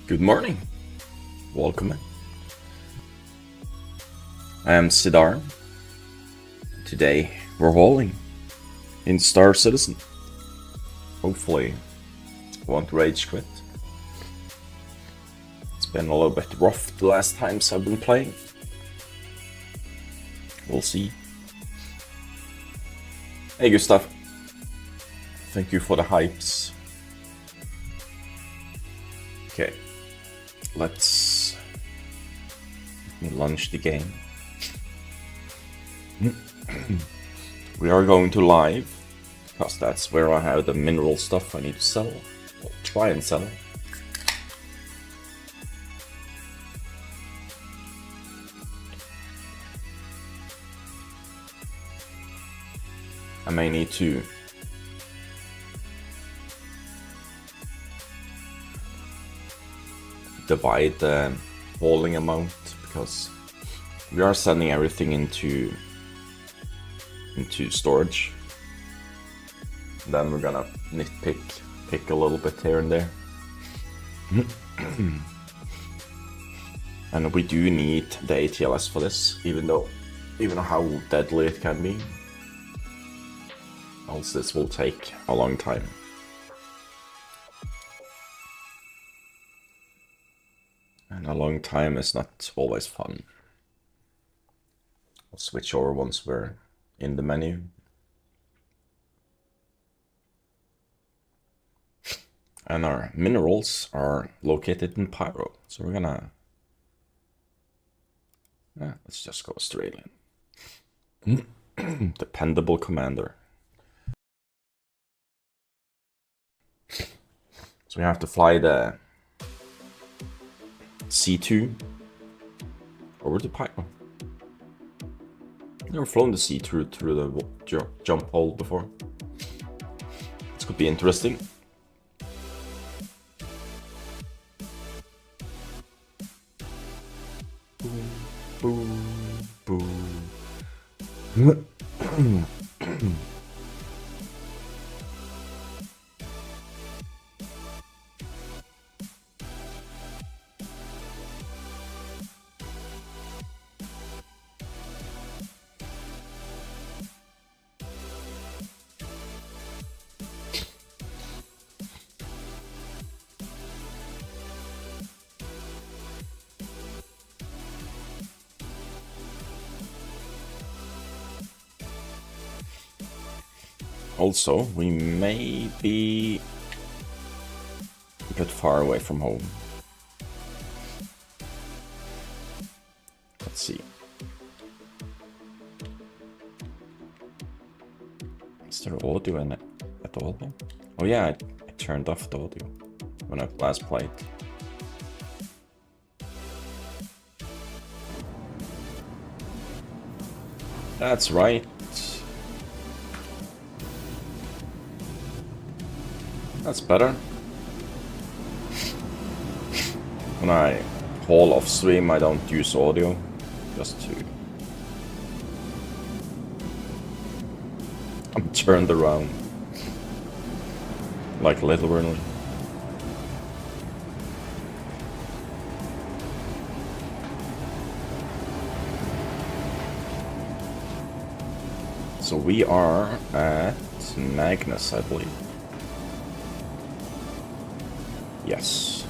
Good morning. Welcome in. I am Sidar. Today we're hauling in Star Citizen. Hopefully won't rage quit. It's been a little bit rough the last times I've been playing. We'll see. Hey Gustav. Thank you for the hypes. Okay. Let me launch the game. We are going to live, because that's where I have the mineral stuff I need to sell. Or try and sell. I may need to divide the hauling amount, because we are sending everything into storage. Then we're gonna pick a little bit here and there. And we do need the ATLS for this, even how deadly it can be. Else this will take a long time. And a long time is not always fun. I'll switch over once we're in the menu. And our minerals are located in Pyro. So we're gonna... let's just go Australian. Dependable commander. So we have to fly the C2 over to Pyro. Never flown the C2 through the jump hole before. This could be interesting. Boom, boom, boom. Also, we may be a bit far away from home. Let's see. Is there audio in it at all? Oh yeah, I turned off the audio when I last played. That's right. That's better. When I haul off stream, I don't use audio, just to... I'm turned around. Like literally. So we are at Magnus, I believe. Yes.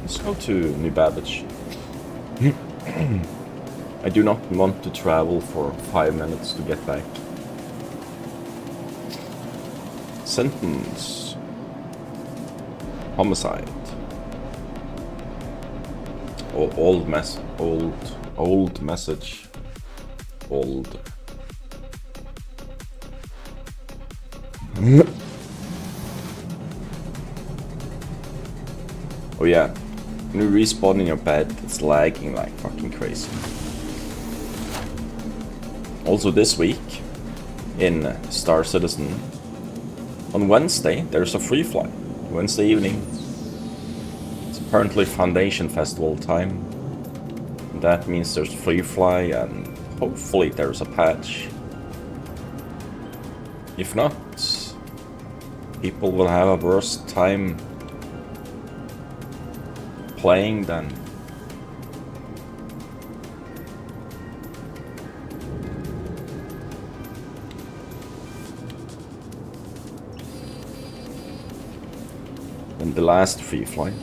Let's go to New Babbage. I do not want to travel for 5 minutes to get back. Sentence. Homicide. Old message. Old. Oh yeah. When you respawn in your bed, it's lagging like fucking crazy. Also this week in Star Citizen, On Wednesday, there's a free fly. Wednesday evening. It's apparently Foundation Festival time. That means there's free fly and hopefully there's a patch. If not, people will have a worse time playing than the last free fly.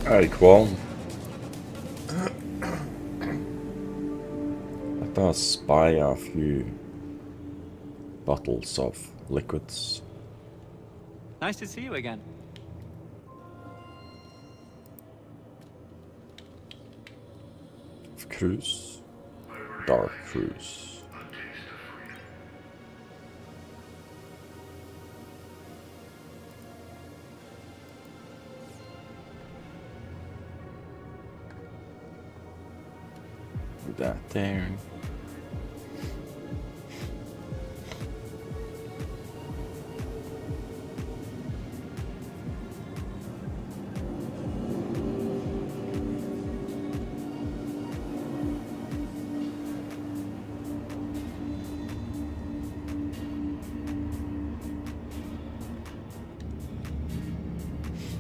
Alright, well, let us buy a few bottles of liquids. Nice to see you again. Cruise, dark cruise. That there.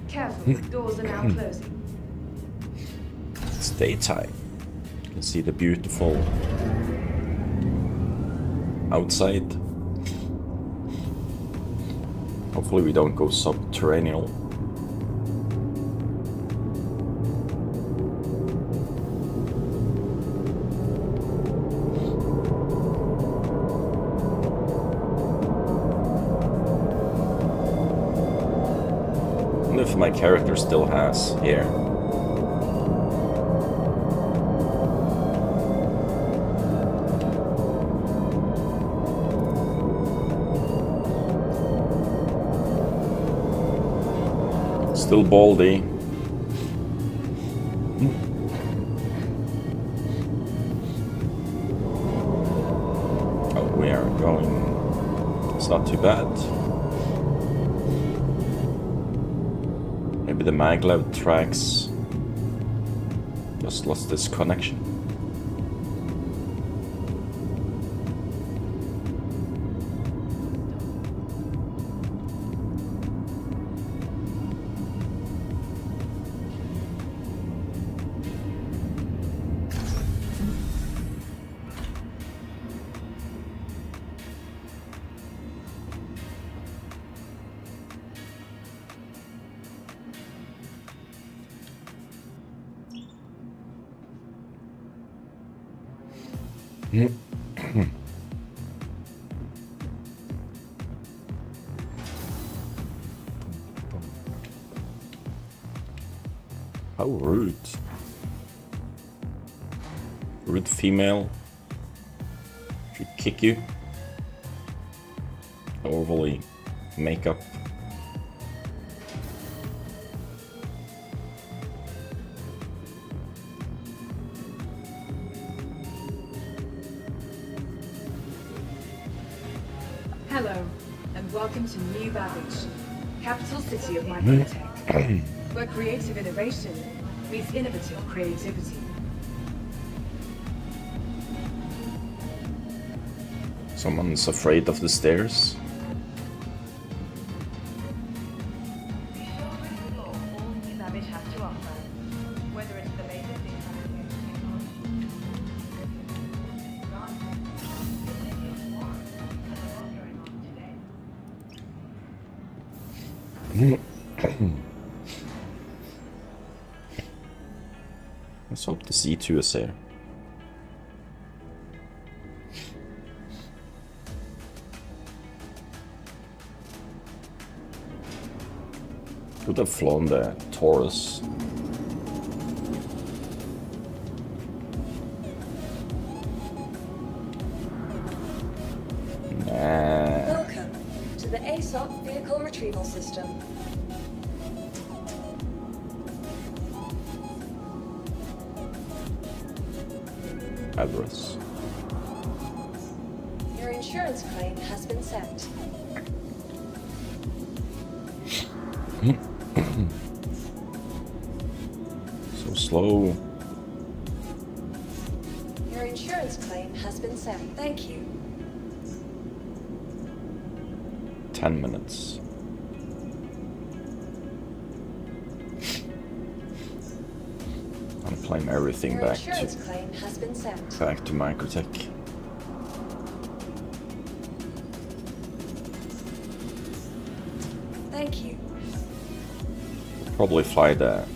Careful, doors are now closing. It's daytime. You can see the beautiful outside. Hopefully we don't go subterranean. If my character still has hair. Still baldy. Oh, we are going. It's not too bad. Maybe the maglev tracks just lost this connection. How rude. Rude female. Should kick you. Overly makeup. Hello, and welcome to New Babbage, capital city of microtech, where creative innovation meets innovative creativity. Someone's afraid of the stairs. All New Babbage has to offer, whether it's the latest in Let's hope the C2 is here. Should have flown the Taurus. Welcome to the ASOP Vehicle Retrieval System. Address. Your insurance claim has been sent. So slow. Your insurance claim has been sent. Thank you. 10 minutes. I'm claim everything Your back insurance to claim has been sent. Microtech. Thank you. Probably fly the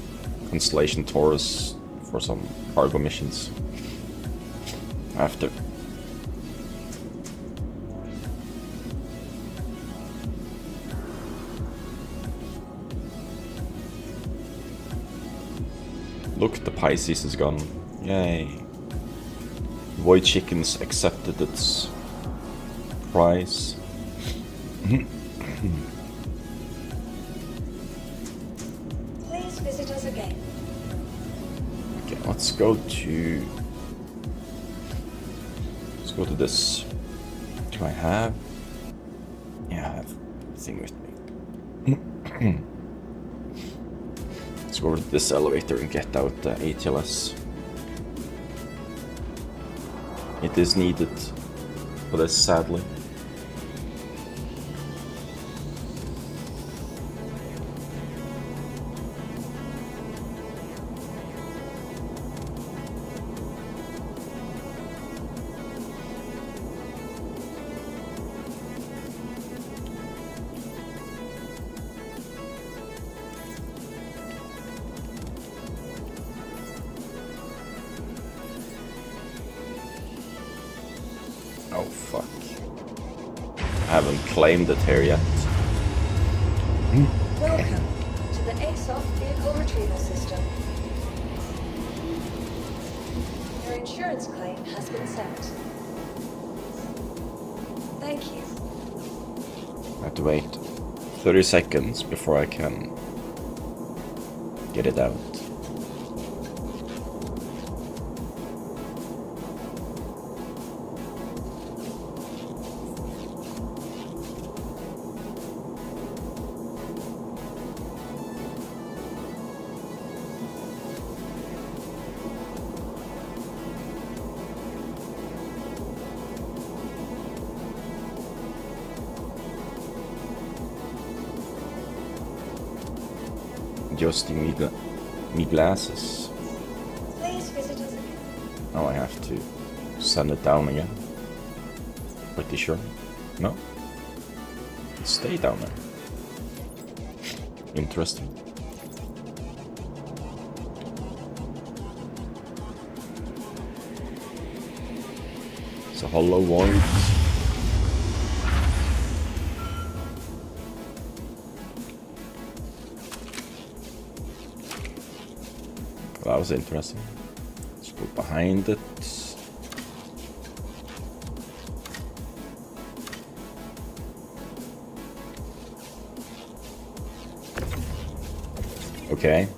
Constellation Taurus for some cargo missions after. Look, the Pisces is gone. Yay. Void Chickens accepted its price. Please visit us again. Okay, let's go to this. Do I have? Yeah, I have the thing with me. Let's go over to this elevator and get out the ATLS. It is needed for this, sadly. Oh fuck. I haven't claimed it here yet. Welcome to the ASOP Vehicle Retrieval System. Your insurance claim has been sent. Thank you. I have to wait 30 seconds before I can get it out. Adjusting me glasses. Please visit us again. Now I have to send it down again. Pretty sure. No? Stay down there. Interesting. It's a hollow void. That was interesting. Let's go behind it. Okay.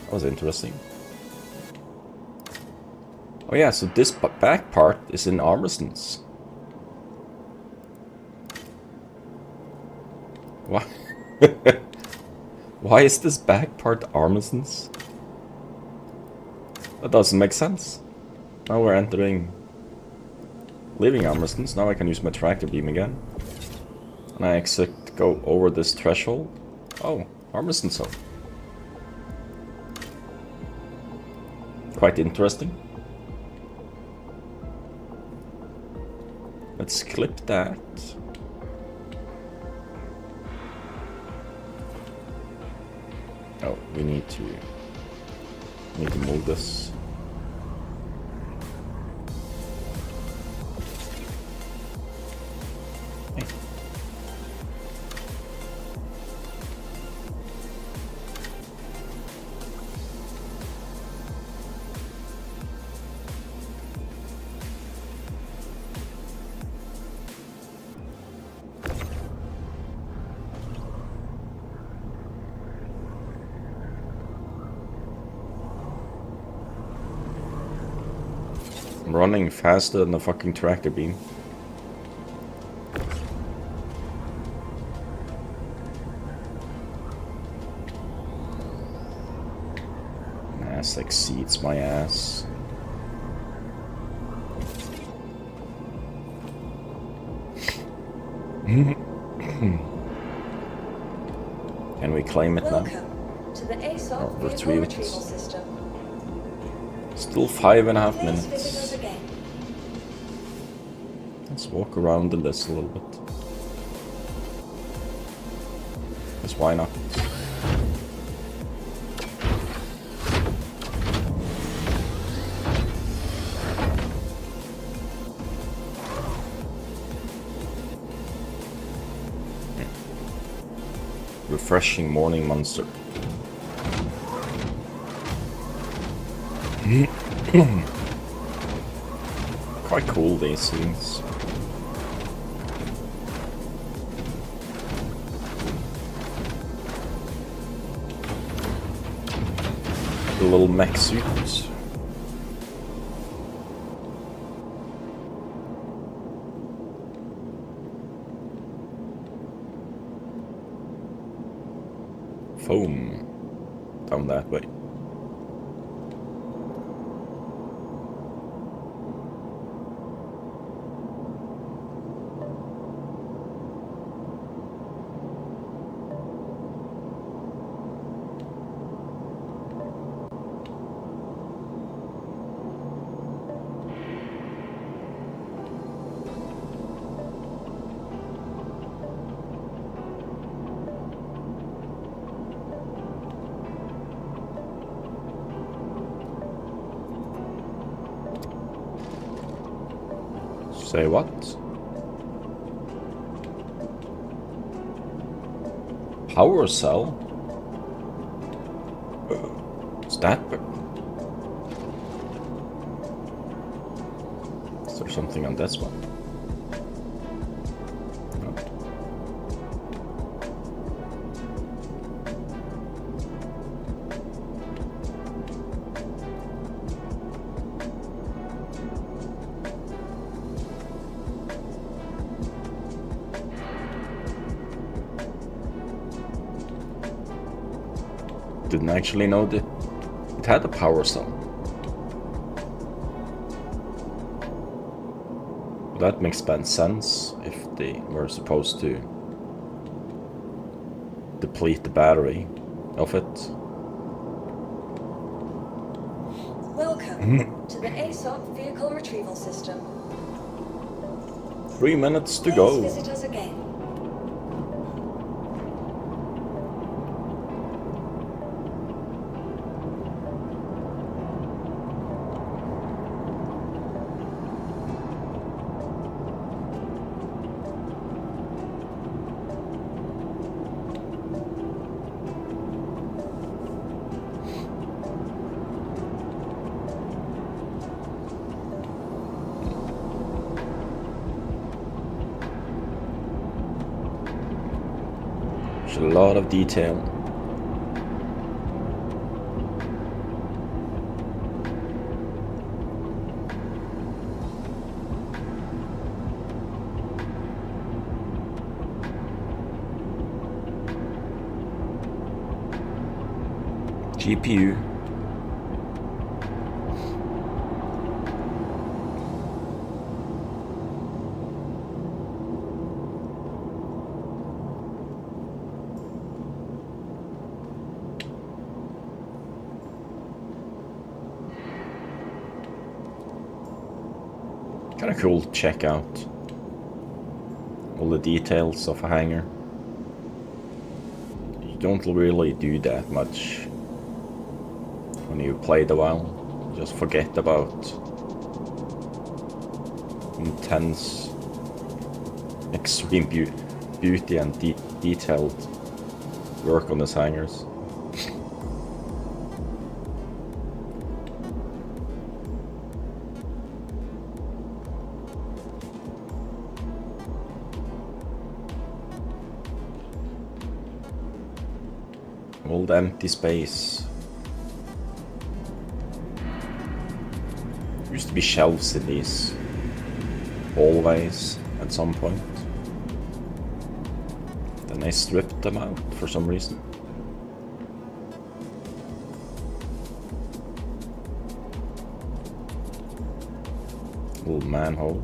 That was interesting. Oh yeah, so this back part is in Armistons. Why? Why is this back part Armistons? That doesn't make sense. Now we're entering... leaving Armistons. Now I can use my tractor beam again. And I go over this threshold. Oh, Armiston zone. Quite interesting. Let's clip that. Oh, we need to move this. running faster than a fucking tractor beam. Ass exceeds my ass. Can we claim it now? Welcome to the ASOP Or vehicle retrieve it. retrieval system. Still 5.5 Please visit us minutes. again. Let's walk around in this a little bit. Because why not? Refreshing morning monster. Quite cool, these scenes. The little mech suits. Foam. Down that way. Say what? Power cell? Is that? Is there something on this one? No. Didn't actually know that it had a power cell. Well, that makes bad sense if they were supposed to deplete the battery of it. Welcome to the ASOP vehicle retrieval system. 3 minutes to Please go. visit us again. There's a lot of detail. GPU. Kind of cool to check out all the details of a hangar. You don't really do that much when you play the WoW. You just forget about intense, extreme beauty and detailed work on these hangars. All the empty space. Used to be shelves in these hallways at some point. Then I stripped them out for some reason. Little manhole.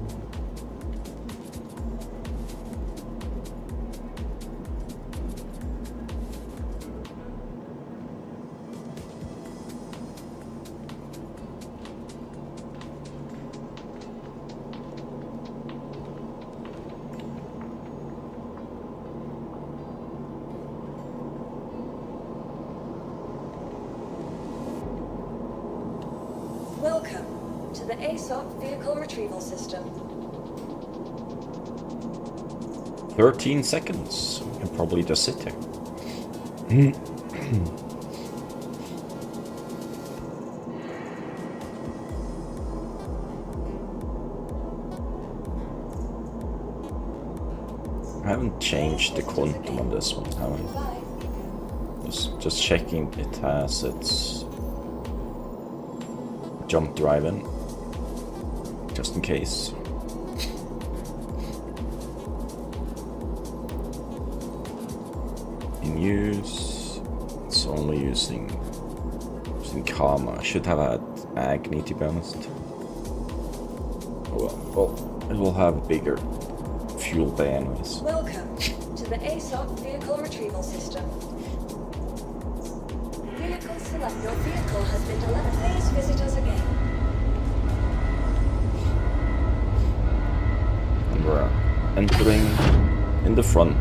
Welcome to the ASOP Vehicle Retrieval System. 13 seconds. We can probably just sit here. I haven't changed the quantum on this one, have I? Just checking it has its jump drive in, just in case. In use, it's only using Karma. I should have had Agni, to be honest. Oh well, it will have a bigger fuel bay anyways. Welcome to the ASOP Vehicle Retrieval System. Vehicle select. Your vehicle has been delivered. Please visit us again. And we're entering in the front.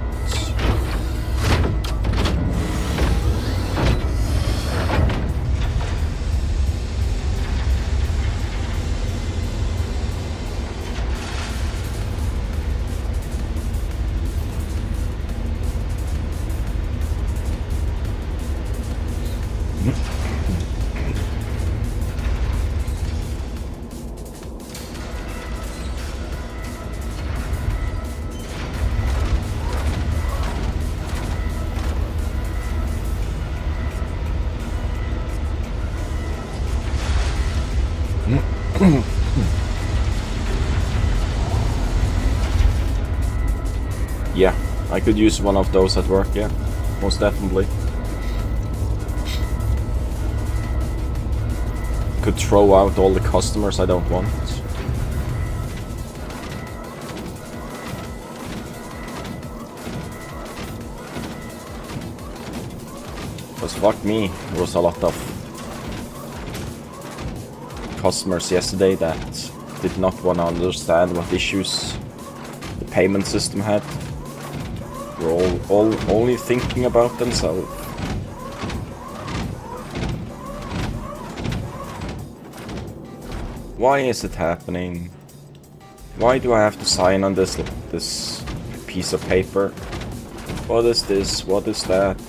Yeah, I could use one of those at work, yeah, most definitely. Could throw out all the customers I don't want. Because fuck me, there was a lot of customers yesterday that did not want to understand what issues the payment system had. We're all only thinking about themselves. Why is it happening? Why do I have to sign on this piece of paper? What is this? What is that?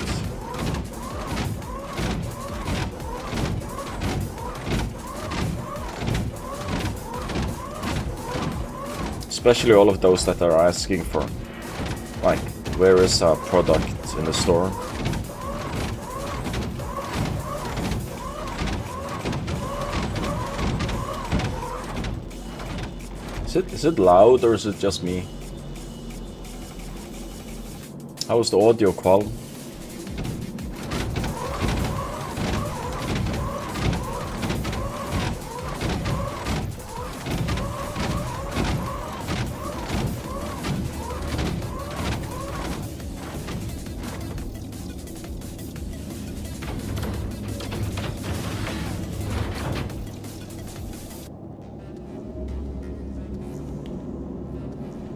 Especially all of those that are asking for, like, where is a product in the store? Is it loud or is it just me? How is the audio quality?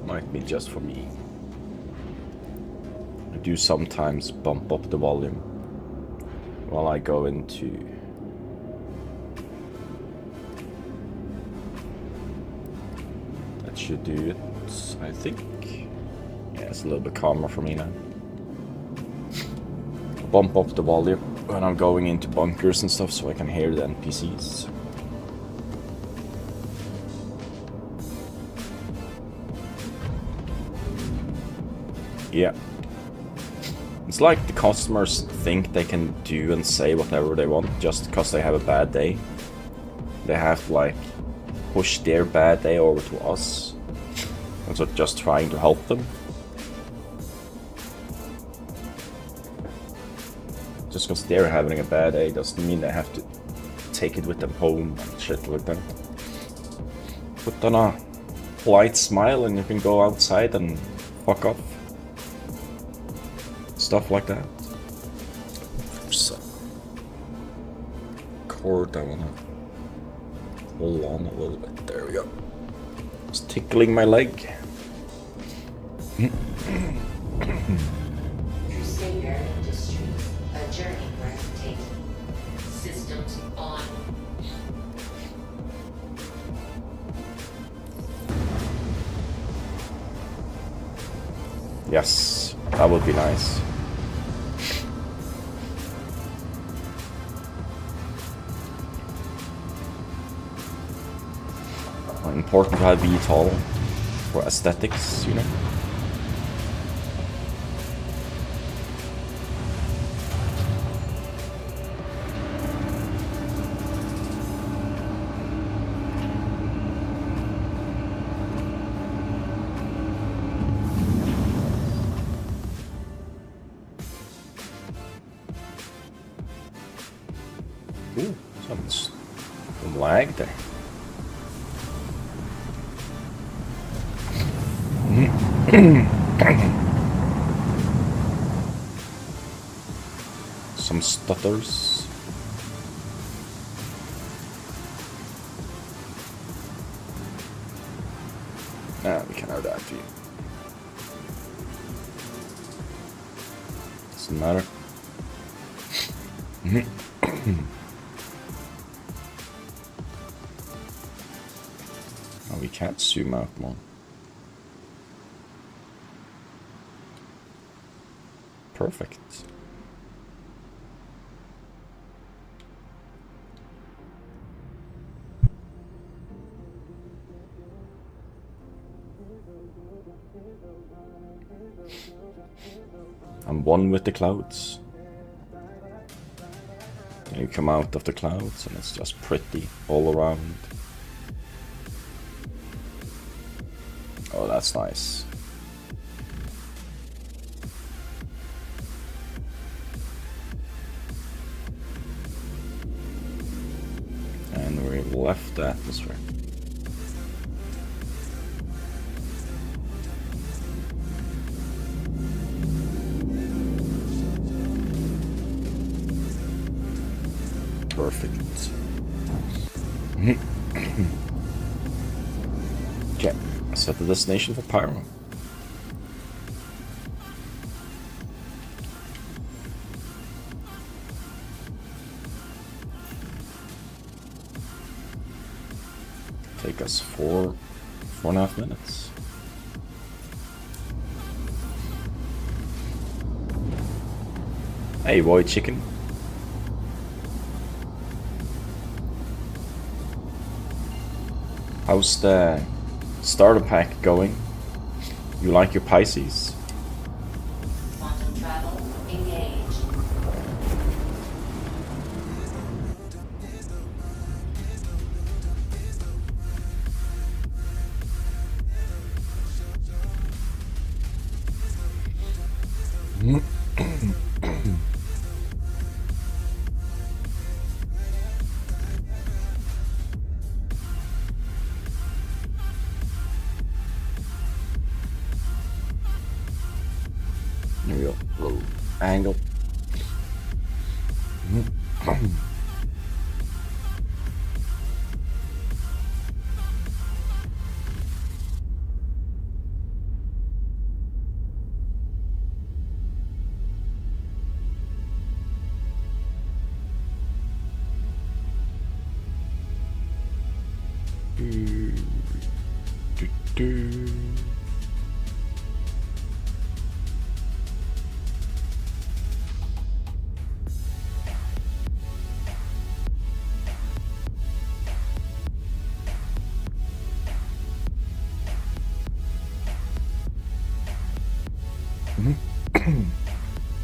Might be just for me. I do sometimes bump up the volume while I go into that should do it, I think. Yeah, it's a little bit calmer for me now. Bump up the volume when I'm going into bunkers and stuff so I can hear the NPCs. Yeah. It's like the customers think they can do and say whatever they want just because they have a bad day. They have to, like, push their bad day over to us. And so just trying to help them. Just because they're having a bad day doesn't mean they have to take it with them home and shit like that. Put on a polite smile and you can go outside and fuck off. Stuff like that. There's a cord I wanna hold on a little bit. There we go. It's tickling my leg. Crusader Industries, a journey breathtaking. Systems on. Yes, that would be nice. Important to have VTOL for aesthetics, you know? Ooh, some lag there. Some stutters. We can have that view. Doesn't matter. Oh, we can't zoom out more. Perfect. I'm one with the clouds. And you come out of the clouds and it's just pretty all around. Oh, that's nice. And we left the atmosphere. Perfect. Okay, set the destination for Pyro. Take us 4.5 minutes. Hey, boy, chicken. How's the starter pack going? You like your Pisces? Quantum travel engaged. There we go, little angle.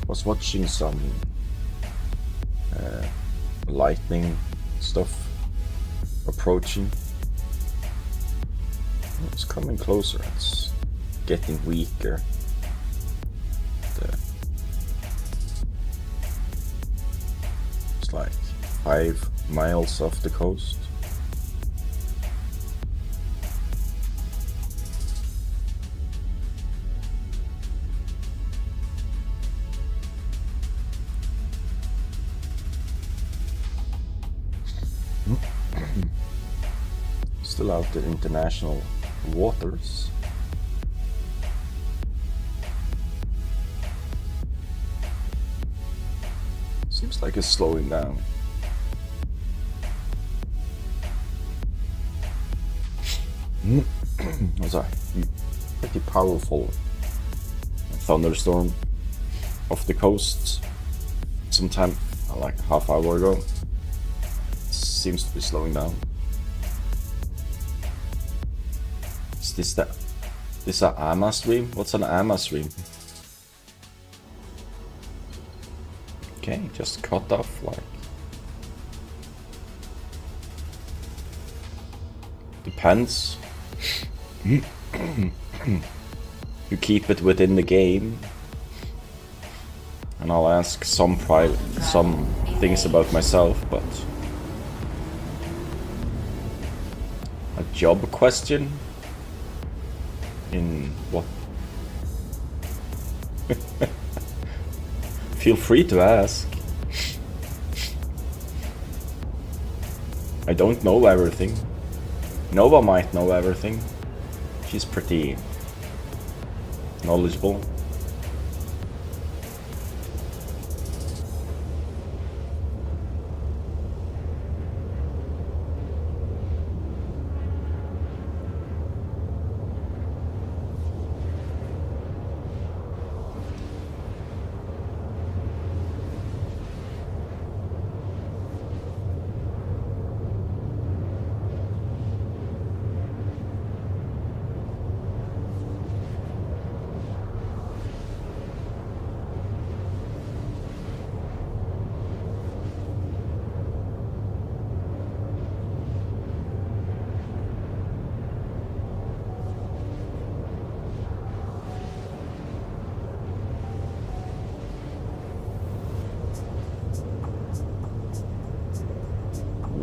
Was watching some lightning stuff approaching. It's coming closer. It's getting weaker. It's like 5 miles off the coast. Still out in international waters. Seems like it's slowing down. It was a pretty powerful thunderstorm off the coast sometime like a half hour ago. It seems to be slowing down. Is this an AMA stream? What's an AMA stream? Okay, just cut off like. Depends. You keep it within the game, and I'll ask some things about myself, but a job question in what? Feel free to ask. I don't know everything. Nova might know everything. She's pretty knowledgeable.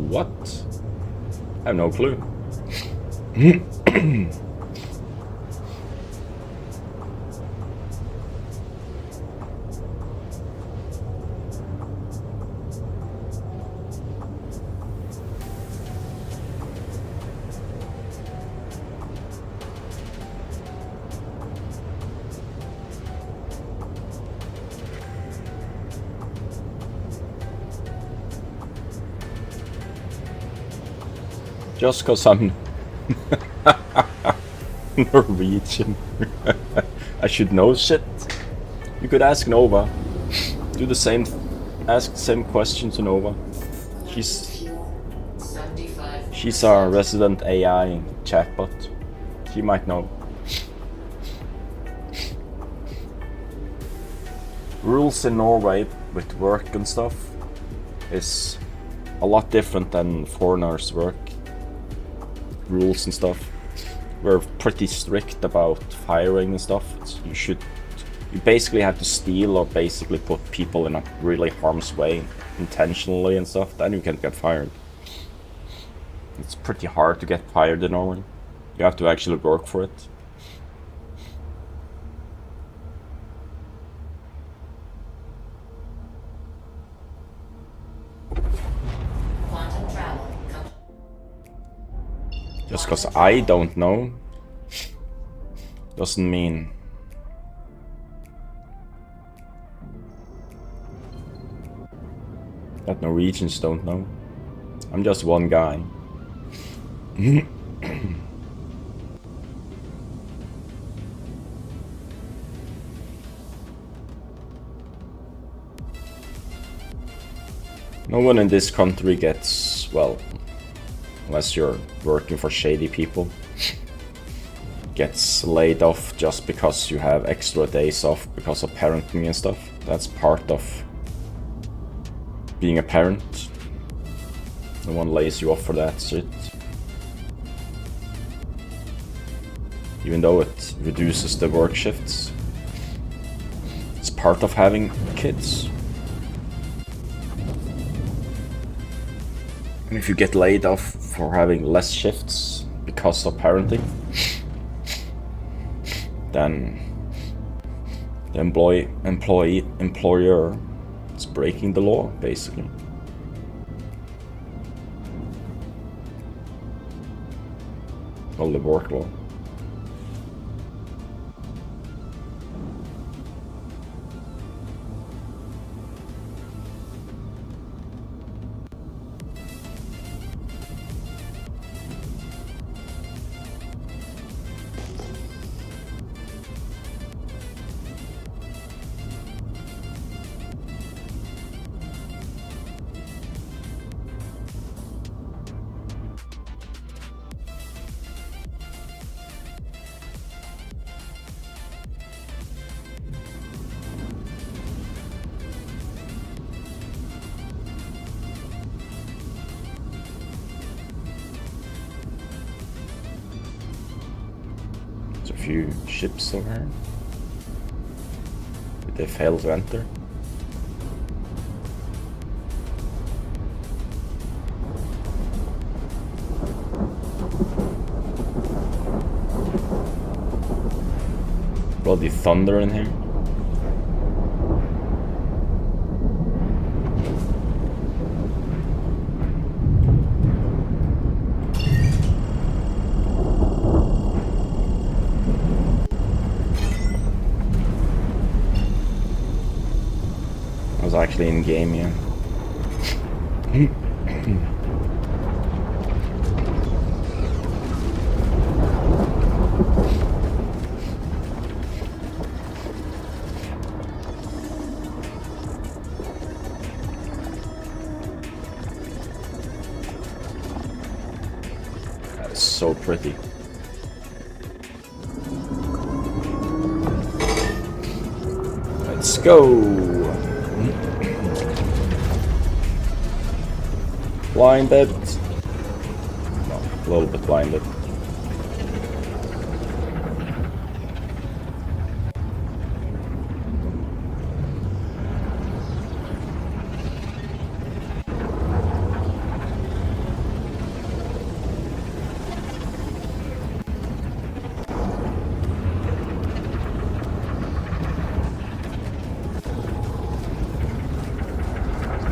What? I have no clue. Just cause I'm Norwegian. I should know shit. You could ask Nova. Do the same, ask the same question to Nova. She's our resident AI chatbot. She might know. Rules in Norway with work and stuff is a lot different than foreigners' work. Rules and stuff. We're pretty strict about firing and stuff. You basically have to steal or basically put people in a really harm's way intentionally and stuff, then you can get fired. It's pretty hard to get fired in Norway. You have to actually work for it. Just because I don't know doesn't mean that Norwegians don't know. I'm just one guy. No one in this country gets, well, unless you're working for shady people, gets laid off just because you have extra days off because of parenting and stuff. That's part of being a parent. No one lays you off for that shit. even though it reduces the work shifts. It's part of having kids. And if you get laid off for having less shifts because of parenting, then the employer is breaking the law, basically. Well, the work law. There's a few ships over here. Did they fail to enter? Bloody thunder in here. I was actually in game, yeah. That is so pretty. Let's go. Blinded. No, a little bit blinded.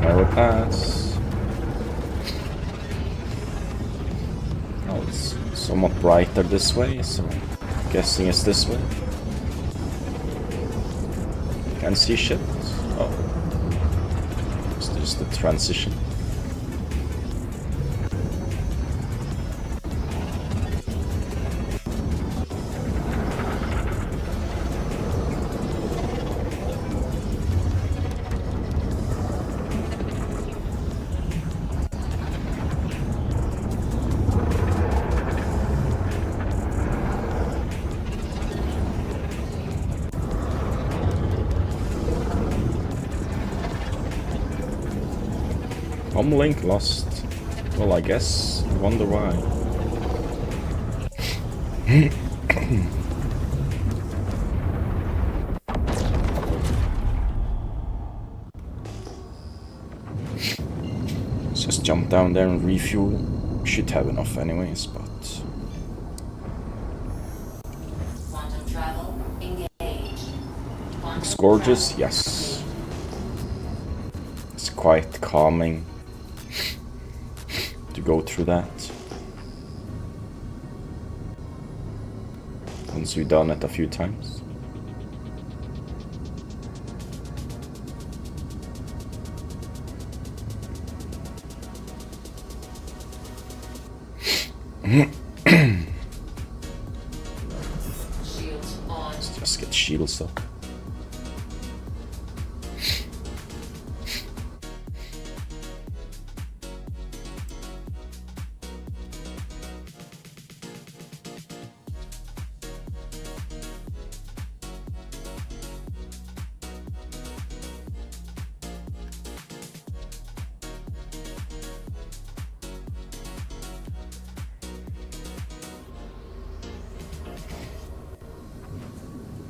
Narrow pass. Oh, it's somewhat brighter this way, so I'm guessing it's this way. Can see shit. Oh, it's just the transition. Link lost. Well, I guess. I wonder why. Let's just jump down there and refuel. Should have enough anyways, but... Quantum travel engaged. Looks gorgeous, yes. It's quite calming to go through that. Once we've done it a few times. Shields on. Let's just get shields up.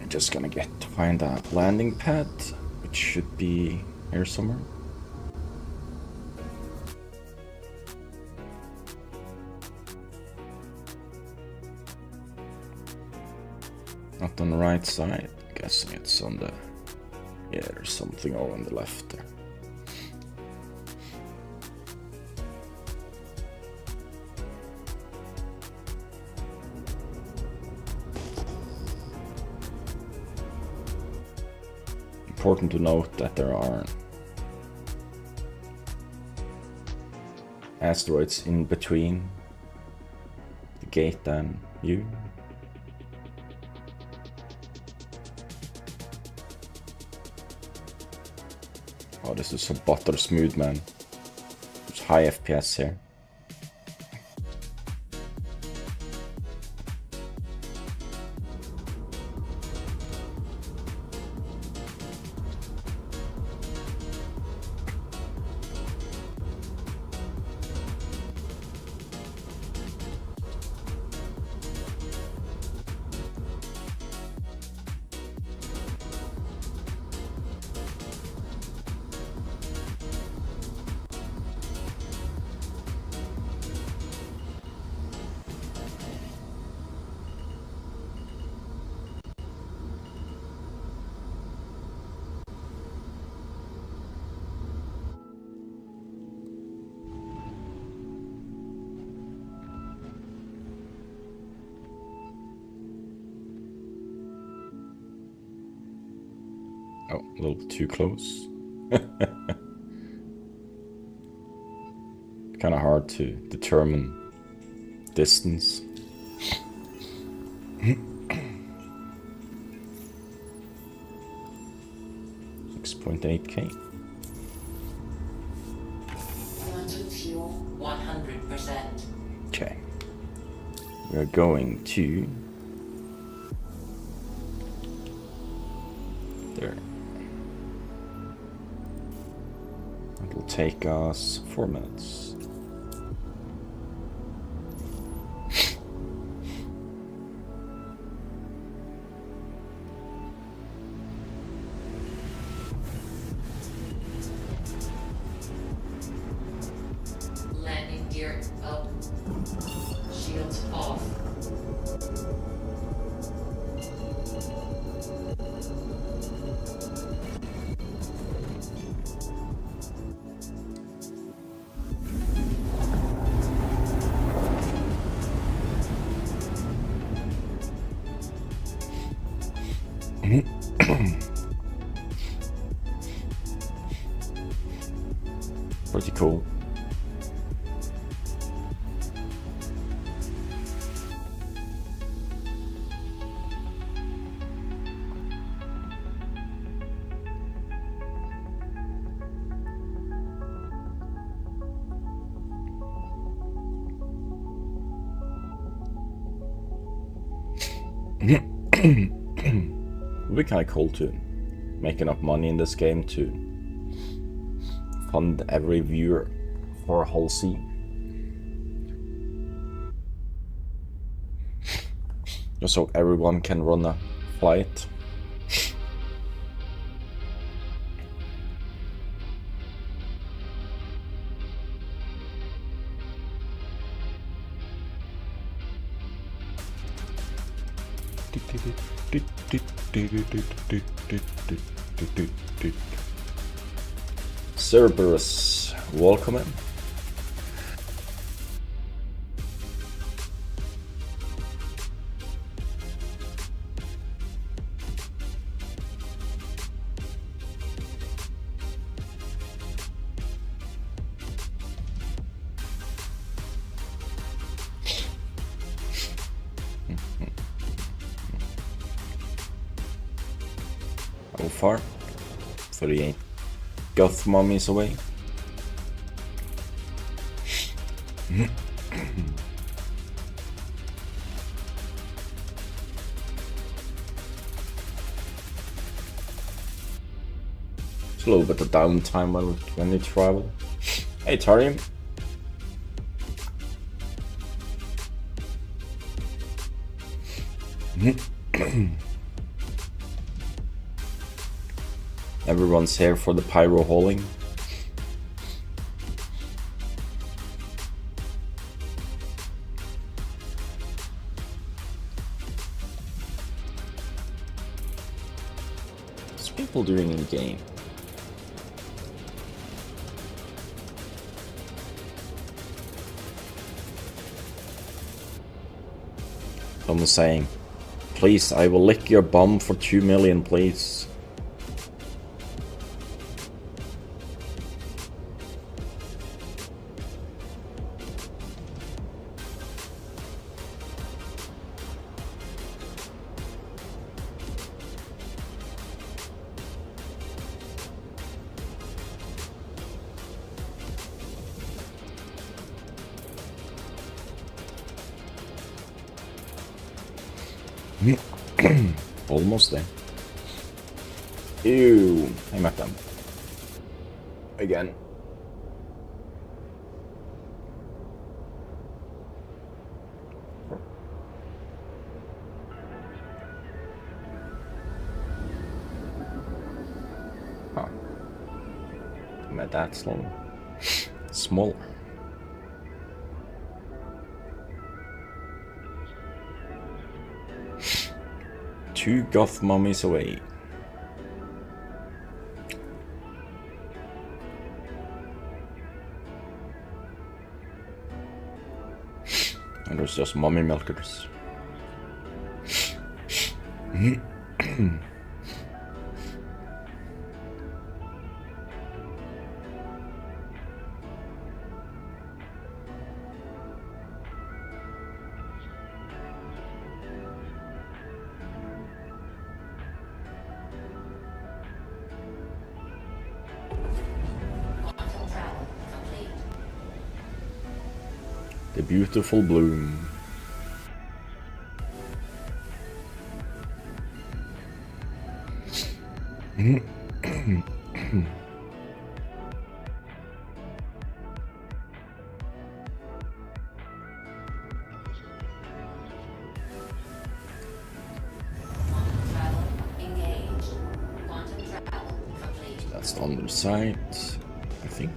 Just gonna find a landing pad, which should be here somewhere. Not on the right side. Guessing it's on the... Yeah, there's something over on the left there. Important to note that there are asteroids in between the gate and you. Oh, this is so butter smooth, man. There's high FPS here. Oh, a little too close. Kind of hard to determine distance. 6.8K. Quantum fuel 100%. Okay. We're going to... There. It'll take us 4 minutes. Landing gear up. Shields off. Pretty cool. It would be kind of cool to make enough money in this game to fund every viewer for a whole scene. Just so everyone can run a flight. Cerberus, welcome in. How far? 38 goth mummies away. It's a little bit of downtime when you travel. Hey Tarium. Everyone's here for the pyro hauling. What's people doing in game? Someone's saying, please, I will lick your bum for 2 million, please. Almost there. Ew, I met them. Again. Huh. Met that slow. Small. Two goth mummies away. And there's just mummy milkers. The beautiful bloom. That's the other side, I think.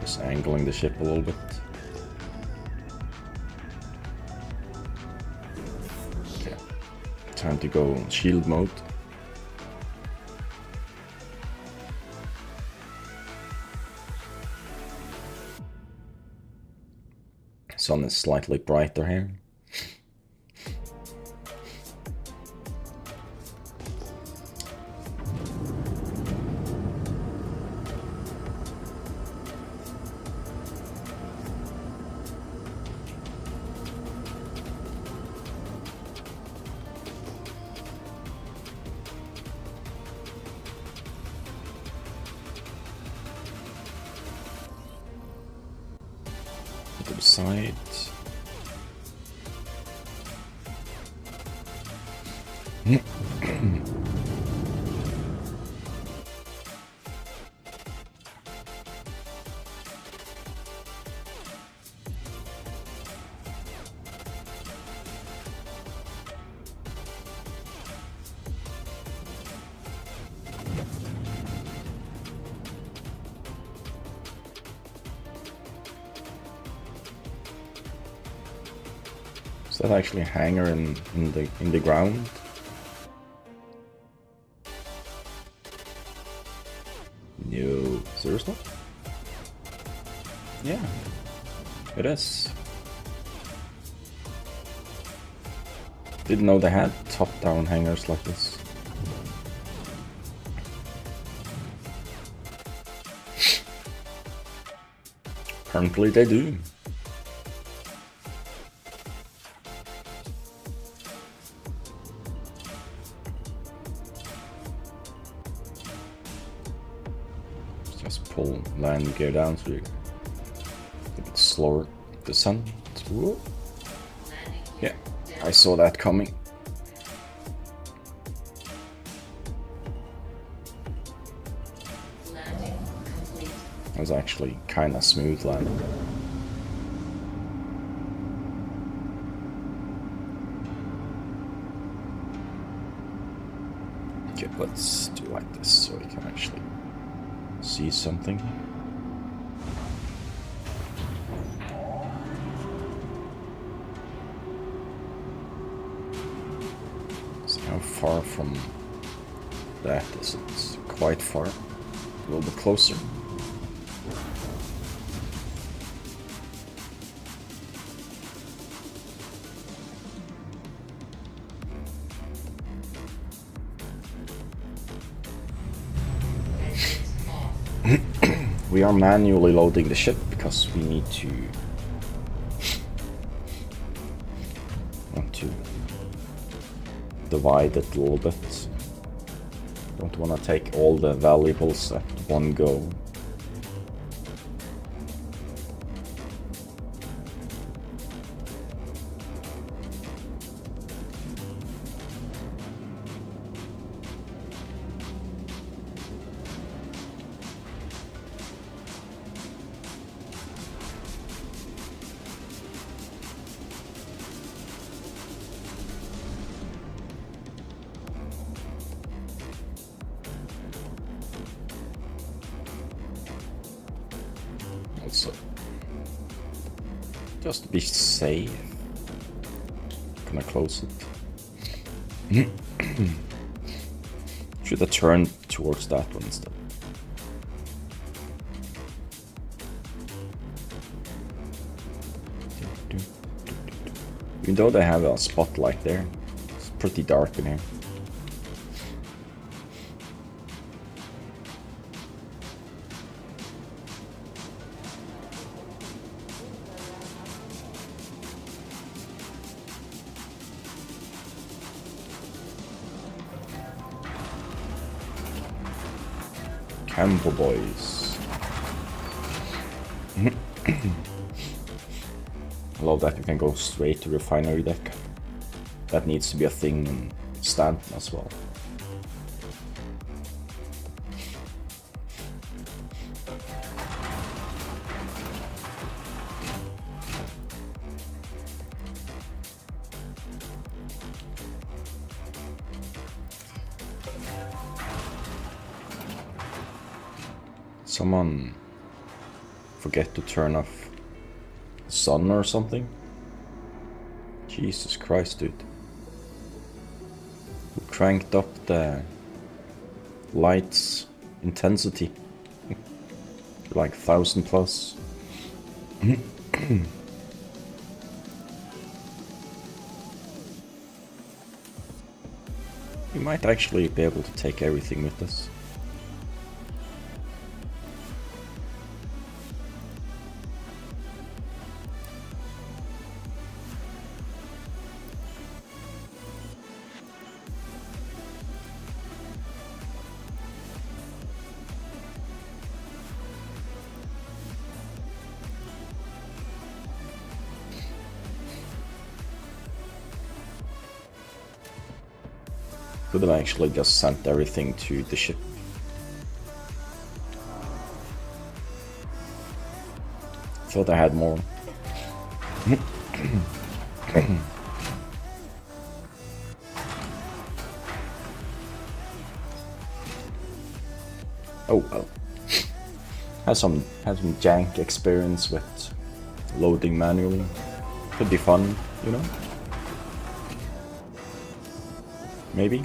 Just angling the ship a little bit. Okay, time to go shield mode. Sun is slightly brighter here. To the side. Is that actually a hangar in the ground? No, seriously? Yeah, it is. Didn't know they had top-down hangars like this. Apparently they do. Just pull land gear down so you a bit slower descent. Whoa. Yeah, I saw that coming. was actually kind of smooth landing. Okay, let's do like this so we can actually see something. So how far from that is it? Quite far. A little bit closer. We are manually loading the ship because we need to want to divide it a little bit. Don't want to take all the valuables at one go. Also, just to be safe, gonna close it. Should have turned towards that one instead. Even though they have a spotlight there, it's pretty dark in here. Campbell boys. I love that you can go straight to refinery deck. That needs to be a thing in Stanton as well. Someone forget to turn off the sun or something? Jesus Christ, dude. We cranked up the lights intensity like 1000 plus. We might actually be able to take everything with us. Could have actually just sent everything to the ship. Thought I had more. Oh well. Had some jank experience with loading manually. Could be fun, you know? Maybe.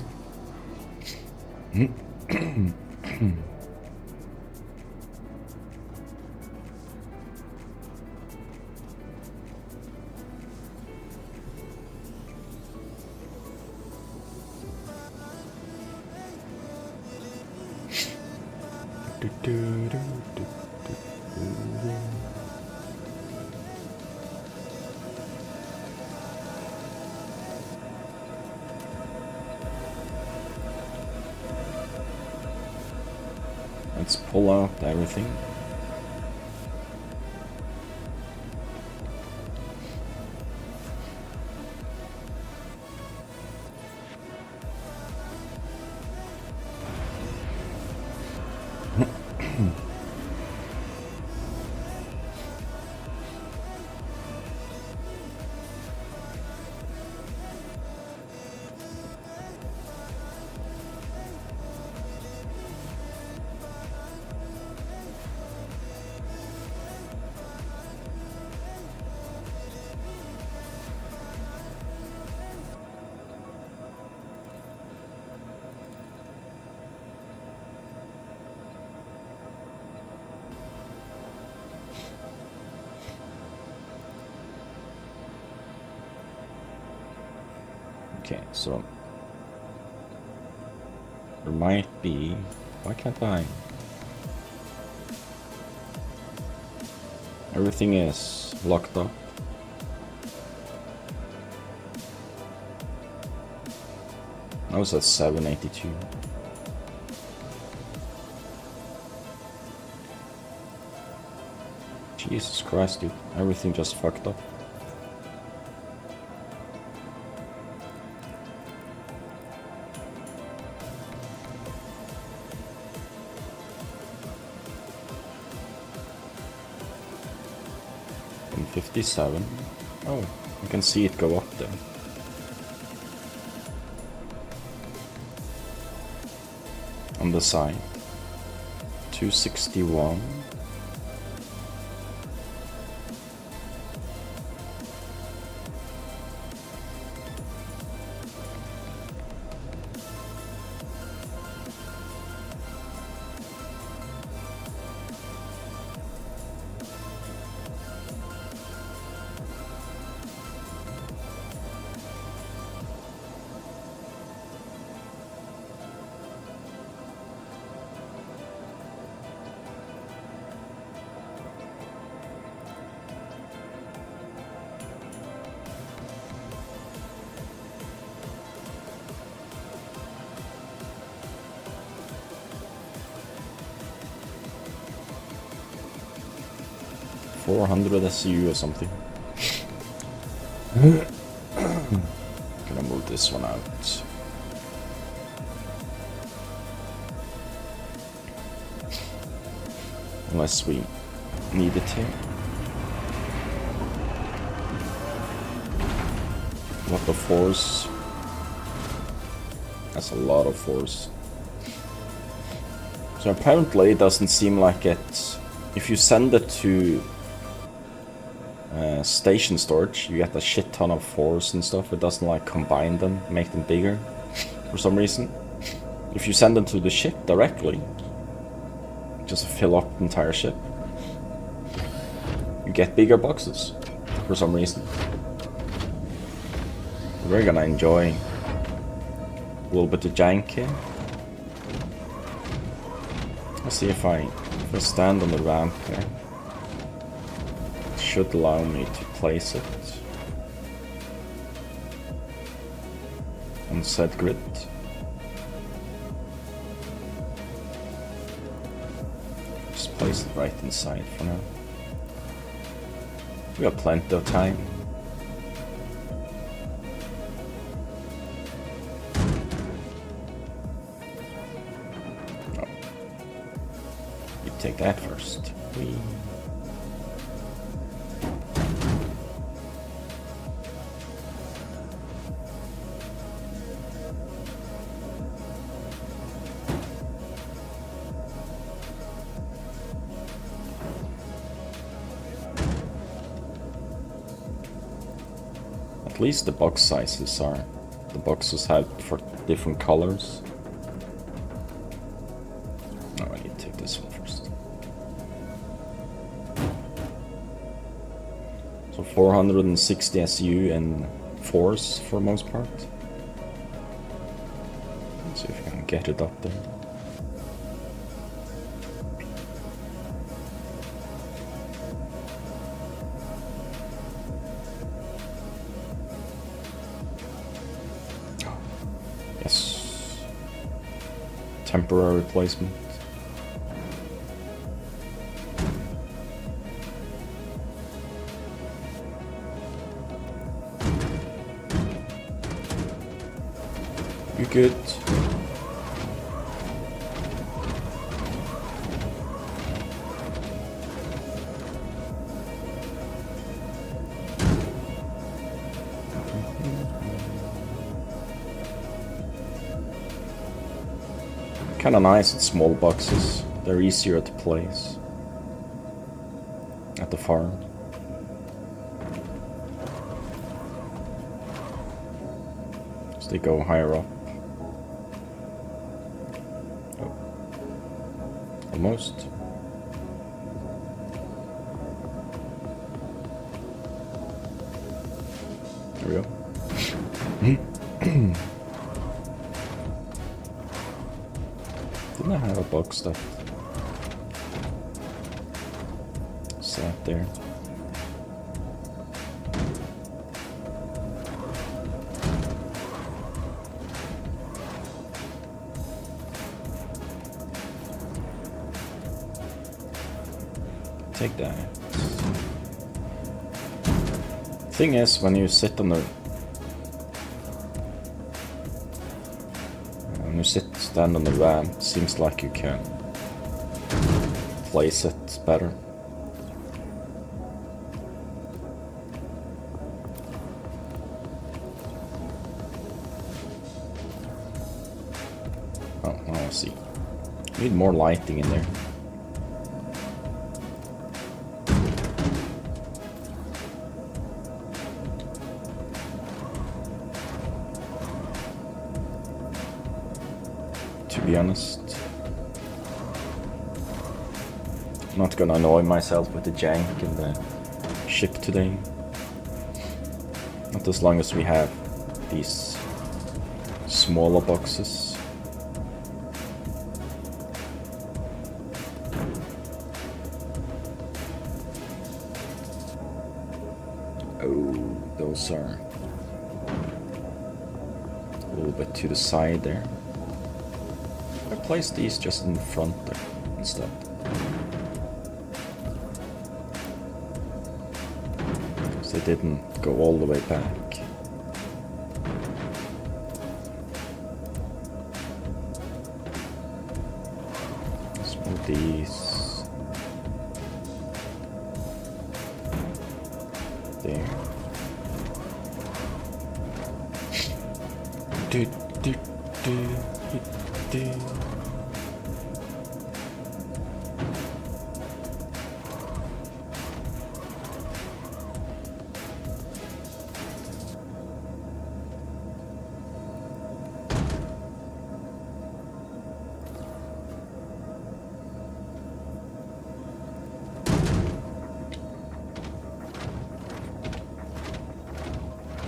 Let's pull out everything. Okay, so there might be. Why can't I? Everything is locked up. I was at 782. Jesus Christ, dude. Everything just fucked up. And 57. Oh, you can see it go up there. On the side. 261. $400 SU or something. Gonna move this one out. Unless we need it here. Lot of force. That's a lot of force. So apparently it doesn't seem like it. If you send it to station storage, you get a shit ton of force and stuff. It doesn't like combine them, make them bigger for some reason. If you send them to the ship directly, just fill up the entire ship, you get bigger boxes for some reason. We're gonna enjoy a little bit of jank here. Let's see if I stand on the ramp here. It should allow me to place it on said grid. Just place it right inside for now. We got plenty of time. Oh. You take that first. Whee. At least the box sizes are. The boxes have for different colors. Oh, I need to take this one first. So 460 SU and force for the most part. Let's see if I can get it up there. Yes. Temporary replacement. You good? Kinda nice at small boxes. They're easier to place at the farm. As they go higher up. Oh. Almost. There we go. Didn't I have a box that sat there? Take that. Thing is, when you sit on the stand on the ramp, it seems like you can place it better. Oh, I see. Need more lighting in there. To be honest, I'm not gonna annoy myself with the jank in the ship today. Not as long as we have these smaller boxes. Oh, those are a little bit to the side there. I place these just in front there instead. So they didn't go all the way back. Let's move these there. Do, do, do, do.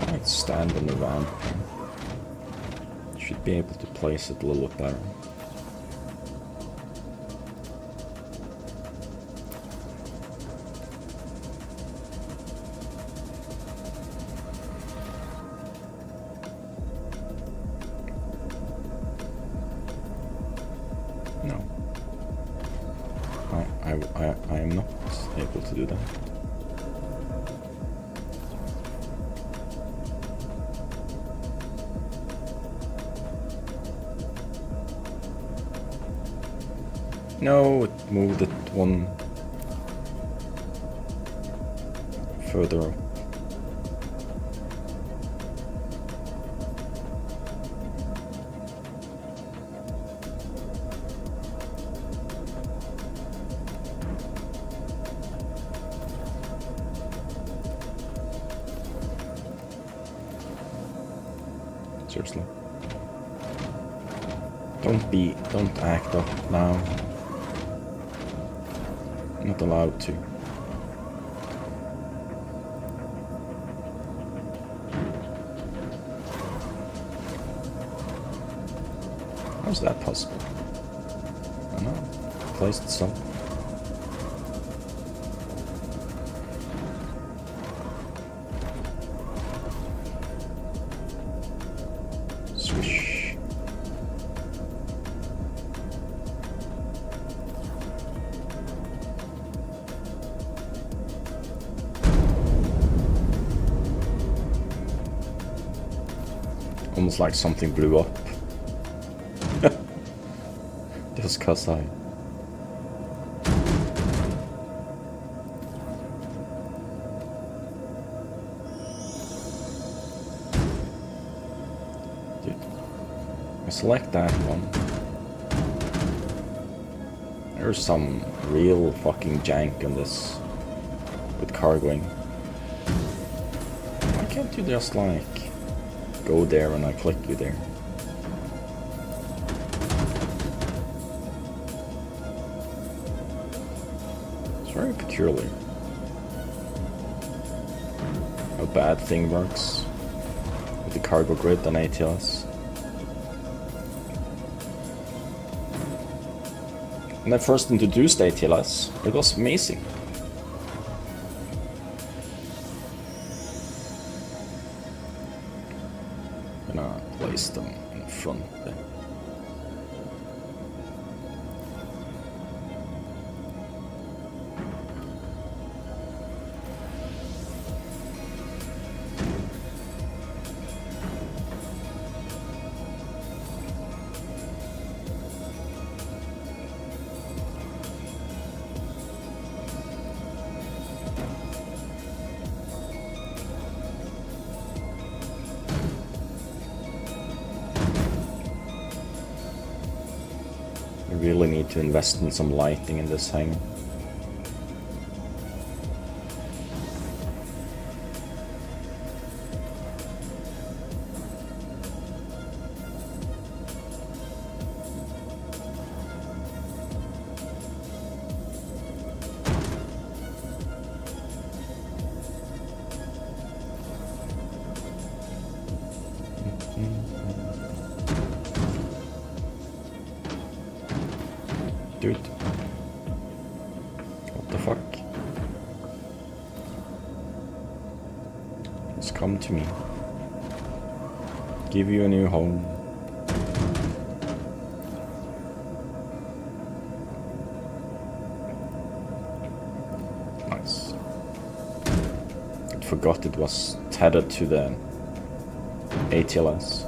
Let's stand on the ramp. Should be able to place it a little bit better. No. I am not able to do that. No, it moved it one further up. Seriously. Don't act up now. Not allowed to. How's that possible? I don't know. Placed some. Swish. Almost like something blew up. Just cause I... Dude. I select that one. There's some real fucking jank on this with cargoing. Why can't you just like go there and I click you there? It's very peculiar how bad thing works with the the cargo grid than ATLS. When I first introduced ATLS, it was amazing. Gonna place them in front there. We really need to invest in some lighting in this hangar. Dude. What the fuck? Just come to me. Give you a new home. Nice. I forgot it was tethered to the ATLS.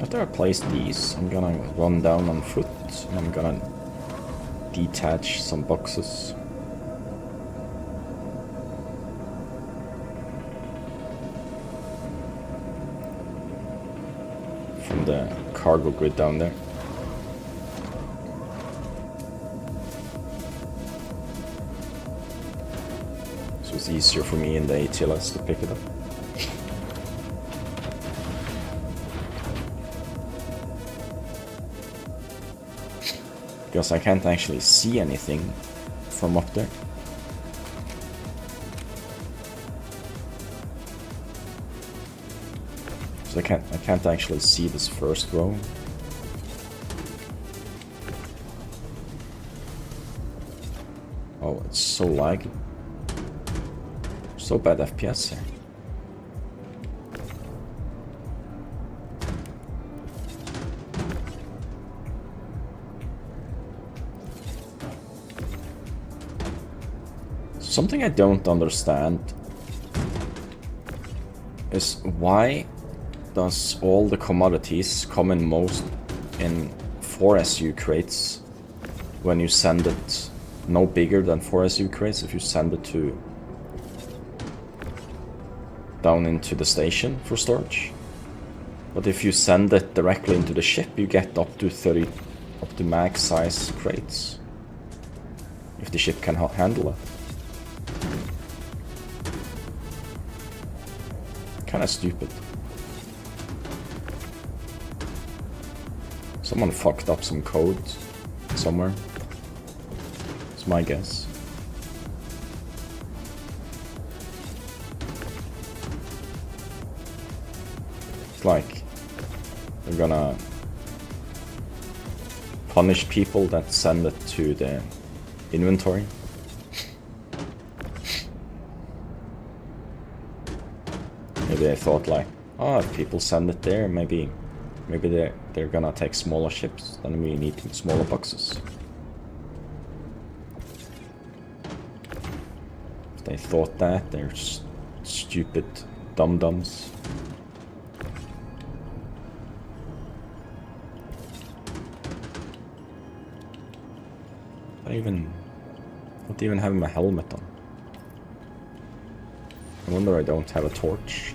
After I place these, I'm gonna run down on foot and I'm gonna detach some boxes. From the cargo grid down there. So it's easier for me in the ATLS to pick it up. Because I can't actually see anything from up there. So I can't actually see this first row. Oh, it's so laggy. So bad FPS here. Something I don't understand is why does all the commodities come in 4 SU crates when you send it no bigger than 4 SU crates if you send it to down into the station for storage. But if you send it directly into the ship, you get up to max size crates. If the ship can handle it. Kinda stupid. Someone fucked up some code somewhere. It's my guess. It's like they're gonna punish people that send it to the inventory. Maybe they thought like, oh, if people send it there, maybe they're gonna take smaller ships, then we need smaller boxes. If they thought that, they're stupid dum-dums. I don't even have my helmet on. I wonder I don't have a torch.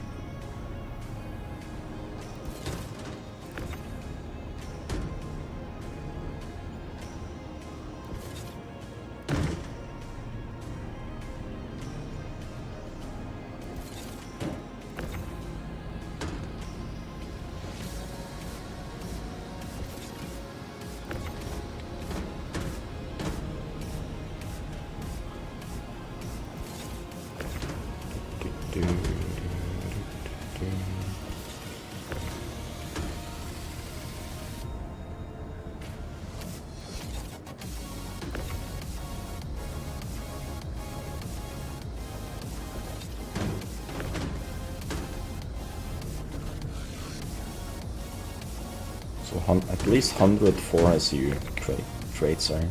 So at least 104 SU traits are.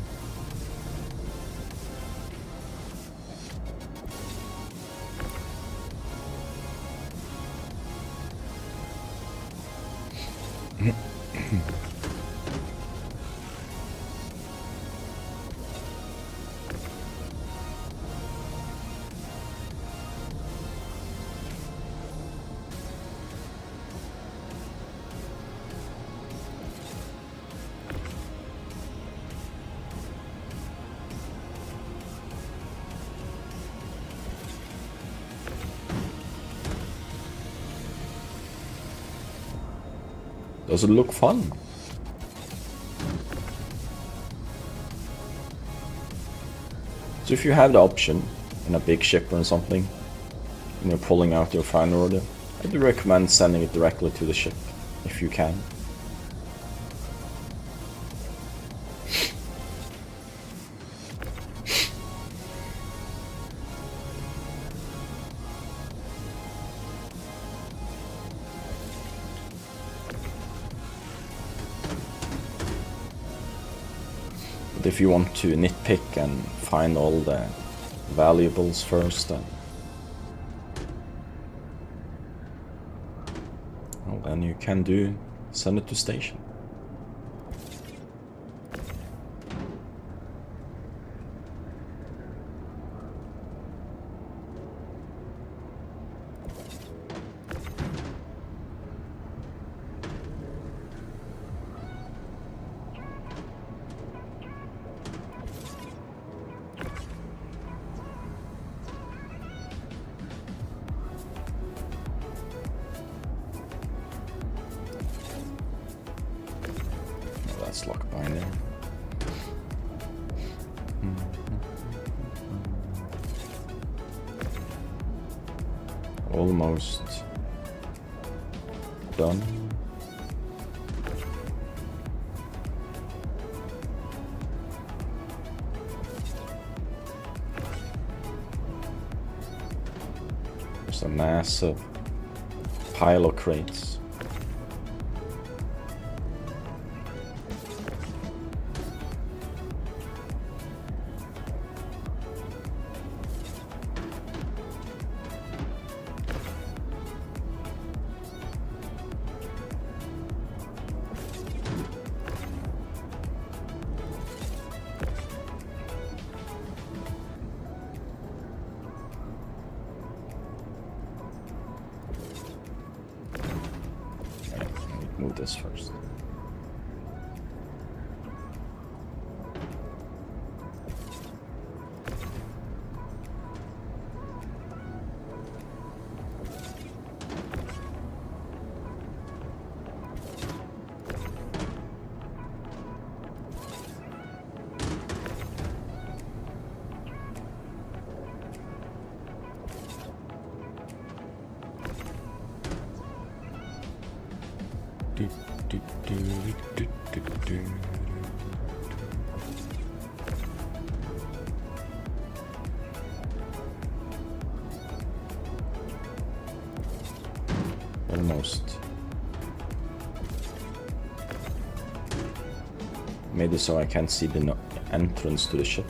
Does it look fun? So if you have the option in a big ship or something, and you're pulling out your final order, I do recommend sending it directly to the ship, if you can. But if you want to nitpick and find all the valuables first, then you can send it to station. That's lock binder. Almost done. There's a massive pile of crates. Move this first. Almost. Maybe so I can't see the entrance to the ship.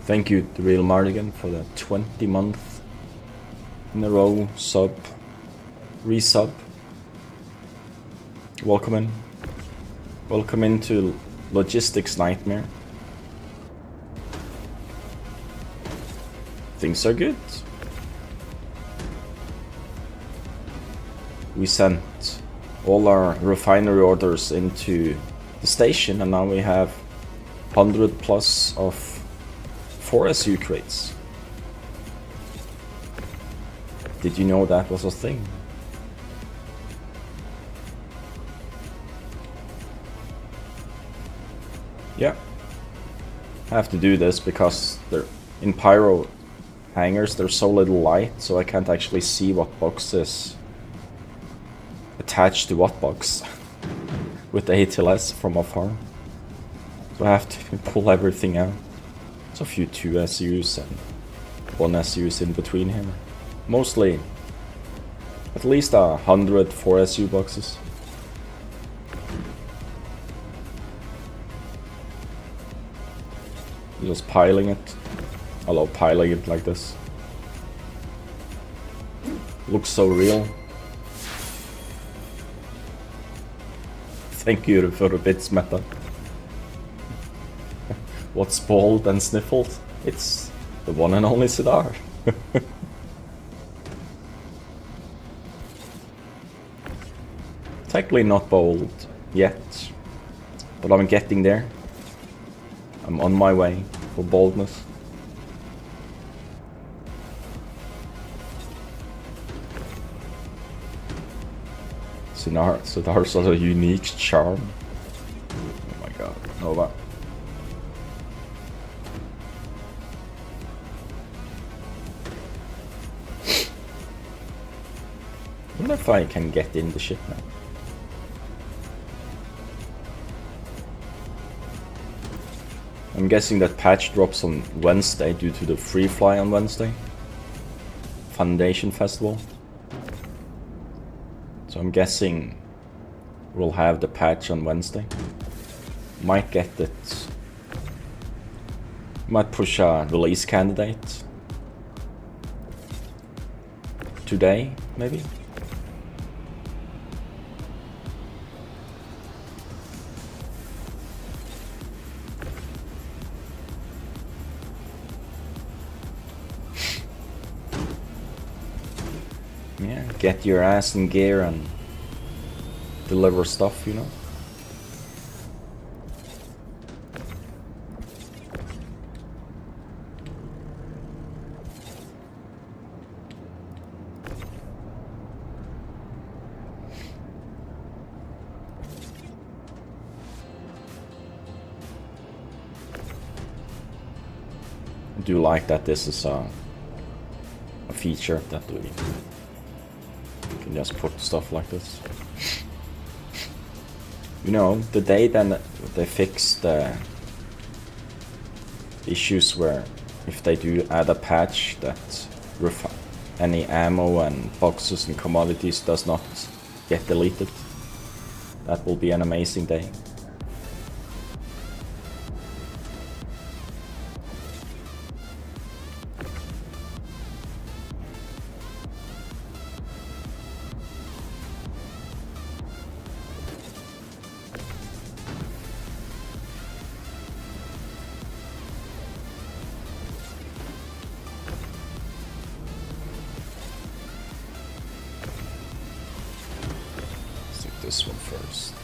Thank you, The Real Mardigan, for the 20 month in a row resub. Welcome in. Welcome into Logistics Nightmare. Things are good. We sent all our refinery orders into the station, and now we have 100 plus of 4 SU crates. Did you know that was a thing? Yeah. I have to do this because they're in pyro hangars, there's so little light, so I can't actually see what box is attached to what box with the ATLS from afar. So I have to pull everything out. There's a few 2 SUs and 1 SUs in between here. Mostly at least 100 4 SU boxes. Just piling it. I love piling it like this. Looks so real. Thank you for the bits, Meta. What's bald and sniffled? It's the one and only Sidar. Technically not bold yet, but I'm getting there. I'm on my way for boldness. Sidar's has a unique charm. Oh my god, Nova. I wonder if I can get in the ship now. I'm guessing that patch drops on Wednesday due to the free fly on Wednesday. Foundation Festival. So I'm guessing we'll have the patch on Wednesday. Might get it. Might push a release candidate today, maybe. Yeah, get your ass in gear and deliver stuff, you know. I do like that this is a feature that we can just put stuff like this. You know, the day then they fix the issues where if they do add a patch that any ammo and boxes and commodities does not get deleted, that will be an amazing day. This one first.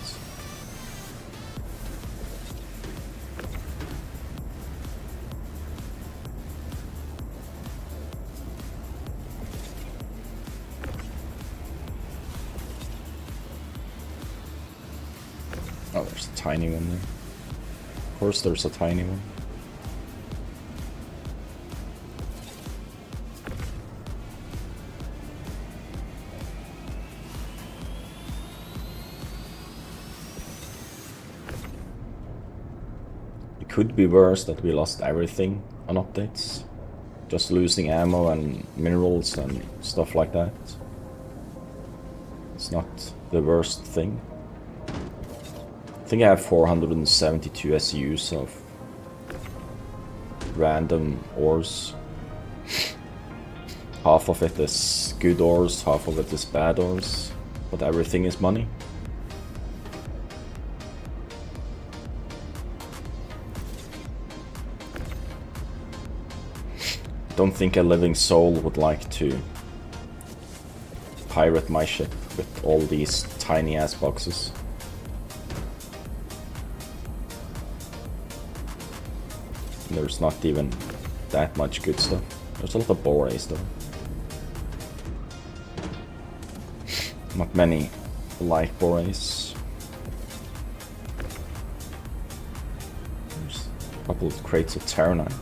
Oh, there's a tiny one there. Of course there's a tiny one. Could be worse that we lost everything on updates. Just losing ammo and minerals and stuff like that. It's not the worst thing. I think I have 472 SUs of random ores. Half of it is good ores, half of it is bad ores, but everything is money. Don't think a living soul would like to pirate my ship with all these tiny ass boxes. There's not even that much good stuff. There's a lot of Borays though. Not many like Borays. There's a couple of crates of Terranite.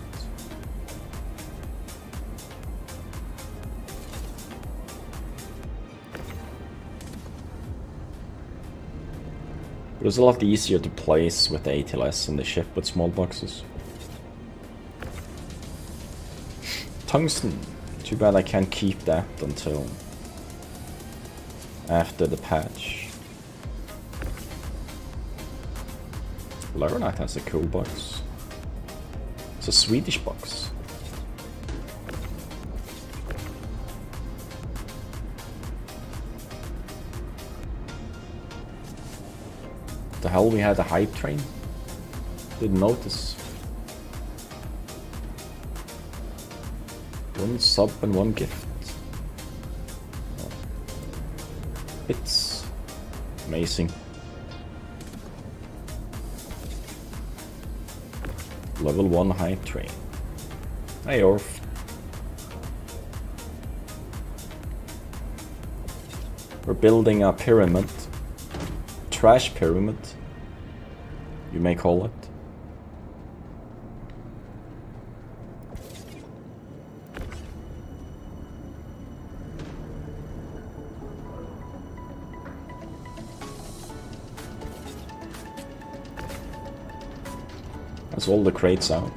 It was a lot easier to place with the ATLS in the ship with small boxes. Tungsten. Too bad I can't keep that until after the patch. Laranite has a cool box. It's a Swedish box. The hell, we had a hype train? Didn't notice. One sub and one gift. It's amazing. Level 1 hype train. Hey Orf. We're building a pyramid. Trash pyramid, you may call it. That's all the crates out.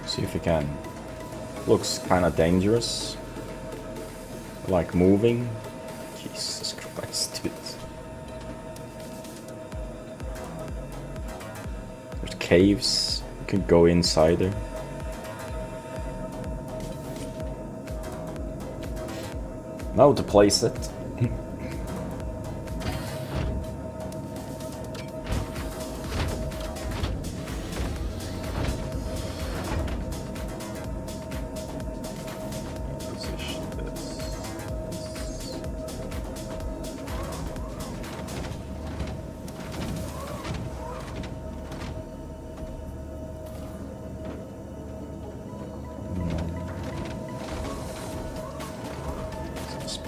See if we can. Looks kinda dangerous. Like moving. Jesus Christ, dude. There's caves. You can go inside there. Now to place it.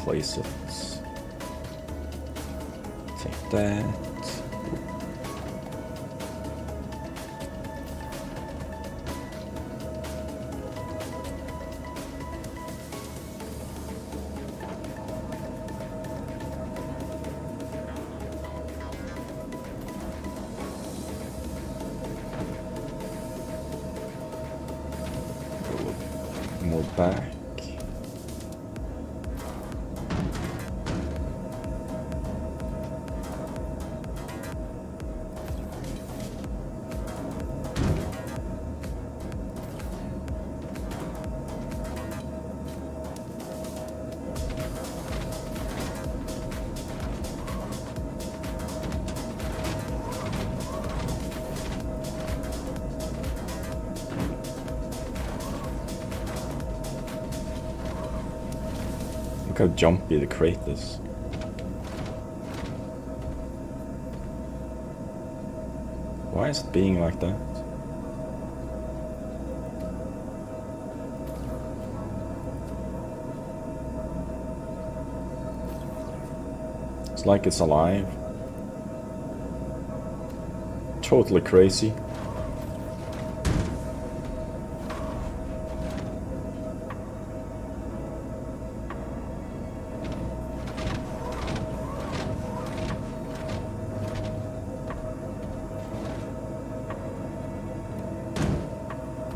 Place it. Take that. More back. Look how jumpy the crate is. Why is it being like that? It's like it's alive. Totally crazy.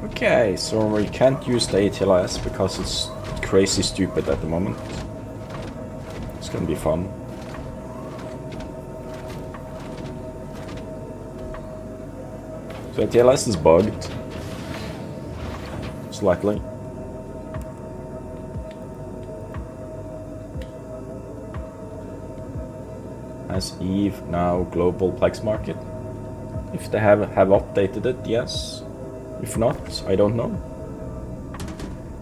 Okay, so we can't use the ATLS because it's crazy stupid at the moment. It's gonna be fun. So ATLS is bugged. Slightly. Has Eve now global Plex market? If they have updated it, yes. If not, I don't know.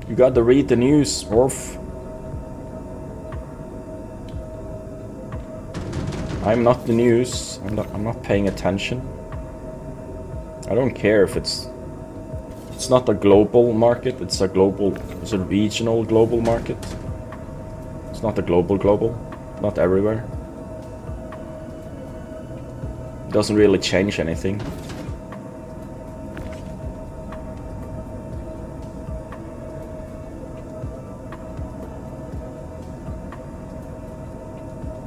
You gotta read the news, Orf. I'm not the news. I'm not paying attention. I don't care if it's not a global market. It's a regional global market. It's not a global. Not everywhere. It doesn't really change anything.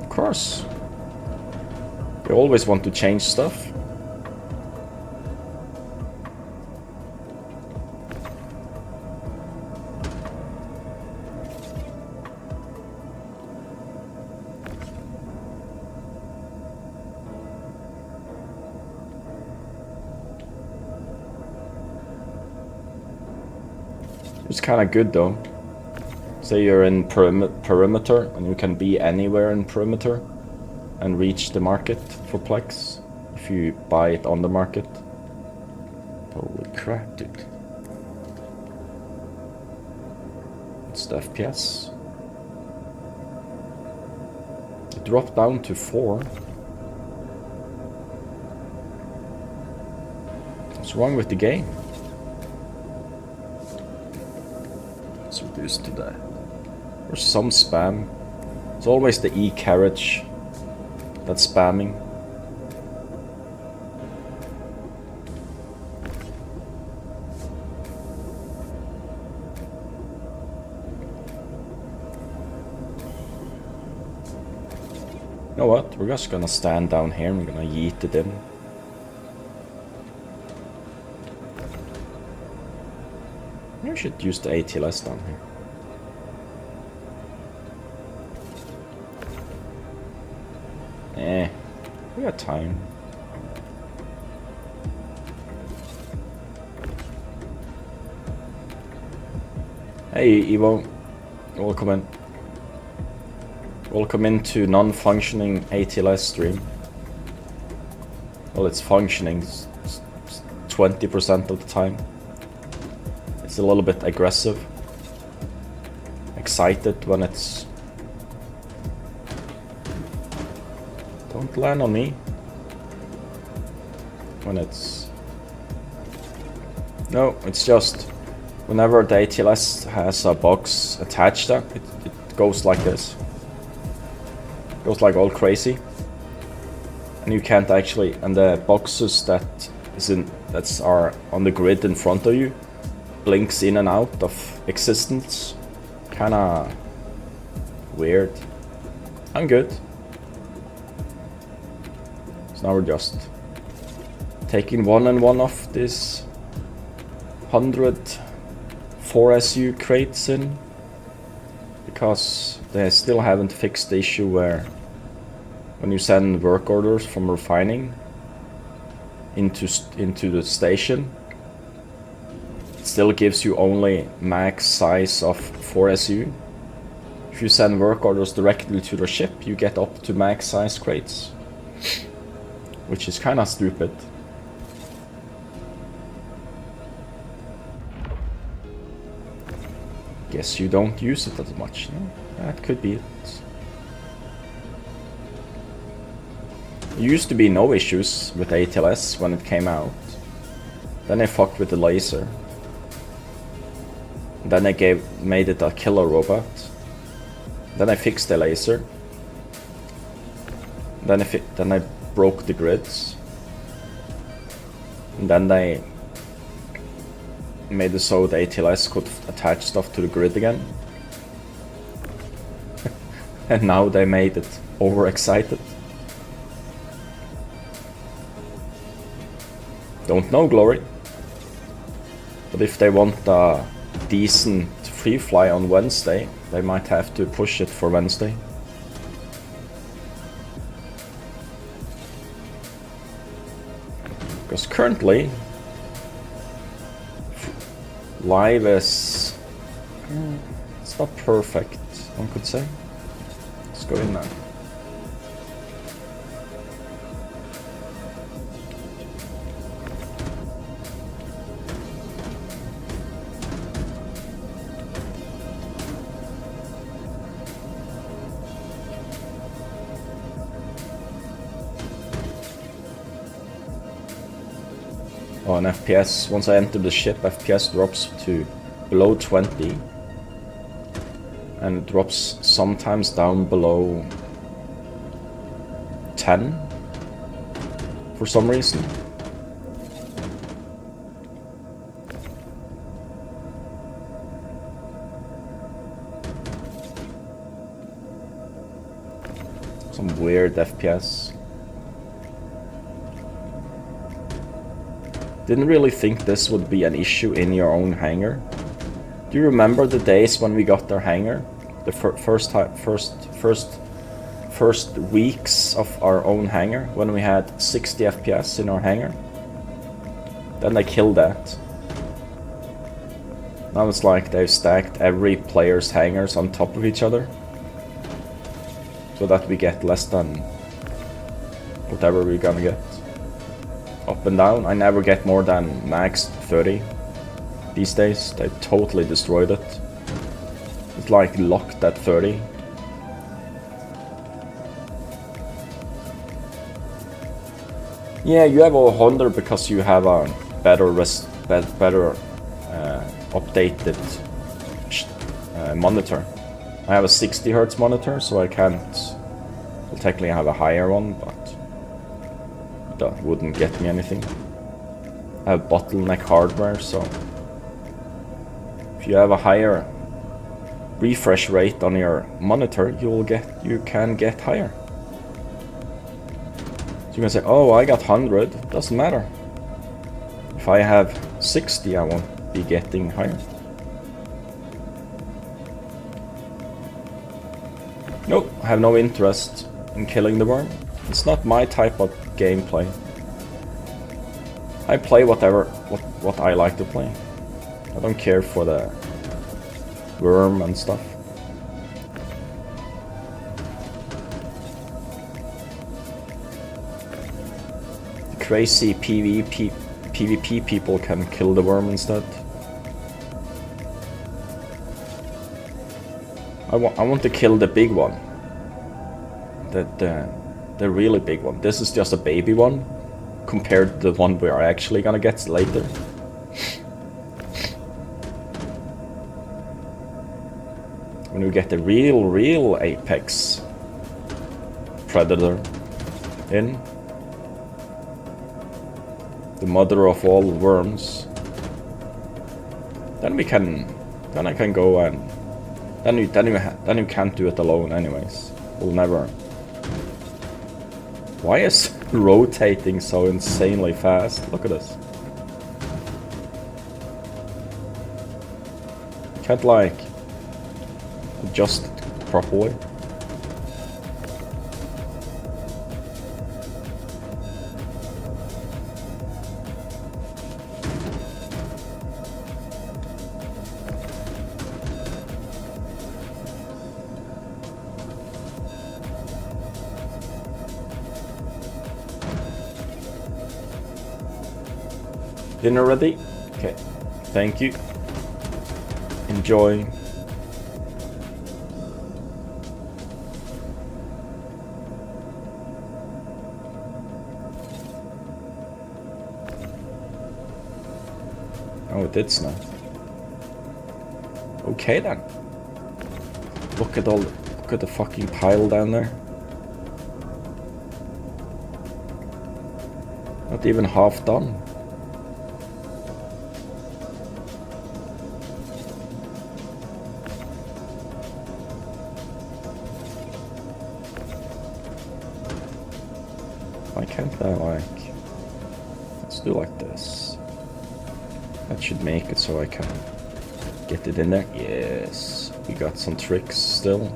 Of course. They always want to change stuff. It's kind of good though. Say you're in perimeter and you can be anywhere in perimeter and reach the market for Plex if you buy it on the market. Holy crap, dude. It's the FPS. It dropped down to 4. What's wrong with the game? It's reduced to that. There's some spam. It's always the e-carriage that's spamming. You know what? We're just gonna stand down here and we're gonna yeet it in. Maybe we should use the ATLS down here. We got time. Hey Evo, welcome in. Welcome into non-functioning ATLS stream. Well, it's functioning 20% of the time. It's a little bit aggressive. Excited when it's... Don't land on me. When it's... No, it's just... Whenever the ATLS has a box attached to it, it goes like this. It goes like all crazy. And you can't actually... And the boxes that are on the grid in front of you blinks in and out of existence. Kinda weird. I'm good. So now we're just taking one and one off this 100 4SU crates in, because they still haven't fixed the issue where when you send work orders from refining into the station, it still gives you only max size of 4SU. If you send work orders directly to the ship, you get up to max size crates, which is kind of stupid. Guess you don't use it as much. No? That could be it. There used to be no issues with ATLS when it came out. Then they fucked with the laser. Then they made it a killer robot. Then I fixed the laser. Then I broke the grids. And then they made it so the ATLS could attach stuff to the grid again. And now they made it overexcited. Don't know, Glory. But if they want a decent free fly on Wednesday, they might have to push it for Wednesday. Because currently live is... it's not perfect, one could say. Let's go in now. on FPS. Once I enter the ship, FPS drops to below 20. And it drops sometimes down below 10 for some reason. Some weird FPS. Didn't really think this would be an issue in your own hangar. Do you remember the days when we got our hangar? The first weeks of our own hangar, when we had 60 FPS in our hangar. Then they killed that. Now it's like they've stacked every player's hangars on top of each other, so that we get less than whatever we're gonna get. Up and down, I never get more than max 30 these days. They totally destroyed it. It's like locked at 30. Yeah, you have 100 because you have a better updated monitor. I have a 60 Hz monitor, so I can't. Well, technically I have a higher one, but that wouldn't get me anything. I have bottleneck hardware, so if you have a higher refresh rate on your monitor, you can get higher. So you can say, oh, I got 100, doesn't matter. If I have 60, I won't be getting higher. Nope, I have no interest in killing the worm. It's not my type of gameplay. I play what I like to play. I don't care for the worm and stuff. The crazy PvP people can kill the worm instead. I want to kill the big one. The really big one. This is just a baby one compared to the one we are actually gonna get later. When we get the real apex predator in, the mother of all worms, then I can go and then you can't do it alone anyways. We'll never. Why is rotating so insanely fast? Look at this. Can't like adjust it properly. Dinner ready? Okay, thank you. Enjoy. Oh, it did snow. Okay then. Look at the fucking pile down there. Not even half done. Why can't I like... Let's do like this. That should make it so I can get it in there. Yes, we got some tricks still.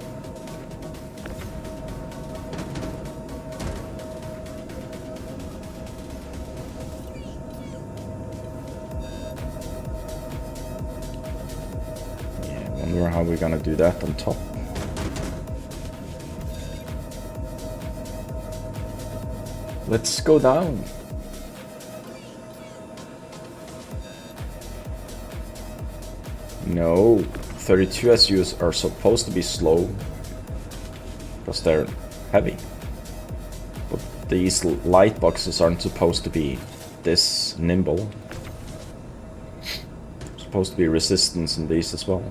Yeah, wonder how we're gonna do that on top. Let's go down. No, 32 SUs are supposed to be slow because they're heavy. But these light boxes aren't supposed to be is nimble. Supposed to be resistance in these as well.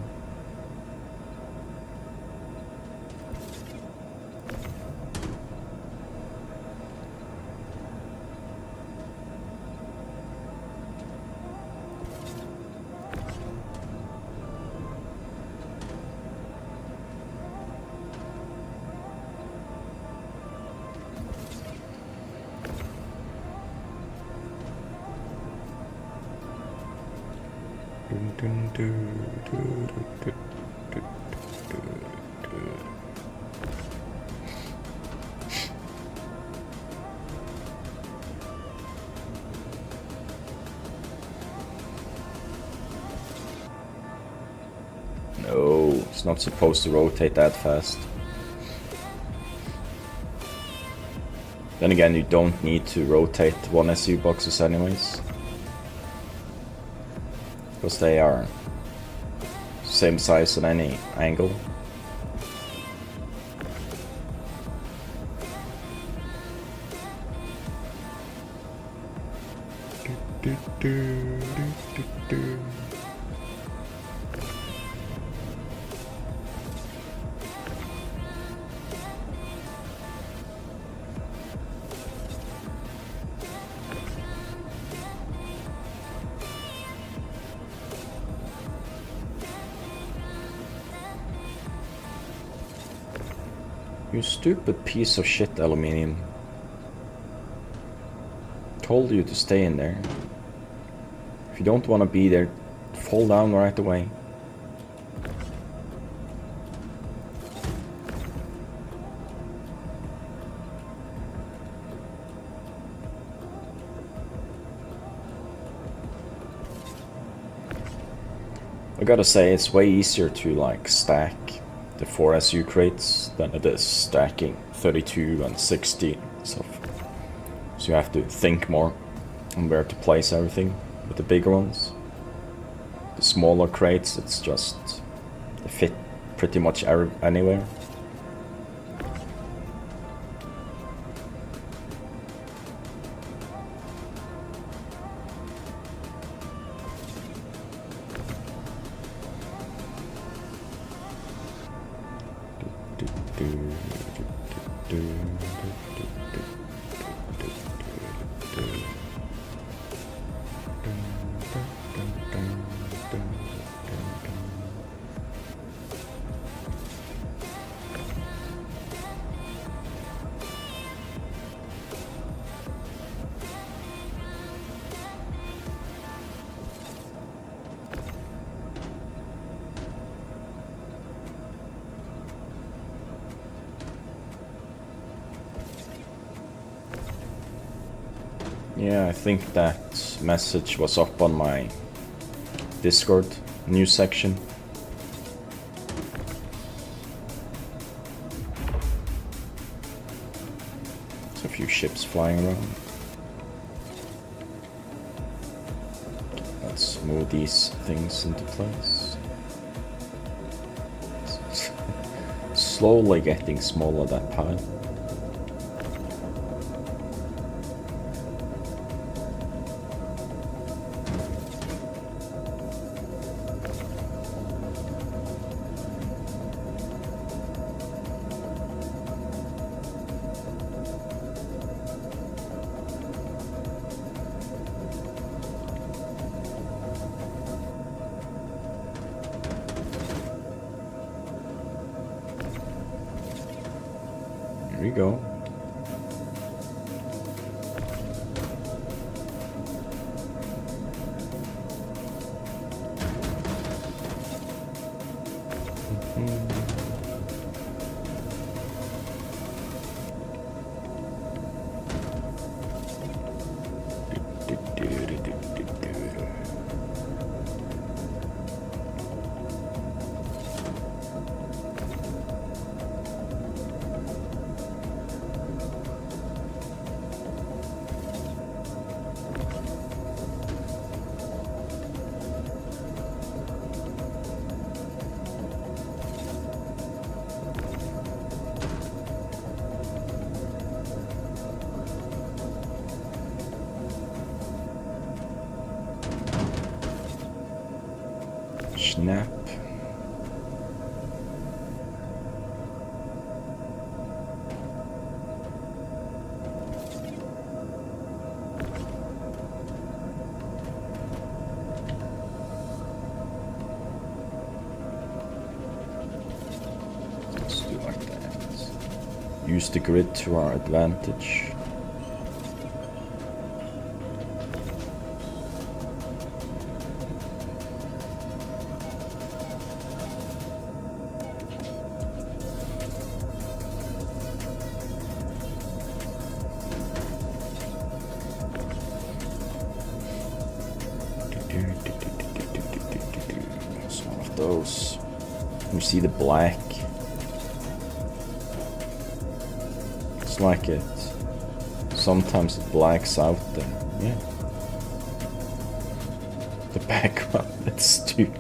No, it's not supposed to rotate that fast. Then again, you don't need to rotate one SU boxes anyways, because they are same size on any angle. You stupid piece of shit, aluminium. Told you to stay in there. If you don't want to be there, fall down right away. I gotta say, it's way easier to like stack the 4 SU crates than it is stacking 32 and 60 stuff. So you have to think more on where to place everything with the bigger ones. The smaller crates, it's just, they fit pretty much anywhere. Yeah, I think that message was up on my Discord news section. There's a few ships flying around. Let's move these things into place. Slowly getting smaller, that pile. Here we go. nap. Let's do like that. Use the grid to our advantage. Some of those. You see the black. It's like it. Sometimes it blacks out there. Yeah. The background. It's too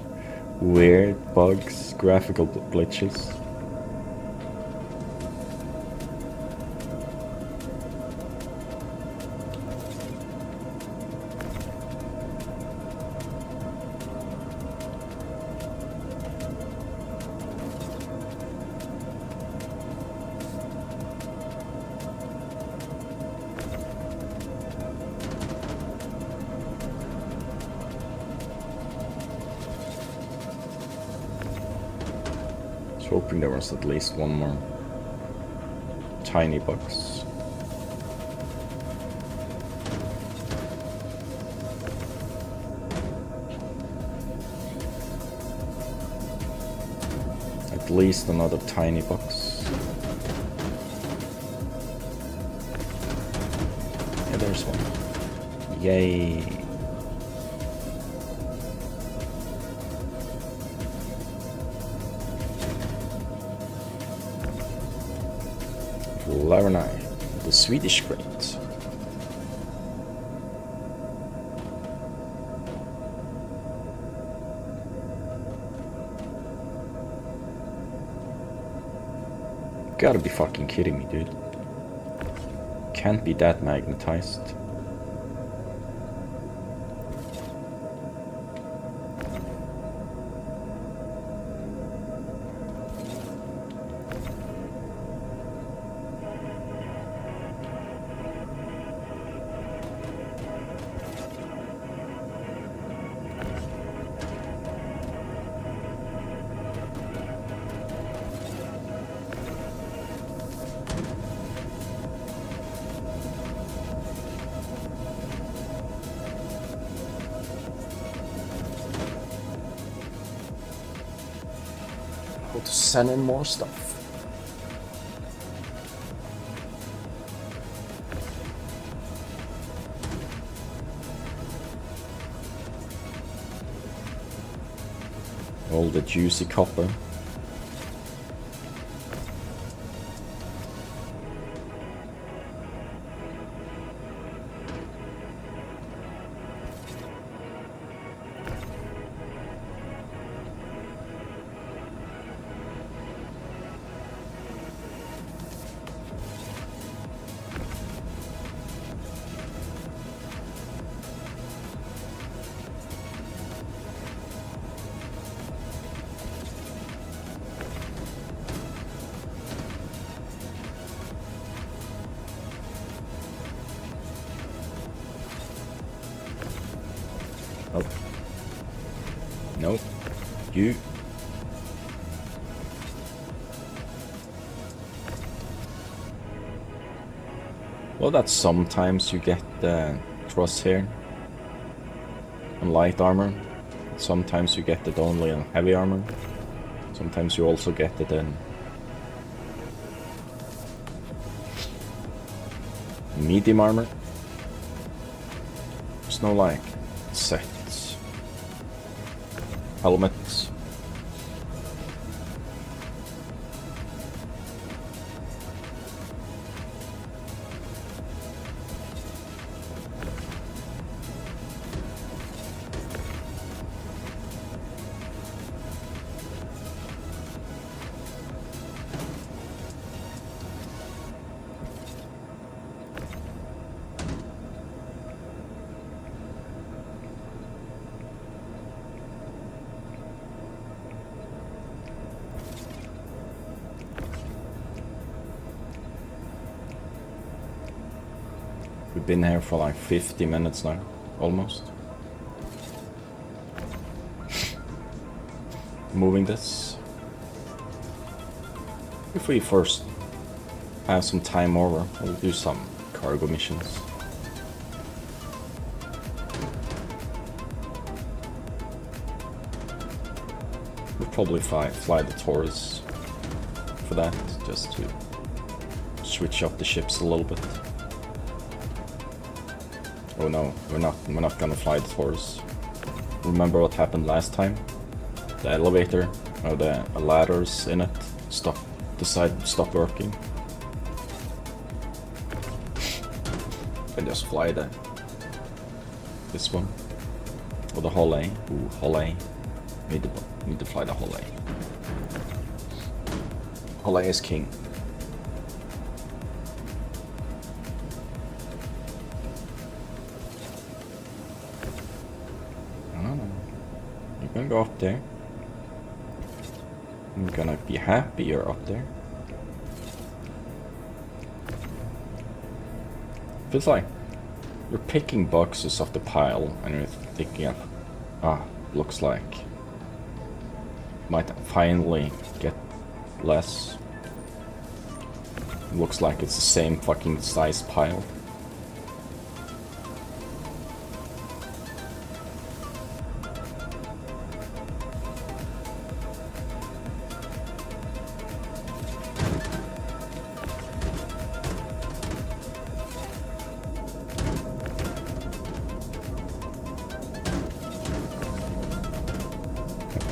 weird. Bugs, graphical glitches. Hoping there was at least one more tiny box. At least another tiny box. Yeah, there's one. Yay. Laranai, the Swedish crate. Gotta be fucking kidding me, dude. Can't be that magnetized. To send in more stuff. All the juicy copper. Oh. Nope. You. Well, that sometimes you get the crosshair on light armor. Sometimes you get it only on heavy armor. Sometimes you also get it in medium armor. There's no like sets. Helmets. been here for like 50 minutes now, almost. Moving this. If we first have some time over, we'll do some cargo missions. We'll probably fly the Taurus for that, just to switch up the ships a little bit. Oh no, we're not gonna fly the Taurus. Remember what happened last time? The elevator, or the ladders in it, decided to stop working. And just fly this one. Or the Hull A. Ooh, Hull A. Need to fly the Hull A. Hull A is king. I don't know. You're gonna go up there. I'm gonna be happy you're up there. Feels like you're picking boxes off the pile and you're thinking of, looks like might finally get less. Looks like it's the same fucking size pile.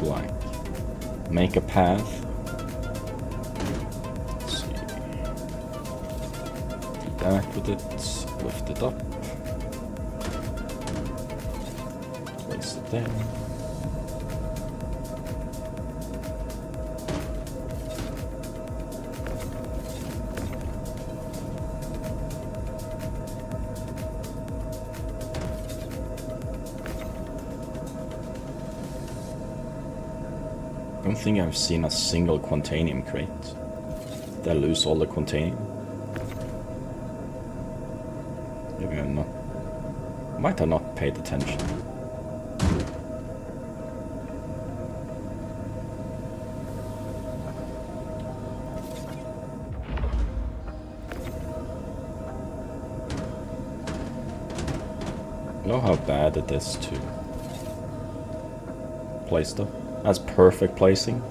Like, make a path. Let's see. Do that with it, lift it up. Place it there. I don't think I've seen a single Quantanium crate. Did I lose all the Quantanium? Maybe I'm not. Might have not paid attention. You know how bad it is to place stuff? That's perfect placing.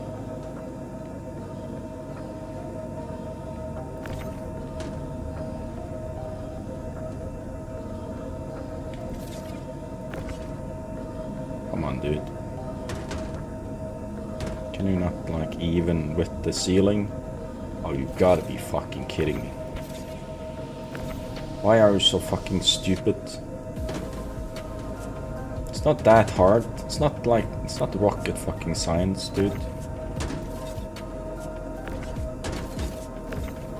Come on, dude. Can you not, like, even with the ceiling? Oh, you gotta be fucking kidding me. Why are you so fucking stupid? It's not that hard. It's not rocket fucking science, dude.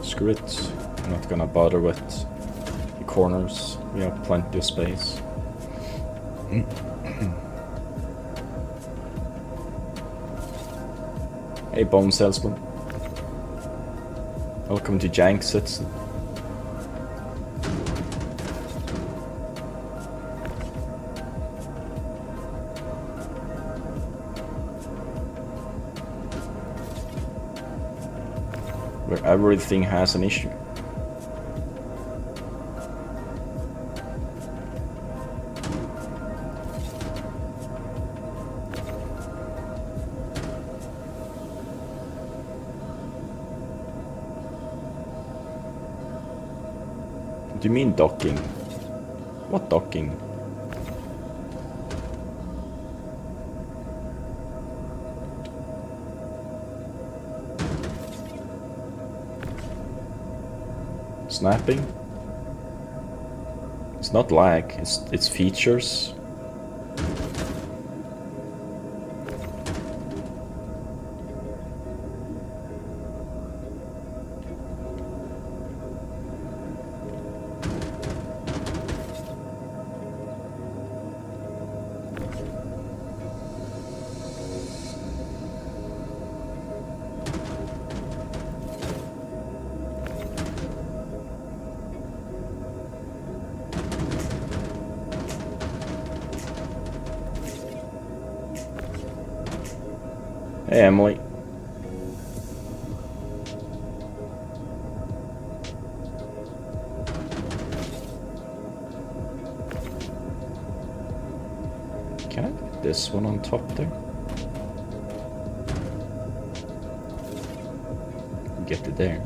Screw it. I'm not gonna bother with the corners. We have plenty of space. Hey, bone salesman. Welcome to Jank Citizen. Where everything has an issue. Do you mean docking? What docking? Snapping? It's not lag, it's features. Hey, Emily. Can I put this one on top there? Get it there.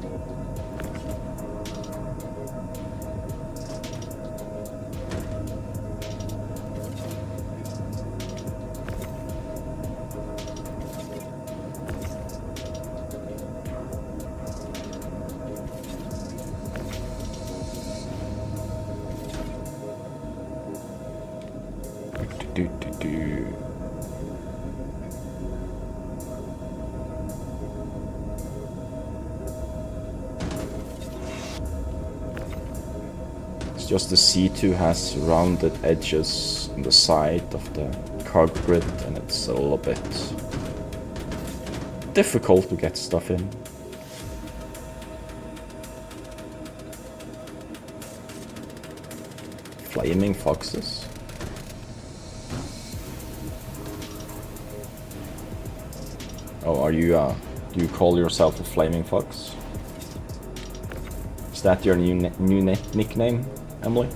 Do. It's just the C2 has rounded edges on the side of the cargo grid, and it's a little bit difficult to get stuff in. Flaming foxes? Oh, are you, do you call yourself a flaming fox? Is that your new nickname, Emily?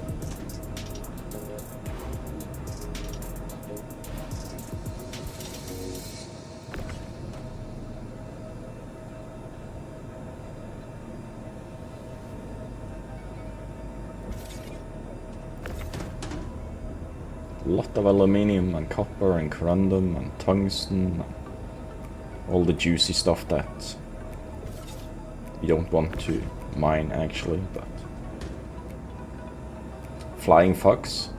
A lot of aluminium and copper and corundum and tungsten. All the juicy stuff that you don't want to mine, actually, but... Flying fox?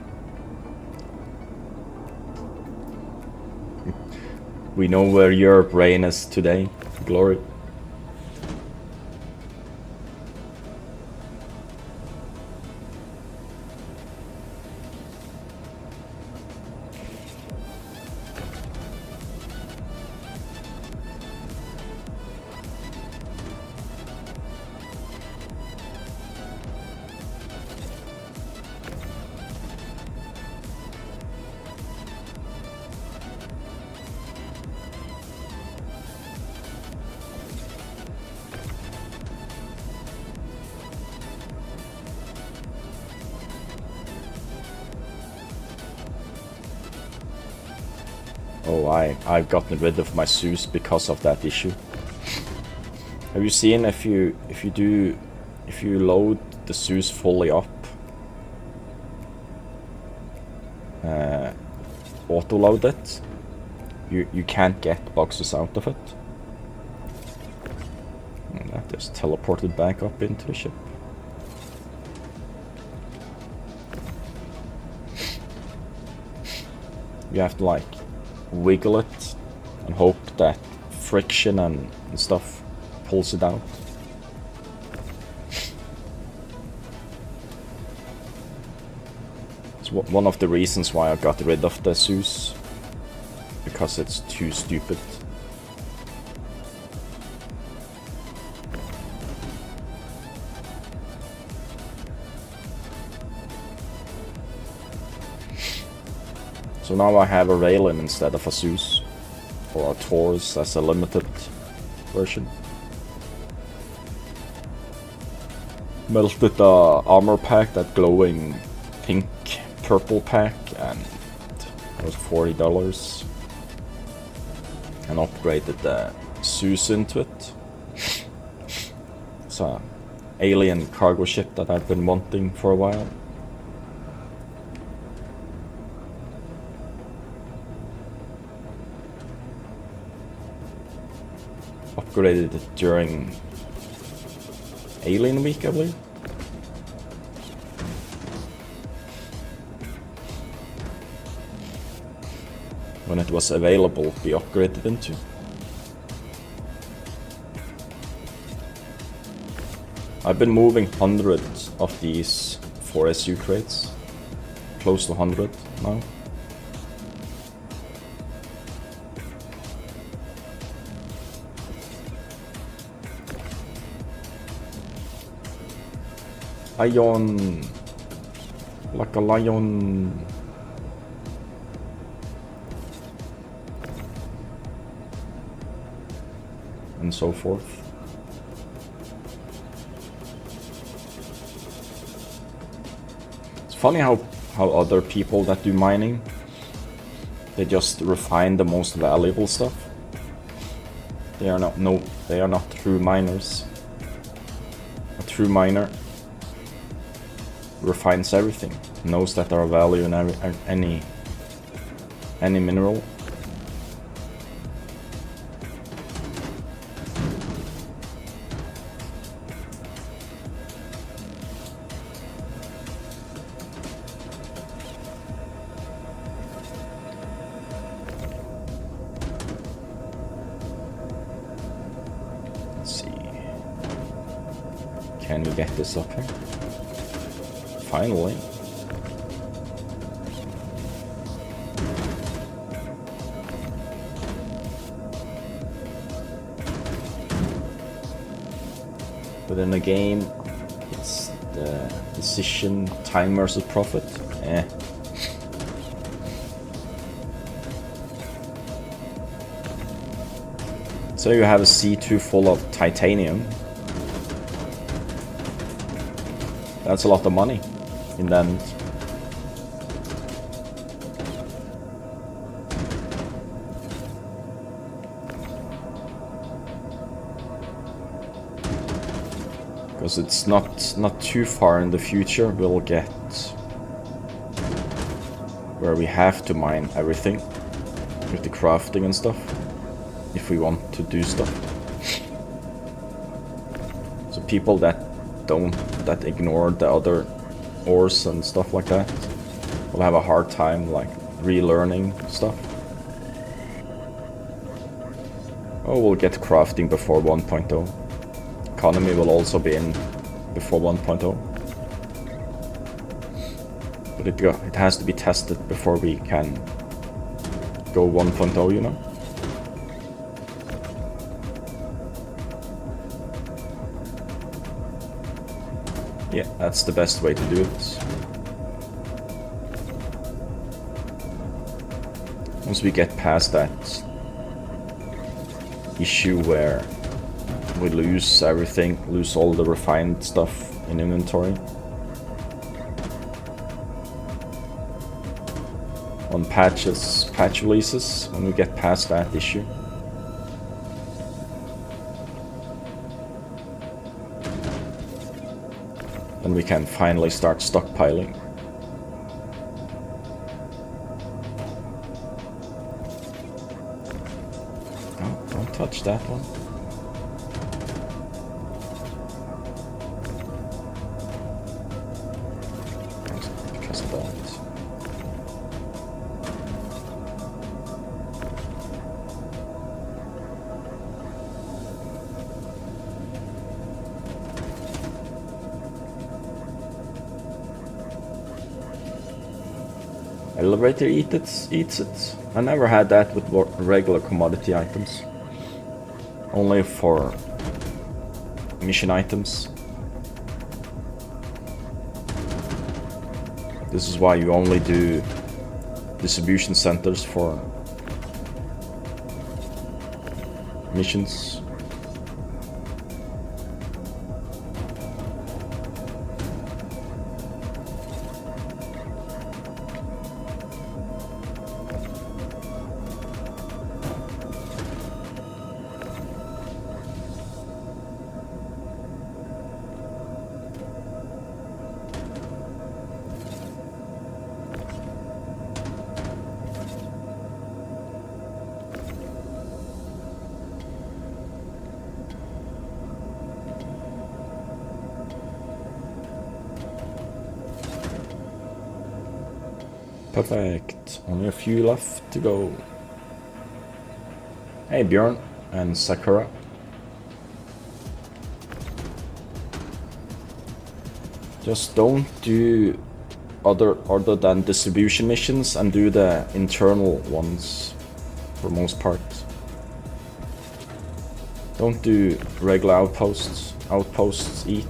We know where your brain is today, Glory. Oh, I've gotten rid of my Zeus because of that issue. Have you seen if you load the Zeus fully up, auto load it, you can't get boxes out of it. And that just teleported back up into the ship. You have to like wiggle it and hope that friction and stuff pulls it out. It's one of the reasons why I got rid of the Zeus, because it's too stupid. So now I have a Raelin instead of a Zeus, or a Taurus as a limited version. Melted the armor pack, that glowing pink purple pack, and it was $40. And upgraded the Zeus into it. It's an alien cargo ship that I've been wanting for a while. Upgraded it during Alien Week, I believe. When it was available to be upgraded into. I've been moving hundreds of these 4SU crates. Close to 100 now. Ion, like a lion. and so forth. It's funny how other people that do mining, they just refine the most valuable stuff. They are not true miners. A true miner refines everything, knows that there are value in any mineral. Let's see. Can we get this up here? Finally. But in the game, it's the decision time versus profit. So you have a C2 full of titanium. That's a lot of money in the end. Because it's not too far in the future we'll get where we have to mine everything with the crafting and stuff if we want to do stuff. So people that ignore the other ores and stuff like that will have a hard time like relearning stuff. Oh, we'll get crafting before 1.0. Economy will also be in before 1.0. But it has to be tested before we can go 1.0, you know? Yeah, that's the best way to do it. Once we get past that issue where we lose everything, lose all the refined stuff in inventory. On patch releases, when we get past that issue. Then we can finally start stockpiling. Oh, don't touch that one. Because of that. Elevator eats it. I never had that with regular commodity items. Only for mission items. This is why you only do distribution centers for missions. Perfect. Only a few left to go. Hey Bjorn and Sakura. Just don't do other than distribution missions and do the internal ones for most part. Don't do regular outposts. Outposts eat.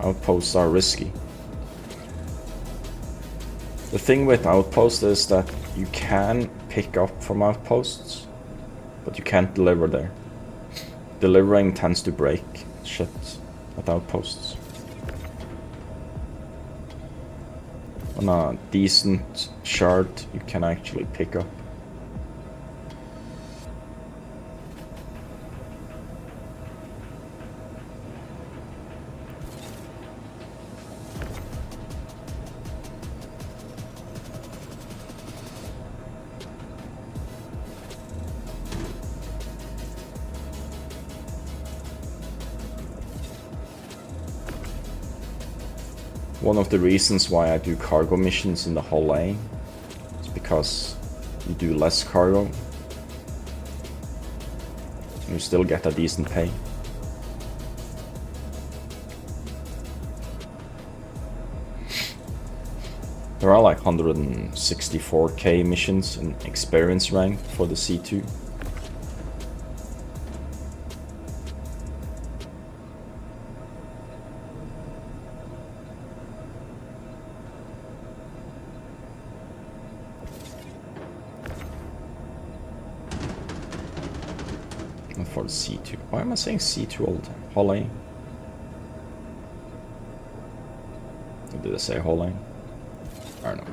Outposts are risky. The thing with outposts is that you can pick up from outposts, but you can't deliver there. Delivering tends to break shit at outposts. On a decent shard, you can actually pick up. One of the reasons why I do cargo missions in the whole A is because you do less cargo. You still get a decent pay. There are like 164k missions in experience rank for the C2. For the C2. Why am I saying C2 all the time? Whole A? Or did I say whole A? I don't know.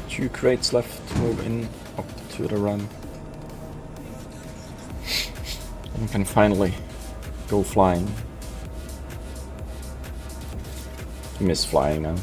Two crates left to move in up to the ramp. And we can finally go flying. I miss flying now.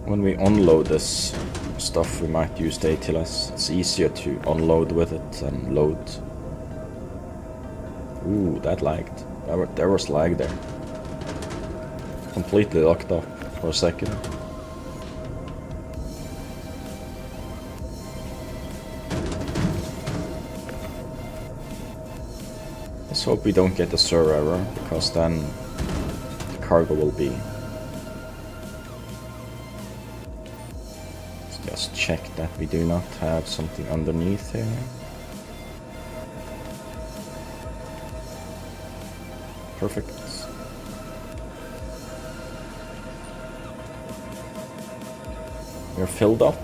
When we unload this stuff, we might use the ATLS. It's easier to unload with it than load. Ooh, that lagged. There was lag there. Completely locked up for a second. Let's hope we don't get a server error, because then the cargo will be... Let's just check that we do not have something underneath here. Perfect. We're filled up.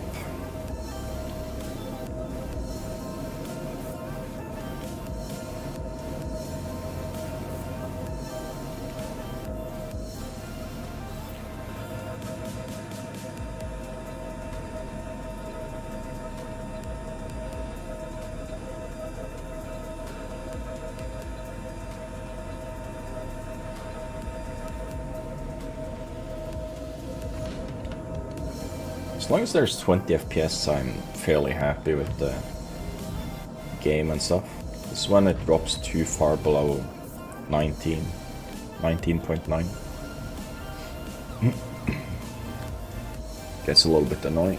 As long as there's 20 FPS, I'm fairly happy with the game and stuff. It's when it drops too far below 19.9. Gets a little bit annoying.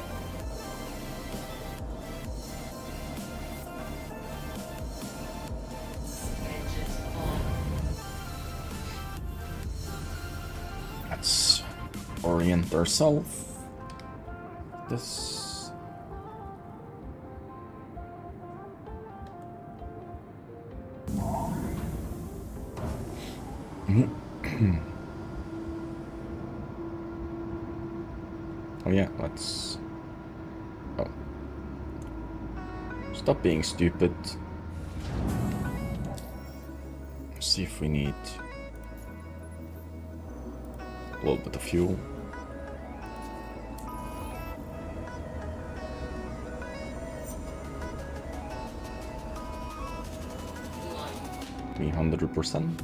Engines on. Let's orient ourselves. This. Oh yeah, let's... Oh. Stop being stupid. Let's see if we need a little bit of fuel. Line. 300%.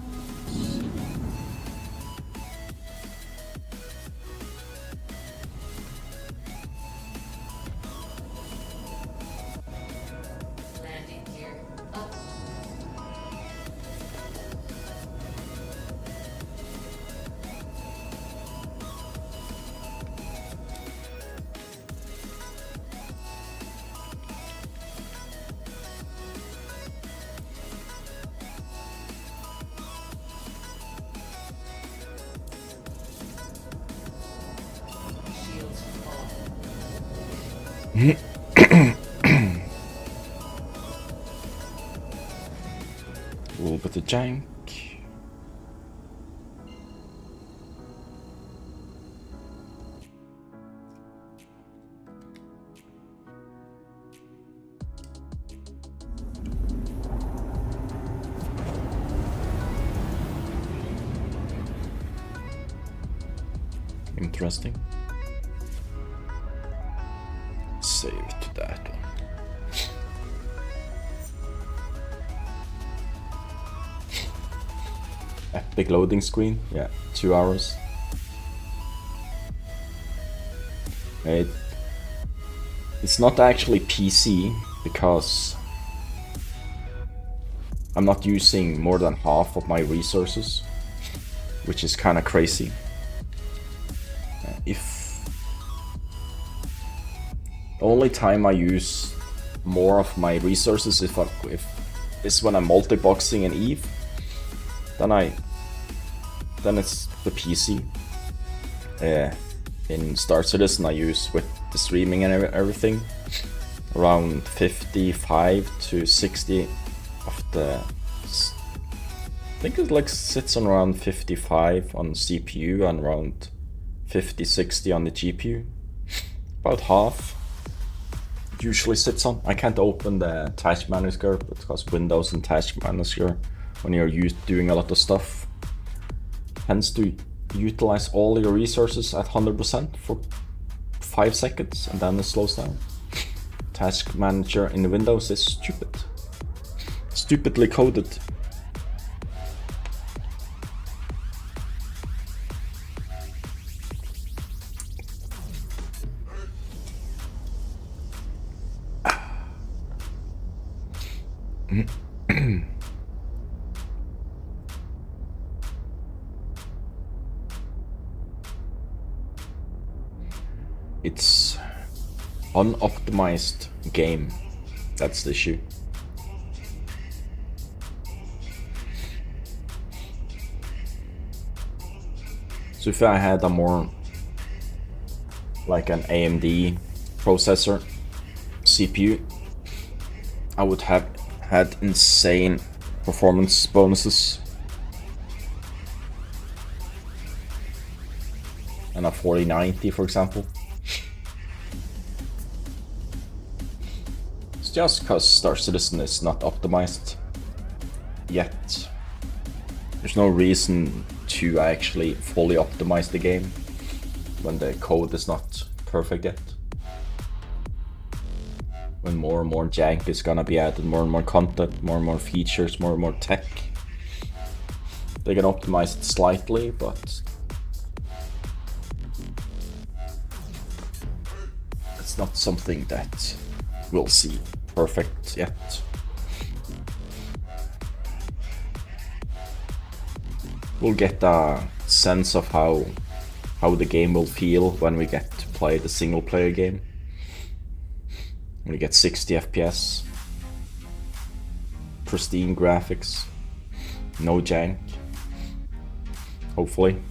Landing gear up. Shields off. A little bit of jank. Interesting. Save to that one. Epic loading screen, yeah, 2 hours. It's not actually PC because I'm not using more than half of my resources, which is kind of crazy. If the only time I use more of my resources if is when I'm multi-boxing in Eve, then it's the PC. In Star Citizen I use with the streaming and everything around 55 to 60 of the. I think it like sits on around 55 on CPU and around 50-60 on the GPU. About half usually sits on. I can't open the Task Manager because Windows and Task Manager, when you're doing a lot of stuff, tends to utilize all your resources at 100% for 5 seconds and then it slows down. Task Manager in Windows is stupid. Stupidly coded. It's unoptimized game. That's the issue. So if I had a more like an AMD processor CPU, I would have had insane performance bonuses. And a 4090, for example. It's just because Star Citizen is not optimized yet. There's no reason to actually fully optimize the game when the code is not perfect yet. When more and more jank is gonna be added, more and more content, more and more features, more and more tech. They can optimize it slightly, but It's not something that we'll see perfect yet. We'll get a sense of how the game will feel when we get to play the single player game. When we get 60 FPS, pristine graphics, no jank, hopefully.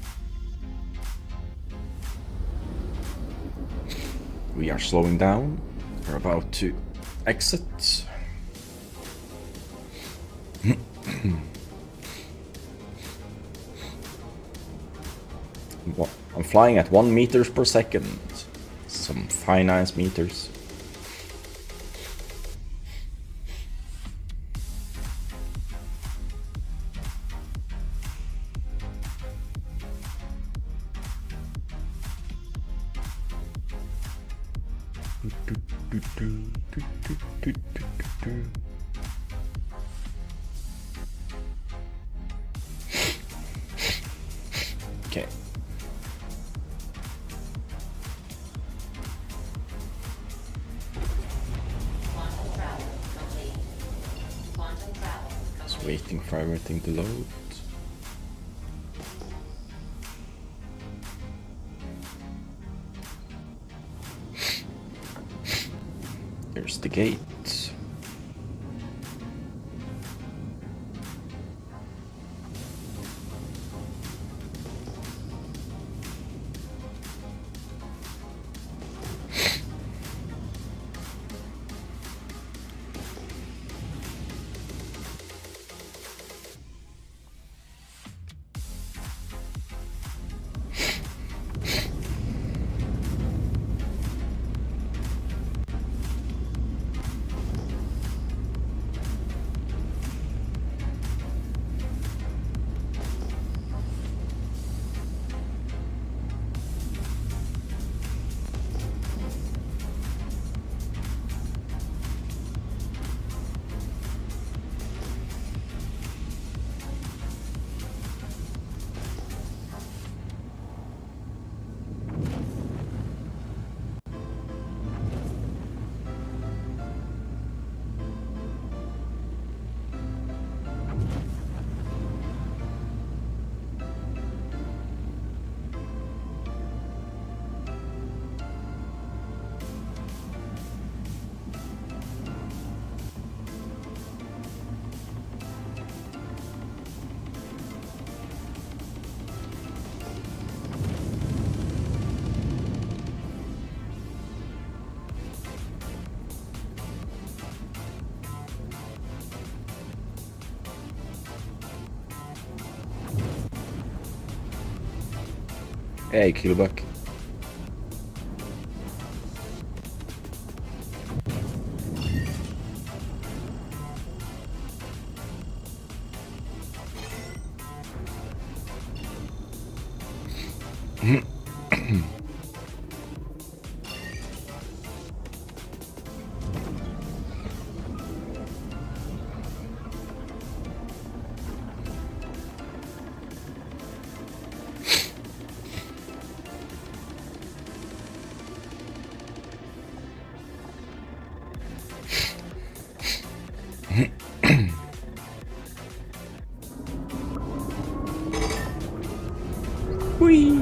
We are slowing down, we're about to exit. I'm flying at 1 meters per second. Some fine ass meters. Okay. Quantum travel complete. Quantum travel Just complete. waiting for everything to load. Here's the gate. Hey, Killbuck. Whee!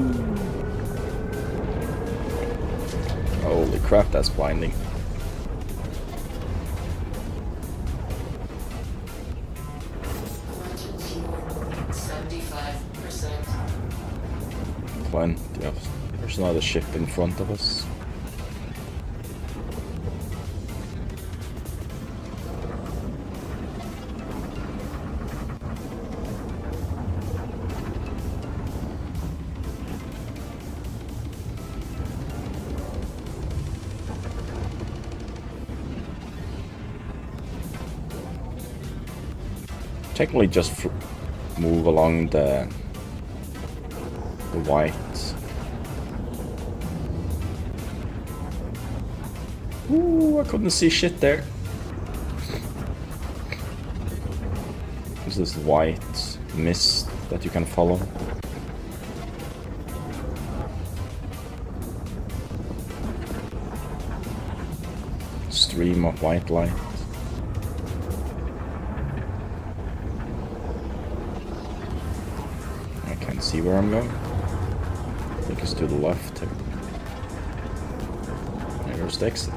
Holy crap, that's blinding. Engine fuel 75%. Plenty of. There's another ship in front of us. Technically just move along the white. Ooh, I couldn't see shit there. There's this white mist that you can follow. stream of white light. I can't see where I'm going. I think it's to the left here. There's the exit.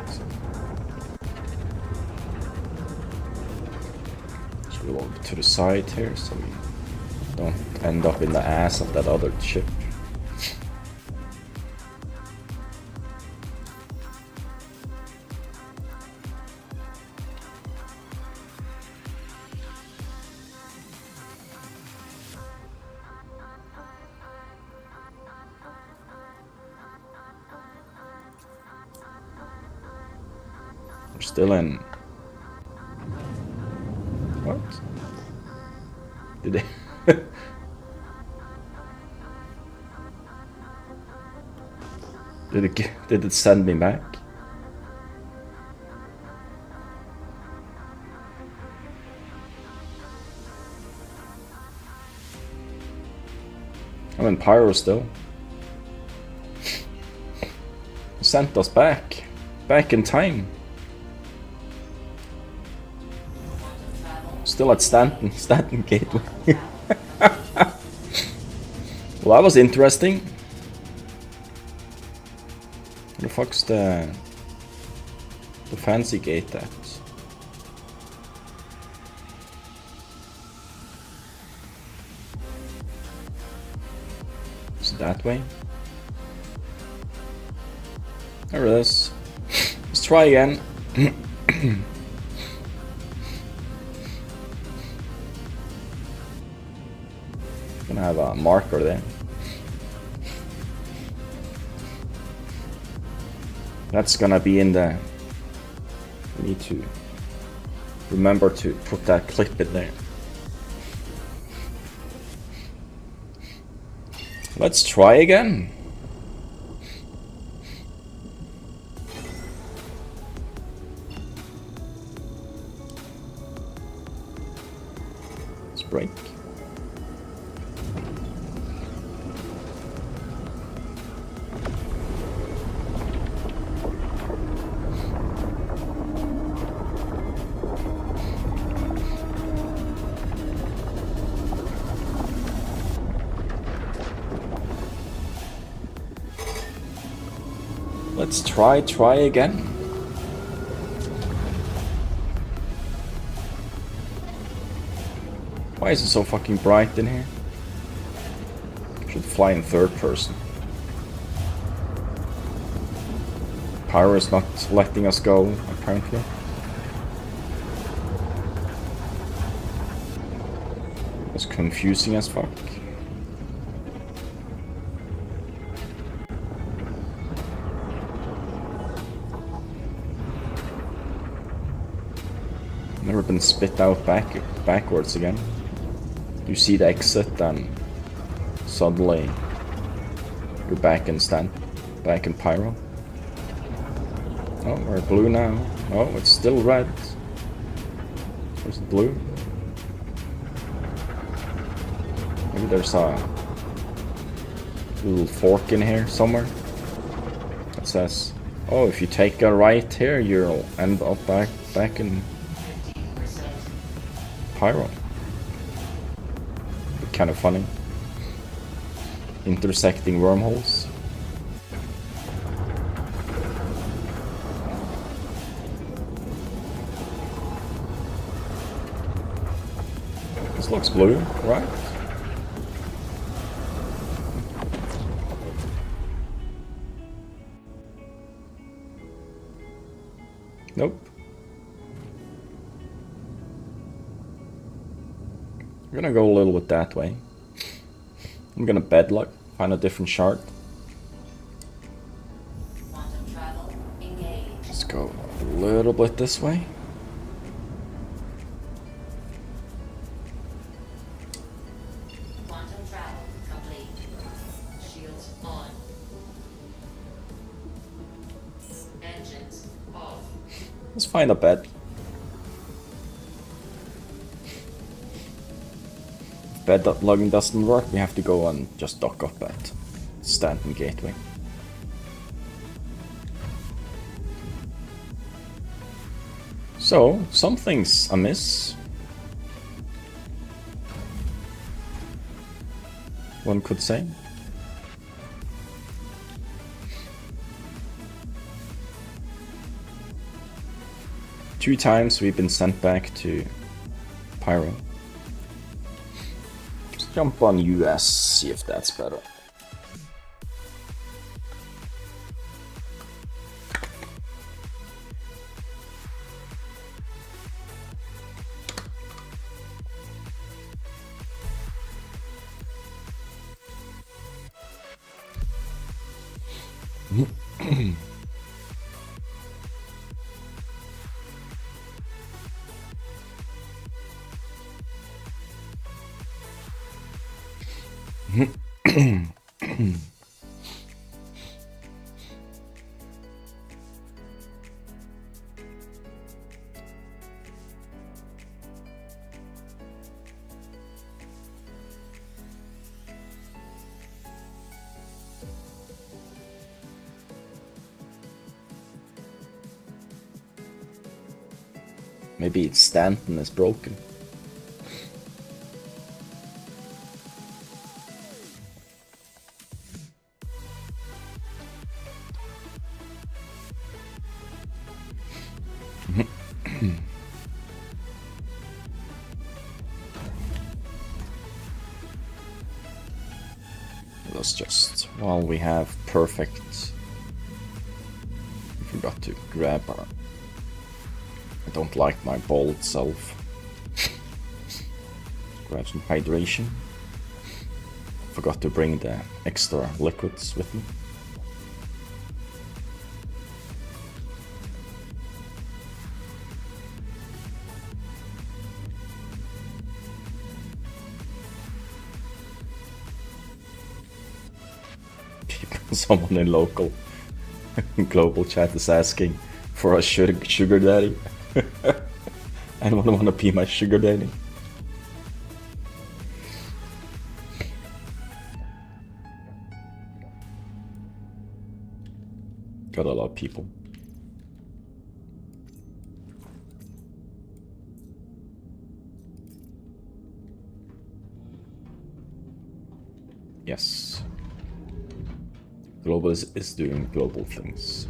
So we'll go to the side here so we don't end up in the ass of that other ship. We're still in. What? Did they? Did it send me back? I'm in Pyro still. Sent us back. Back in time. Still at Stanton Gateway. Well, that was interesting. Where the fuck's the fancy gate at? Is it that way? There it is. Let's try again. Gonna have a marker there. That's gonna be in the. We need to remember to put that clip in there. Let's try again. Let's break. Let's try again. Why is it so fucking bright in here? Should fly in third person. Pyro is not letting us go, apparently. It's confusing as fuck. Never been spit out backwards again. You see the exit and suddenly you're back in Pyro. Oh, we're blue now. Oh, it's still red. Where's the blue? Maybe there's a little fork in here somewhere that says, oh, if you take a right here, you'll end up back in Pyro. Kind of funny. Intersecting wormholes. This looks blue, right? Nope. I'm gonna go a little bit that way. I'm gonna bedlock, find a different shard. Quantum travel engaged. Let's go a little bit this way. Quantum travel complete. Shields on. Engines off. Let's find a bed. Bed logging doesn't work, we have to go and just dock up at Stanton Gateway. So, something's amiss. One could say. Two times we've been sent back to Pyro. Let's jump on US, see if that's better. Maybe it's Stanton is broken. Let's just, while we have perfect, we forgot to grab our, I don't like my bold self. Grab some hydration. Forgot to bring the extra liquids with me. Someone in local global chat is asking for a sugar daddy. Anyone want to be my sugar daddy? Got a lot of people. Yes. Global is doing global things.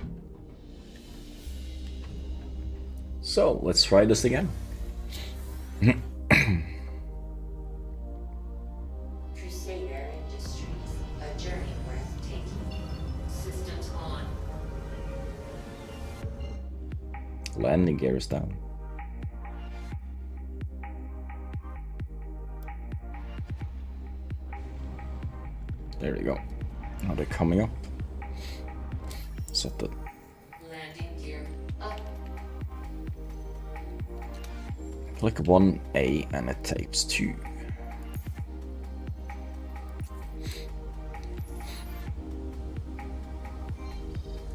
So let's try this again. Crusader Industries, a journey worth taking. Systems on. Landing gear is down. There we go. Now they're coming up. Set the Landing gear up. click 1A and it takes 2.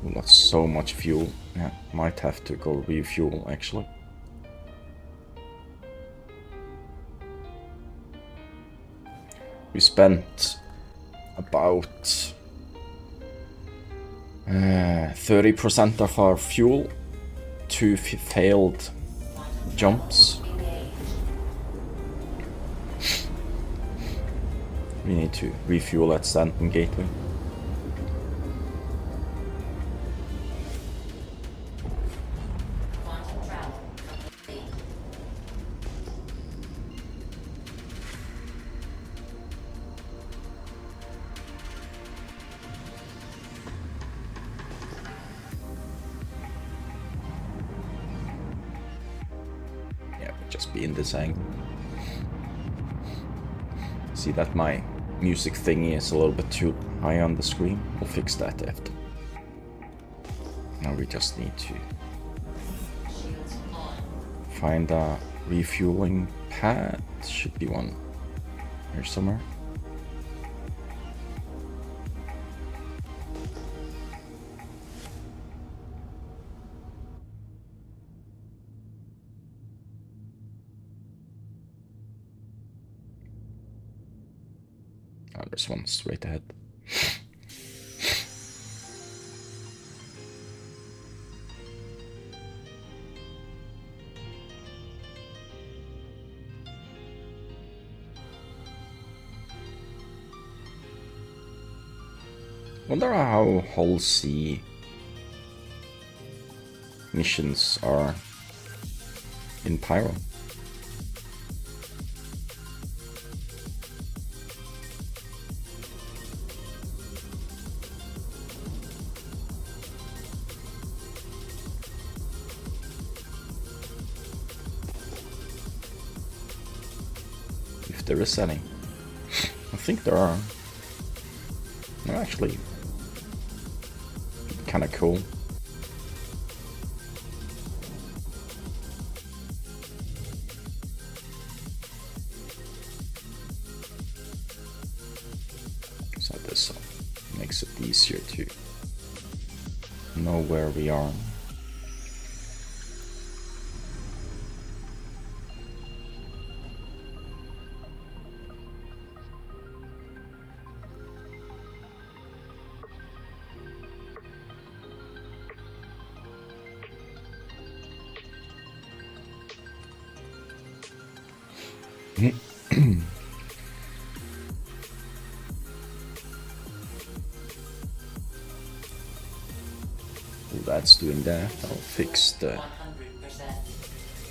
Ooh, that's so much fuel. Yeah, might have to go refuel actually. We spent about 30% of our fuel to failed jumps. We need to refuel at Stanton Gateway. Quantum travel complete. Yeah, we'll just be in this angle. See that my music thingy is a little bit too high on the screen. We'll fix that after. Now we just need to Shields on. find a refueling pad. Should be one here somewhere. Oh, there's one straight ahead. Wonder how whole sea missions are in Pyro. If there is any. I think there are. They're actually kind of cool. So this makes it easier to know where we are. While that's doing that, I'll fix the 100%.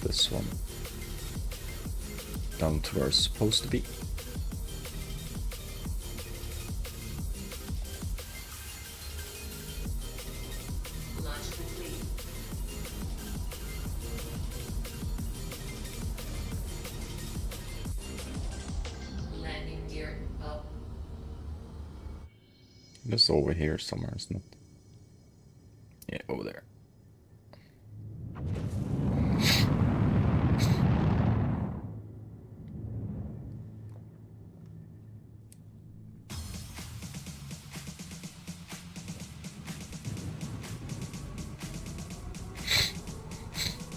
this one down to where it's supposed to be. Launch complete. Landing gear up. It's over here somewhere, isn't it? Yeah, over there.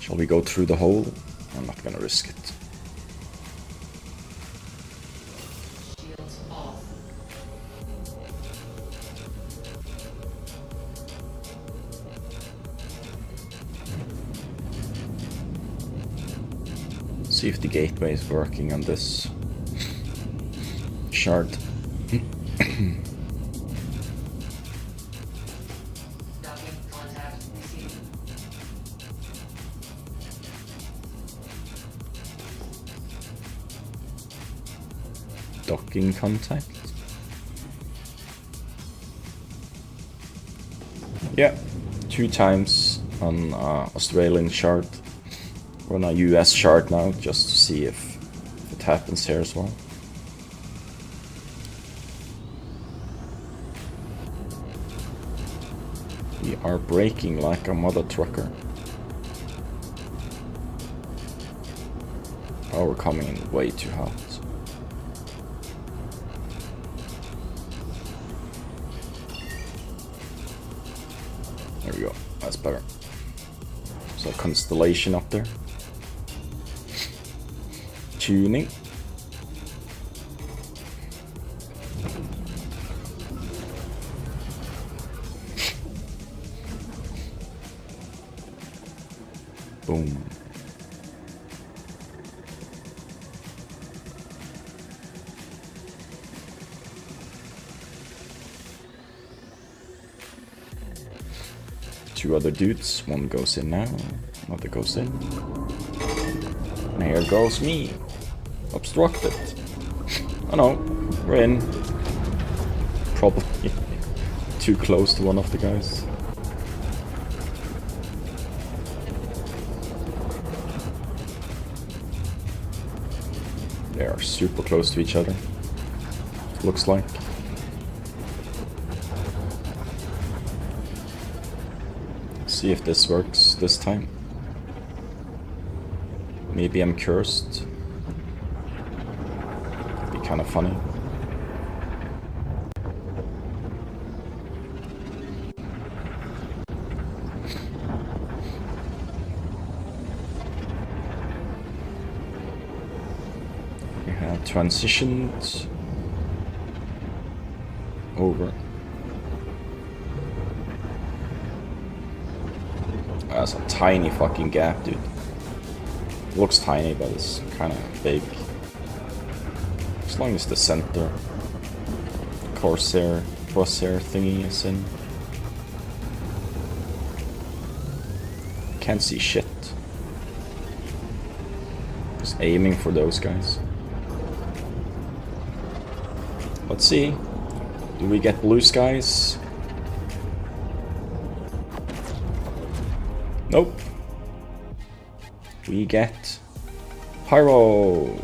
Shall we go through the hole? I'm not gonna risk it. Shields off. See if the gateway is working on this shard. Docking contact received. Docking contact. Yeah, 2 times on Australian shard. We're on a US shard now, just to see if it happens here as well. We are braking like a mother trucker. Oh, we're coming in way too hot. There we go, that's better. So constellation up there. Tuning. Boom. Two other dudes, one goes in now, another goes in. And here goes me. Obstructed. Oh no, we're in. Probably too close to one of the guys. They are super close to each other, looks like. See if this works this time. Maybe I'm cursed. Be kind of funny. We have transitioned over. That's a tiny fucking gap, dude. Looks tiny, but it's kind of big. As long as the center Corsair crosshair thingy is in. Can't see shit. Just aiming for those guys. Let's see. Do we get blue skies? Nope. We get pyro.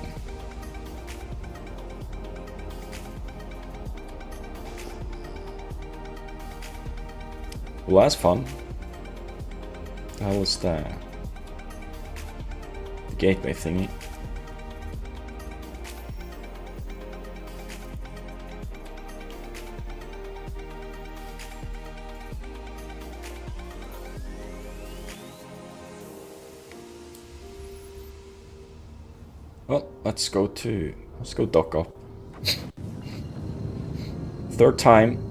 Well, that's fun. The hell is that? The gateway thingy. Well, let's go dock up. Third time.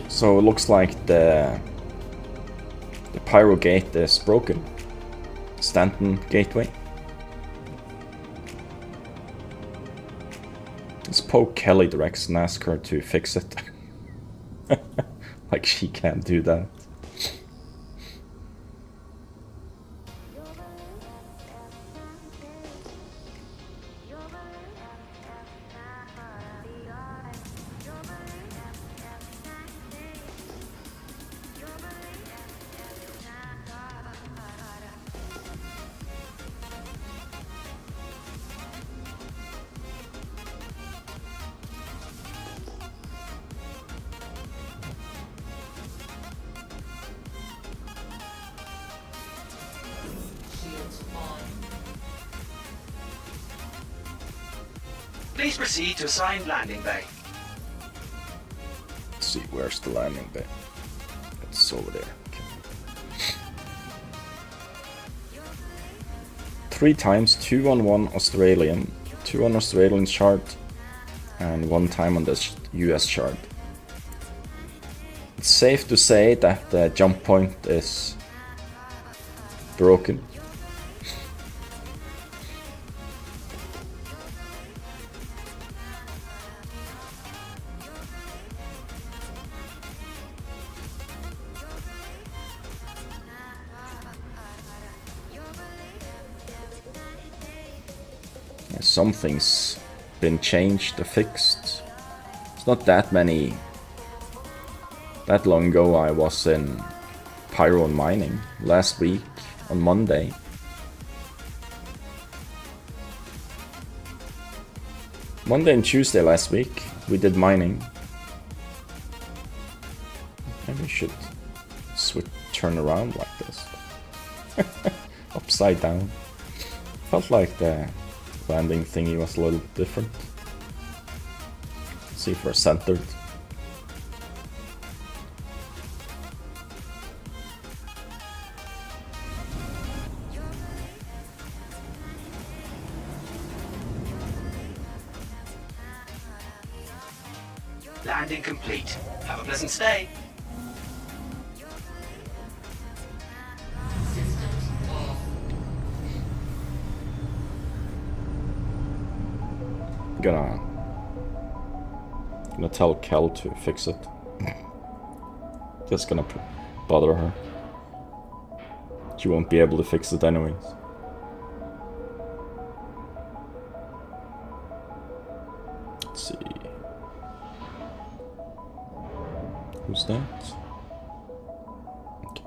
So it looks like the pyro gate is broken. Stanton gateway. Let's poke Kelly directs and ask her to fix it. Like she can't do that. Please proceed to assigned landing bay. Let's see, where's the landing bay? It's over there. Okay. 3 times, 2 on 1 Australian, 2 on Australian chart, and 1 time on the US chart. It's safe to say that the jump point is broken. Something's been changed or fixed. It's not that many. That long ago I was in pyro and mining last week on Monday. Monday and Tuesday last week we did mining. Maybe we should turn around like this. Upside down. Felt like the landing thingy was a little different. Let's see if we're centered. Landing complete. Have a pleasant stay. Gonna tell Kel to fix it. Just gonna bother her. She won't be able to fix it anyways. Let's see. Who's that? Okay.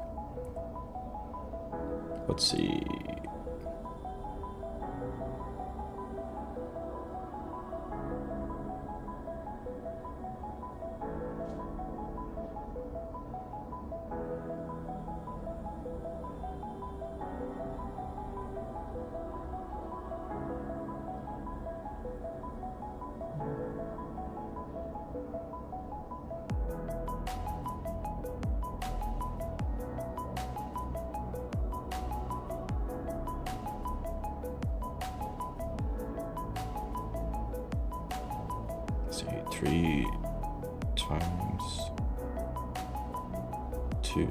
Let's see. See, 3 times 2.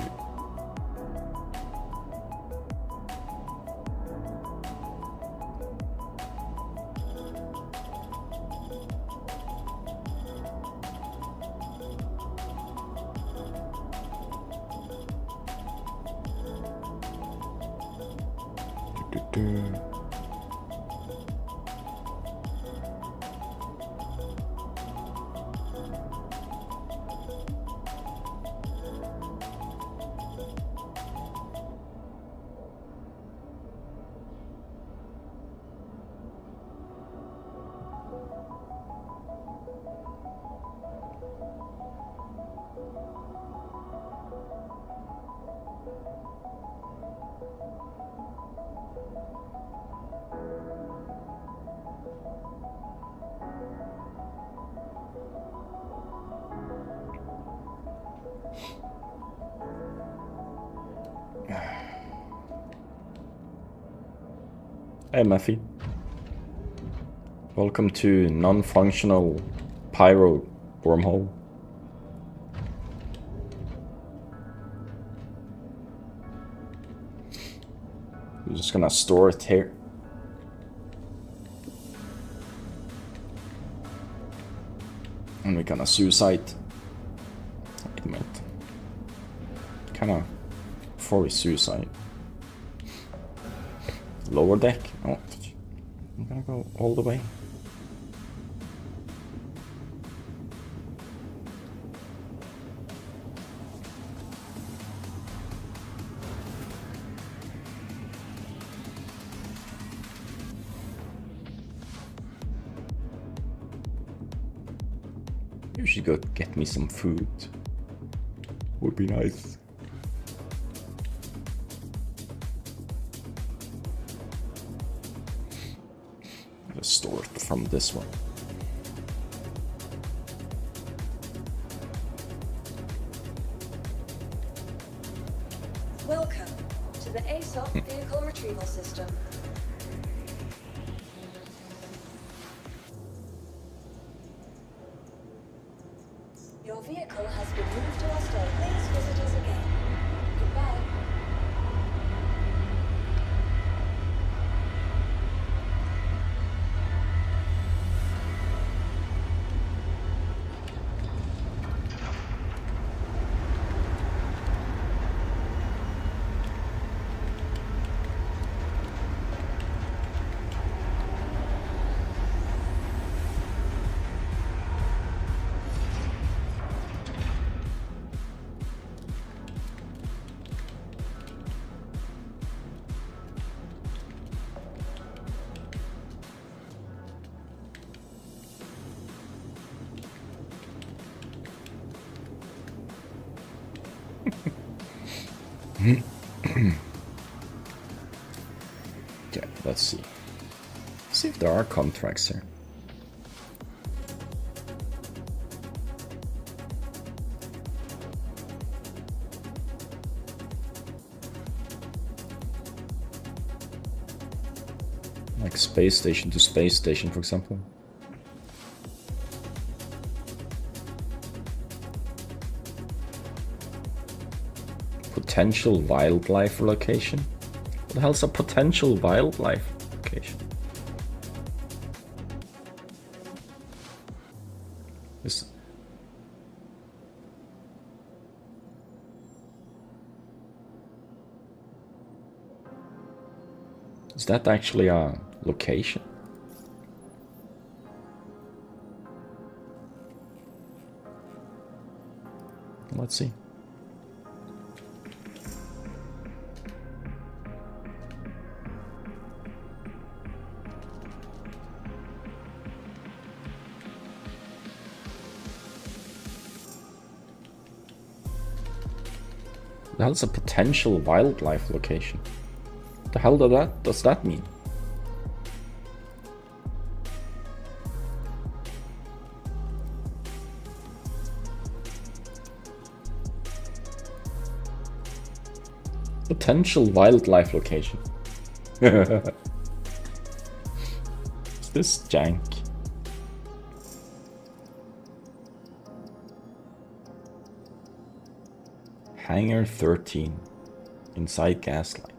Hey Matthew. Welcome to non-functional pyro wormhole. We're just gonna store it here. And we're gonna suicide. Wait a minute. Kinda before we suicide. Lower deck? Oh, I'm gonna go all the way. You should go get me some food. Would be nice. Store it from this one. Welcome to the ASOP vehicle retrieval system. Your vehicle has been moved to our store. Please visit us again. Goodbye. Okay, let's see. See if there are contracts here. Like space station to space station, for example. Potential wildlife location? What the hell's a potential wildlife location? Is that actually a location? Let's see. The hell's a potential wildlife location? The hell does that mean? Potential wildlife location. Is this jank? Hangar 13. Inside Gaslight.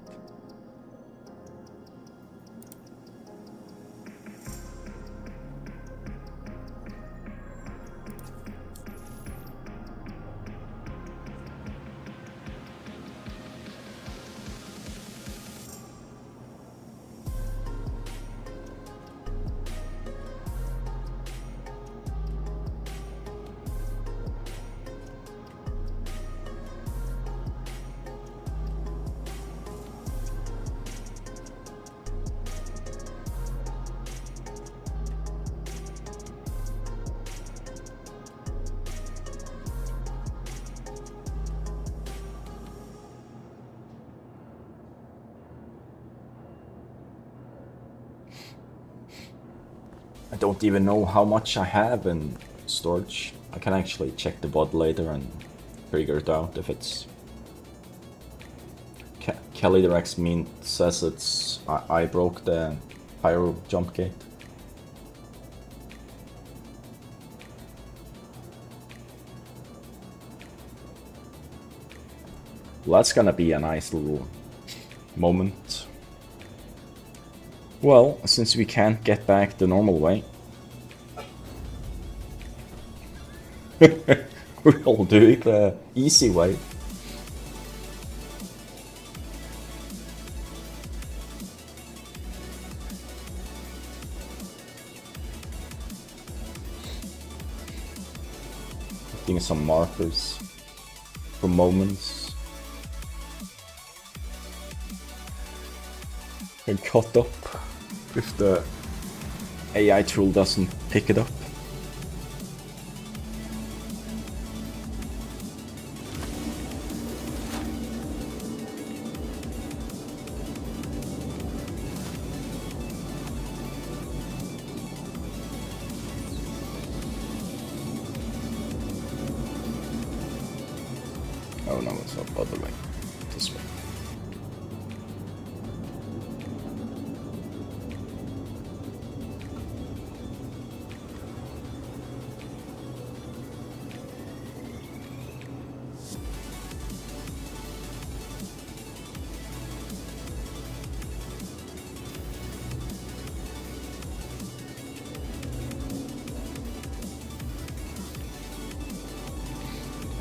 I don't even know how much I have in storage. I can actually check the VOD later and figure it out if it's... Kelly the Rex says it's... I broke the pyro jump gate. Well, that's gonna be a nice little moment. Well, since we can't get back the normal way, we'll do it the easy way. Putting some markers for moments. And cut up if the AI tool doesn't pick it up. Oh no, it's not other way. This way.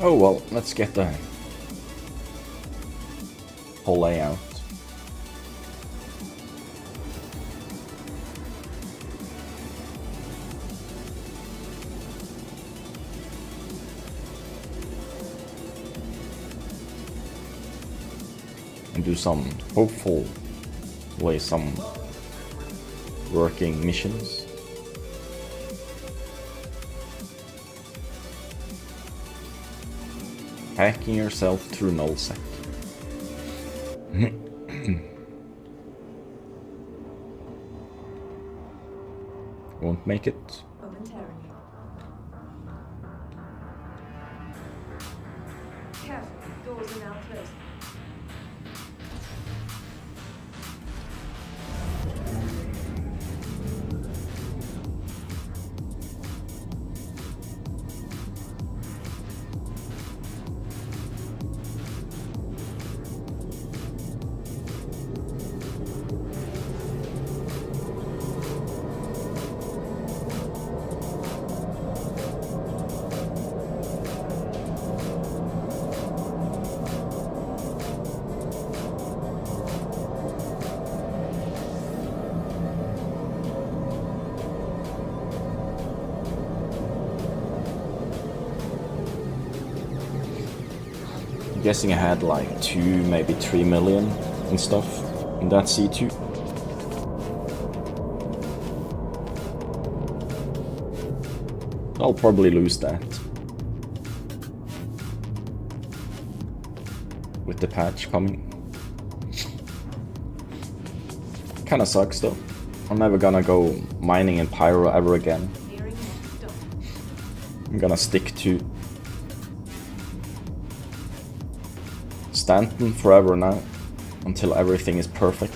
Oh well, let's get the whole layout. And do some, hopefully some working missions. Hacking yourself through nullsec. Won't make it. Momentarily. Careful, doors are now closed. I'm guessing I had like 2, maybe 3 million and stuff in that C2. I'll probably lose that with the patch coming. Kinda sucks though. I'm never gonna go mining in Pyro ever again. Nearing next stop. I'm gonna stick to Stanton forever now, until everything is perfect.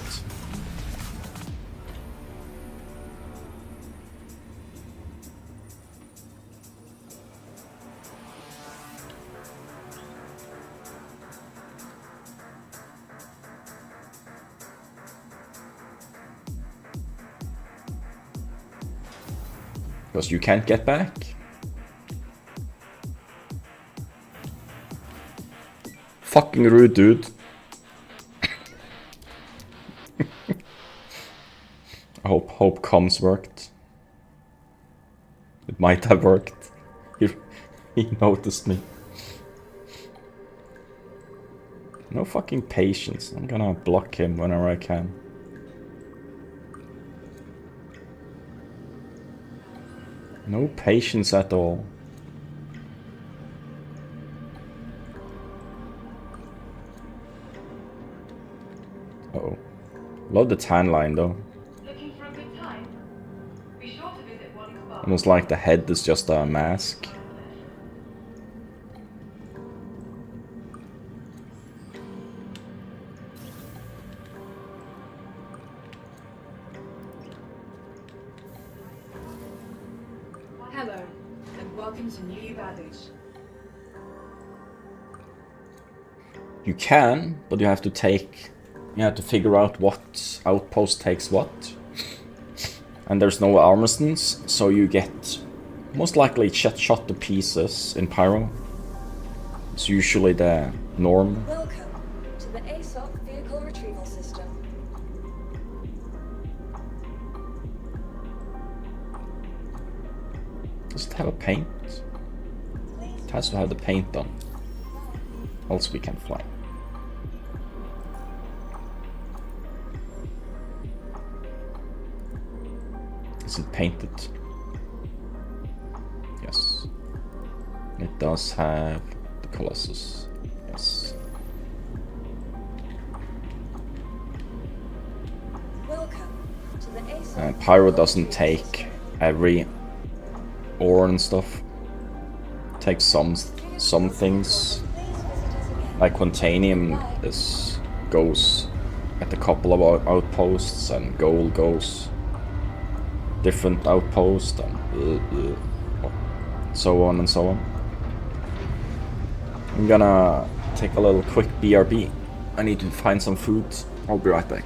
Because you can't get back. Fucking rude, dude. I hope comms worked. It might have worked. He noticed me. No fucking patience. I'm gonna block him whenever I can. No patience at all. Uh-oh. Love the tan line though. Looking for a good time? Be sure to visit Almost like the head is just a mask. Hello, and welcome to New Babbage. You can, but you have to figure out what outpost takes what. And there's no armistance, so you get most likely shot to pieces in Pyro. It's usually the norm. Welcome to the ASOC vehicle retrieval system. Does it have a paint? It has to have the paint on. Else we can fly. Is it painted? Yes. It does have the Colossus. Yes. Welcome to the ASOC. And Pyro doesn't take every ore and stuff. It takes some things. Like Quantanium goes at a couple of outposts, and gold goes different outposts, and so on and so on. I'm gonna take a little quick BRB. I need to find some food. I'll be right back.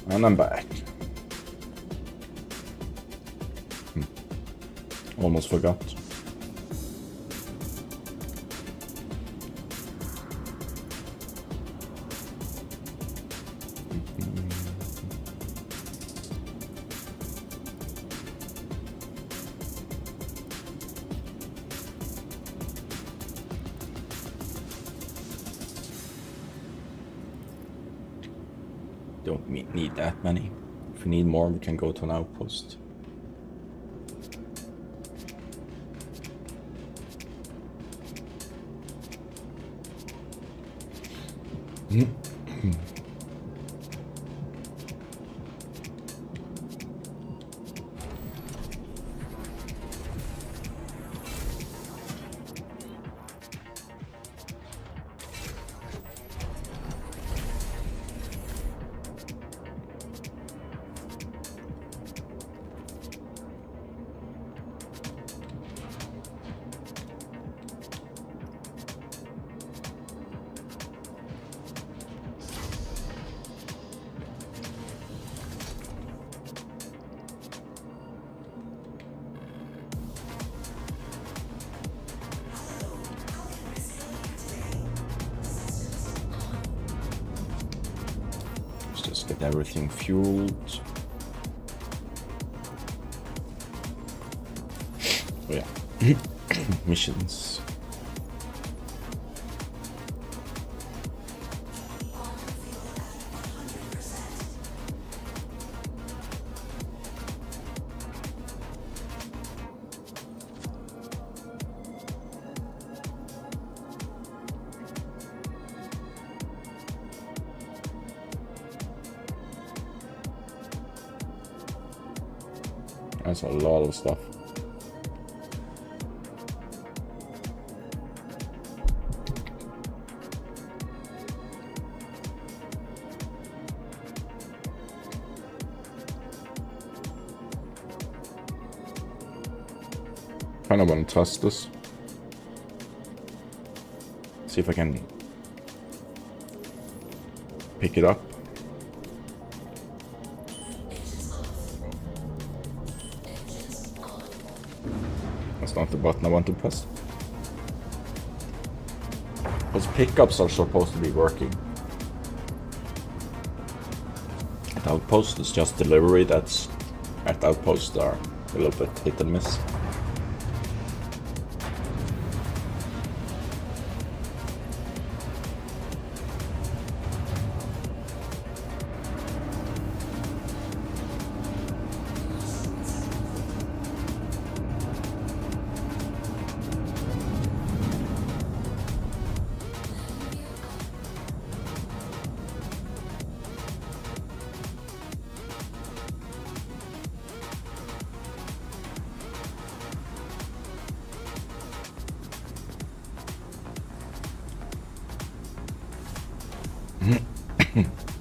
And I'm back. Almost forgot. Don't need that many. If we need more, we can go to an outpost. Just get everything fueled. Oh yeah. Missions. That's a lot of stuff. Kind of want to test this. See if I can pick it up. That's not the button I want to press. Those pickups are supposed to be working. At Outpost, it's just delivery that's at Outpost are a little bit hit and miss.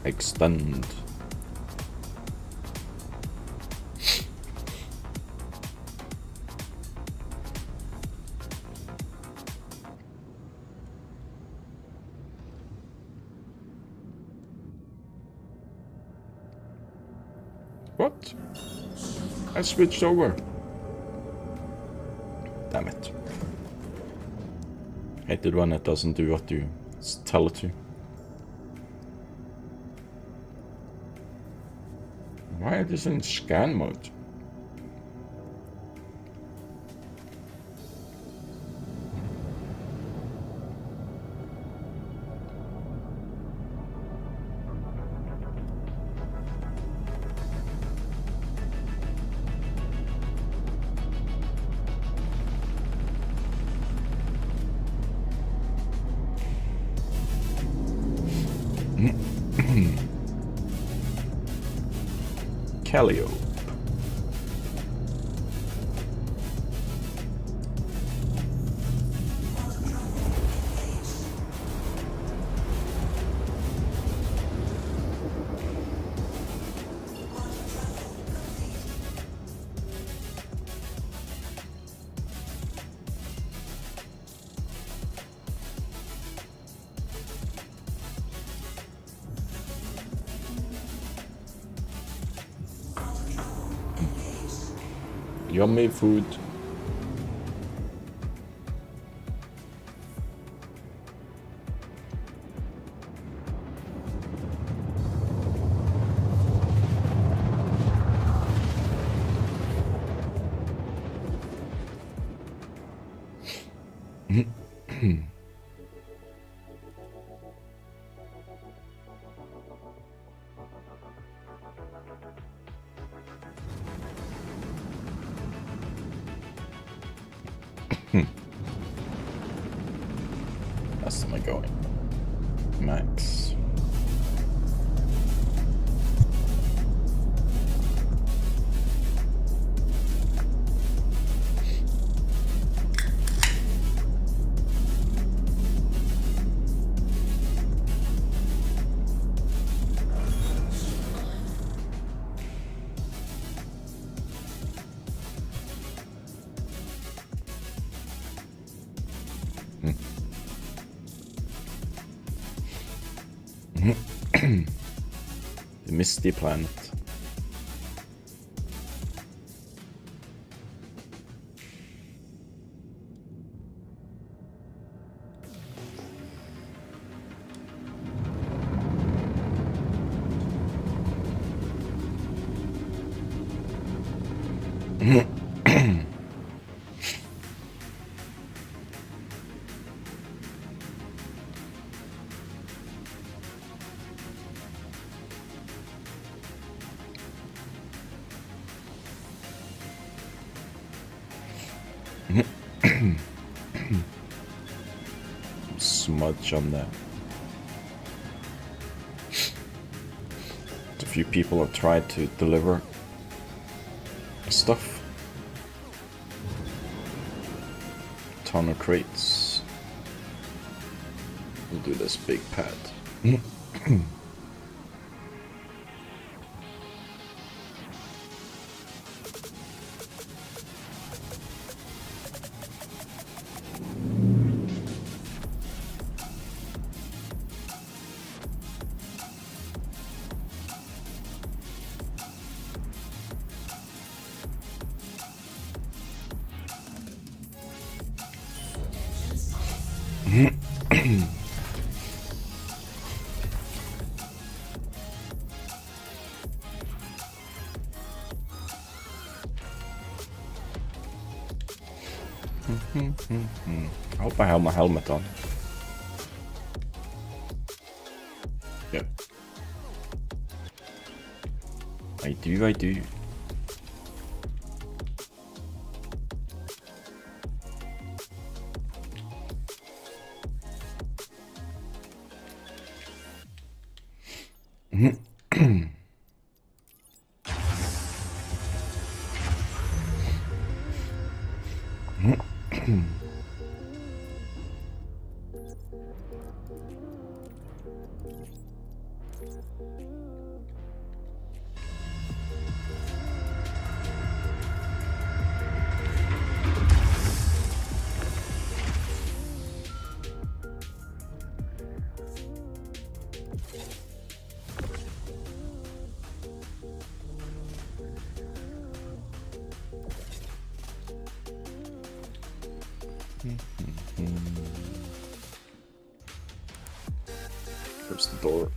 Extend. What? I switched over. Damn it. Hate it when it doesn't do what you tell it to. Why is this in scan mode? Calliope. Yummy food. That's am I going? Max. The misty planet. Smudge on that. A few people have tried to deliver stuff. Ton of crates. We'll do this big pad. I hope I have my helmet on. Yep. I do. There's the door.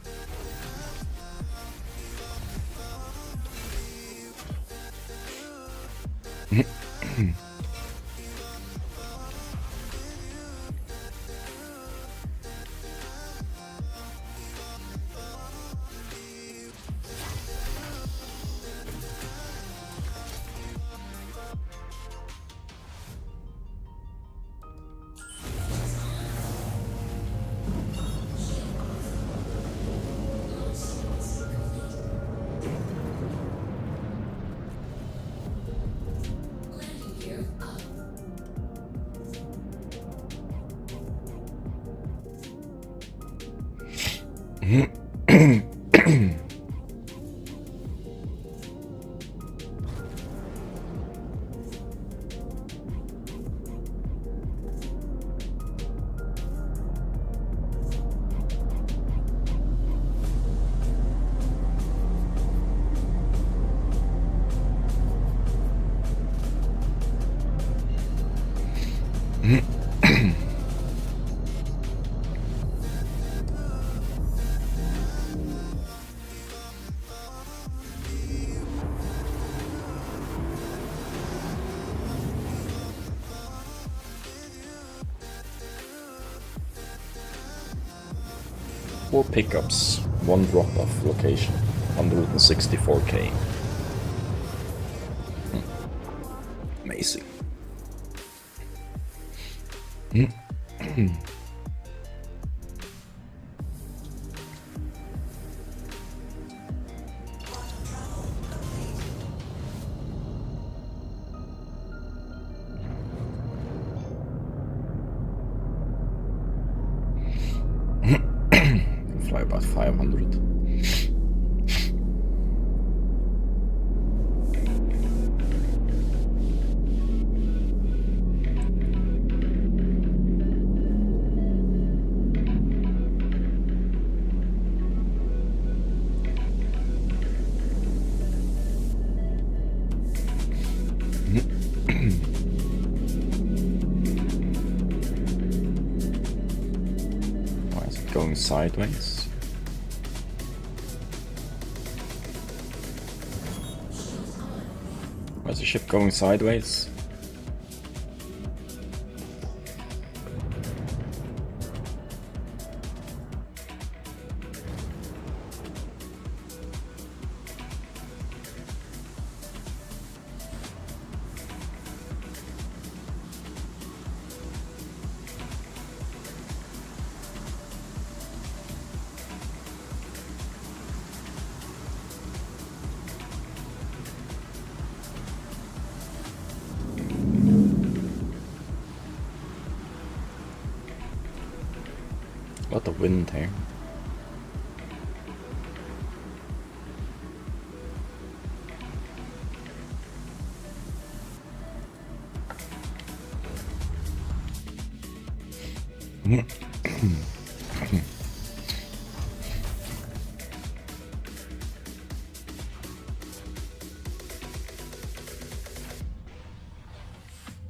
Four pickups, one drop-off location, 164k. Amazing. Fly about 500. Why is it going sideways? Why is the ship going sideways? A lot of wind here.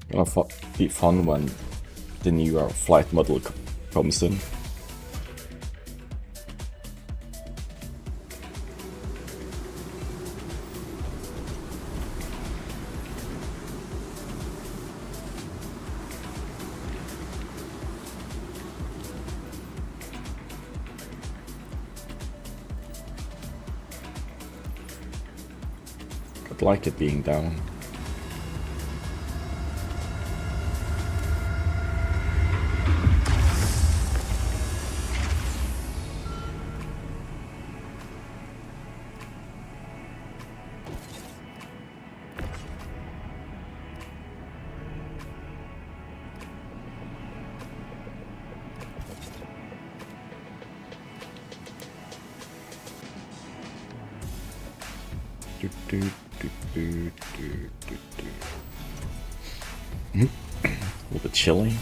It'll be fun when the new flight model comes in. I'd like it being down. A little bit chilly.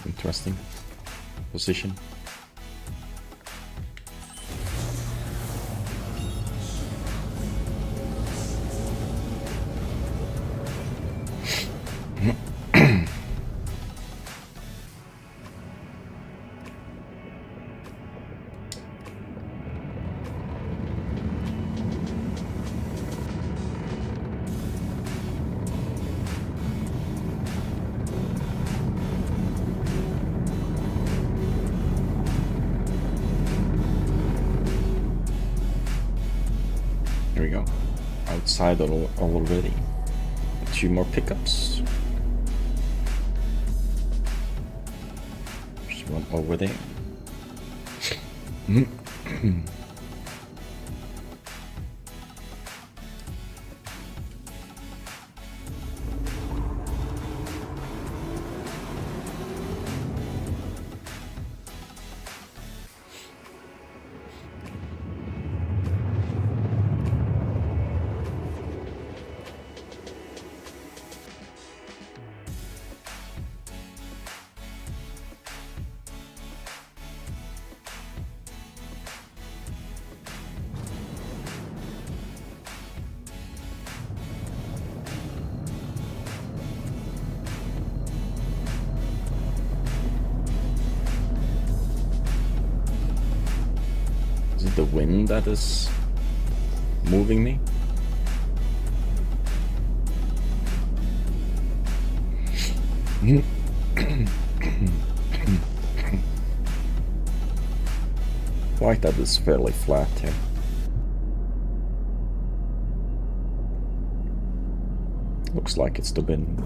Interesting position. Here we go. Outside already. 2 more pickups. There's one over there. Is it the wind that is moving me? Like that is fairly flat here. Looks like it's the wind.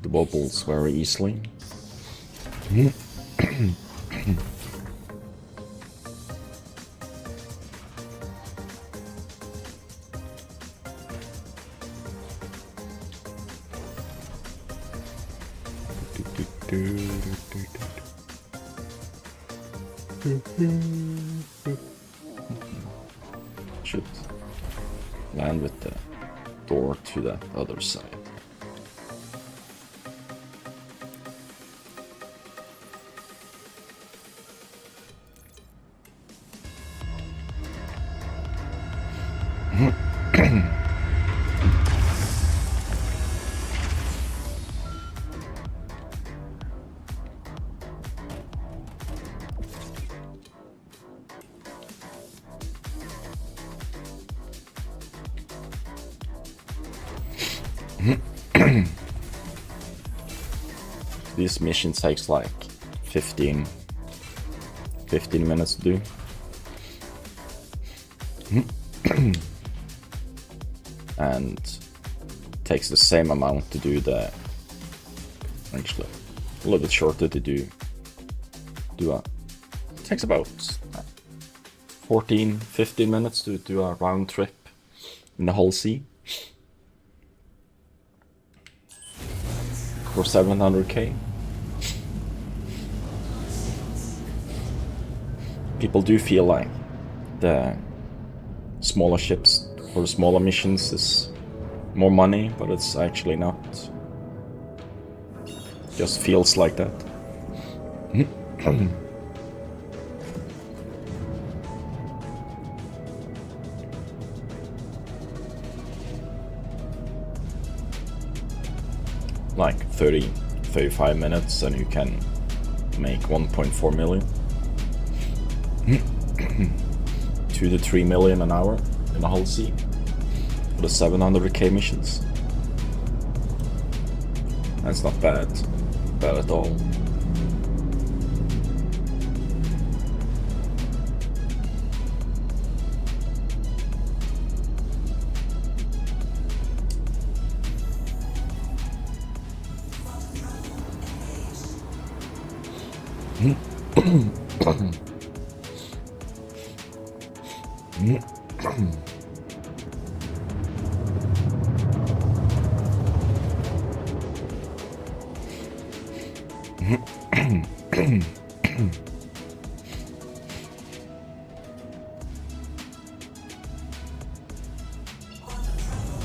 The bubbles very easily. Should land with the door to the other side. This mission takes like 15 minutes to do. And takes the same amount to do the, actually a little bit shorter to do takes about 14-15 minutes to do a round trip in the whole sea for 700k. People do feel like the smaller ships for smaller missions is more money, but it's actually not. Just feels like that. Like 30-35 minutes and you can make 1.4 million. 2 to 3 million an hour in the whole sea for the 700k missions. That's not bad at all.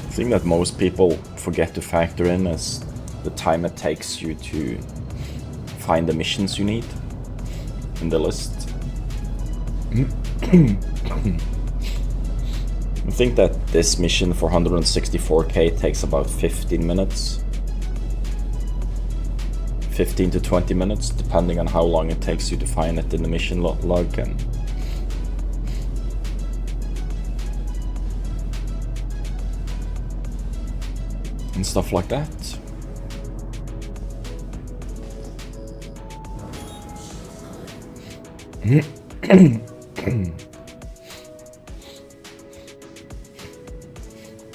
The thing that most people forget to factor in is the time it takes you to find the missions you need in the list. I think that this mission for 164k takes about 15 minutes. 15 to 20 minutes, depending on how long it takes you to find it in the mission log and stuff like that. We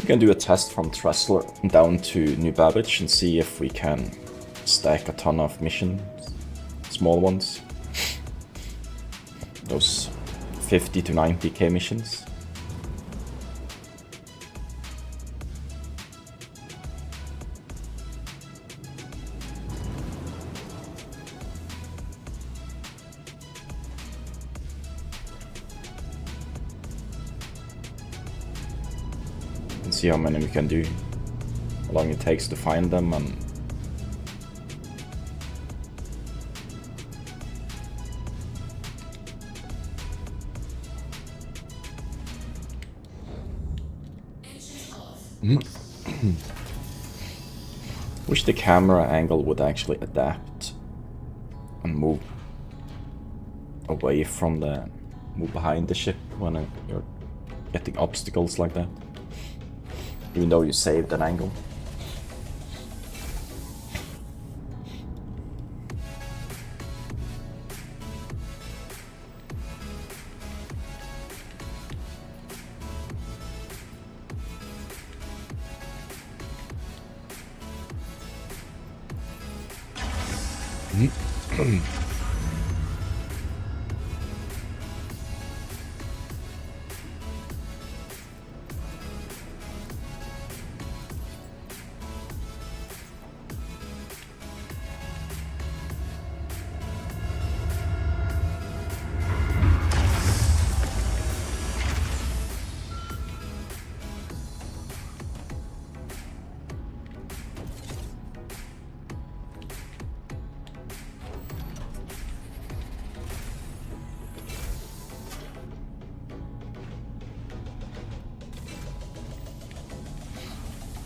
can do a test from Tressler down to New Babbage and see if we can stack a ton of missions, small ones. Those 50 to 90k missions. And see how many we can do, how long it takes to find them, and Wish the camera angle would actually adapt and move away from move behind the ship when you're getting obstacles like that, even though you saved an angle.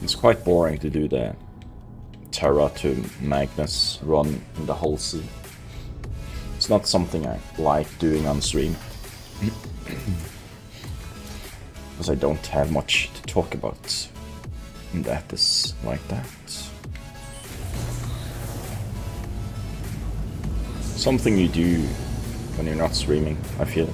It's quite boring to do the Terra to Magnus run in the whole sea. It's not something I like doing on stream. Because I don't have much to talk about. And that is like that. Something you do when you're not streaming, I feel.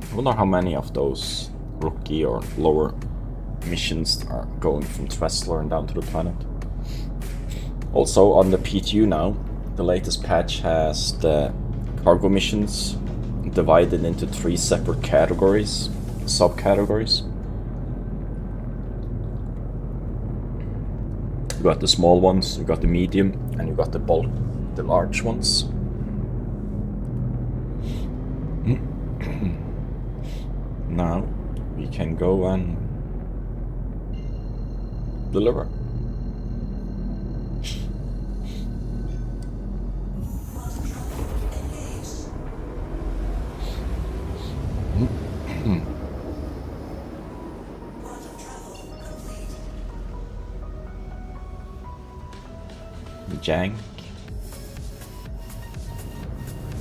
I wonder how many of those rookie or lower missions are going from Tressler and down to the planet. Also on the PTU now, the latest patch has the cargo missions divided into 3 separate categories, subcategories. You got the small ones, you got the medium, and you got the bulk, the large ones. Now we can go and deliver. Jank.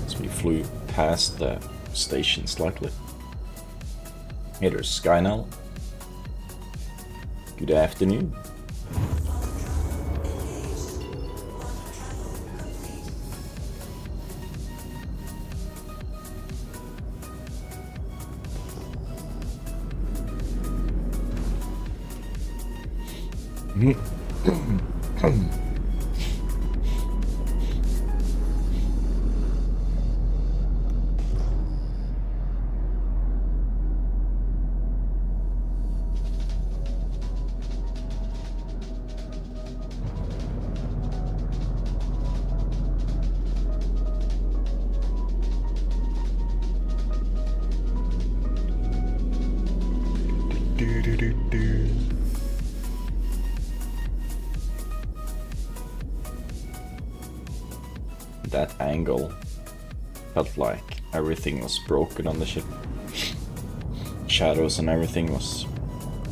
So we flew past the station slightly. Hey, there's Skynell. Good afternoon. That angle felt like everything was broken on the ship. Shadows and everything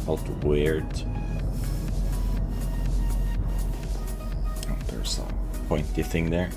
felt weird. Oh, there's a pointy thing there.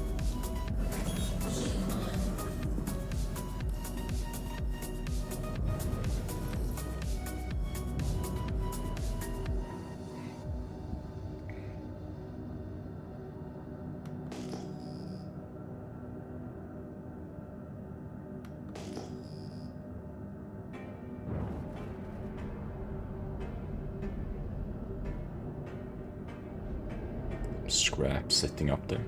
Scrap sitting up there.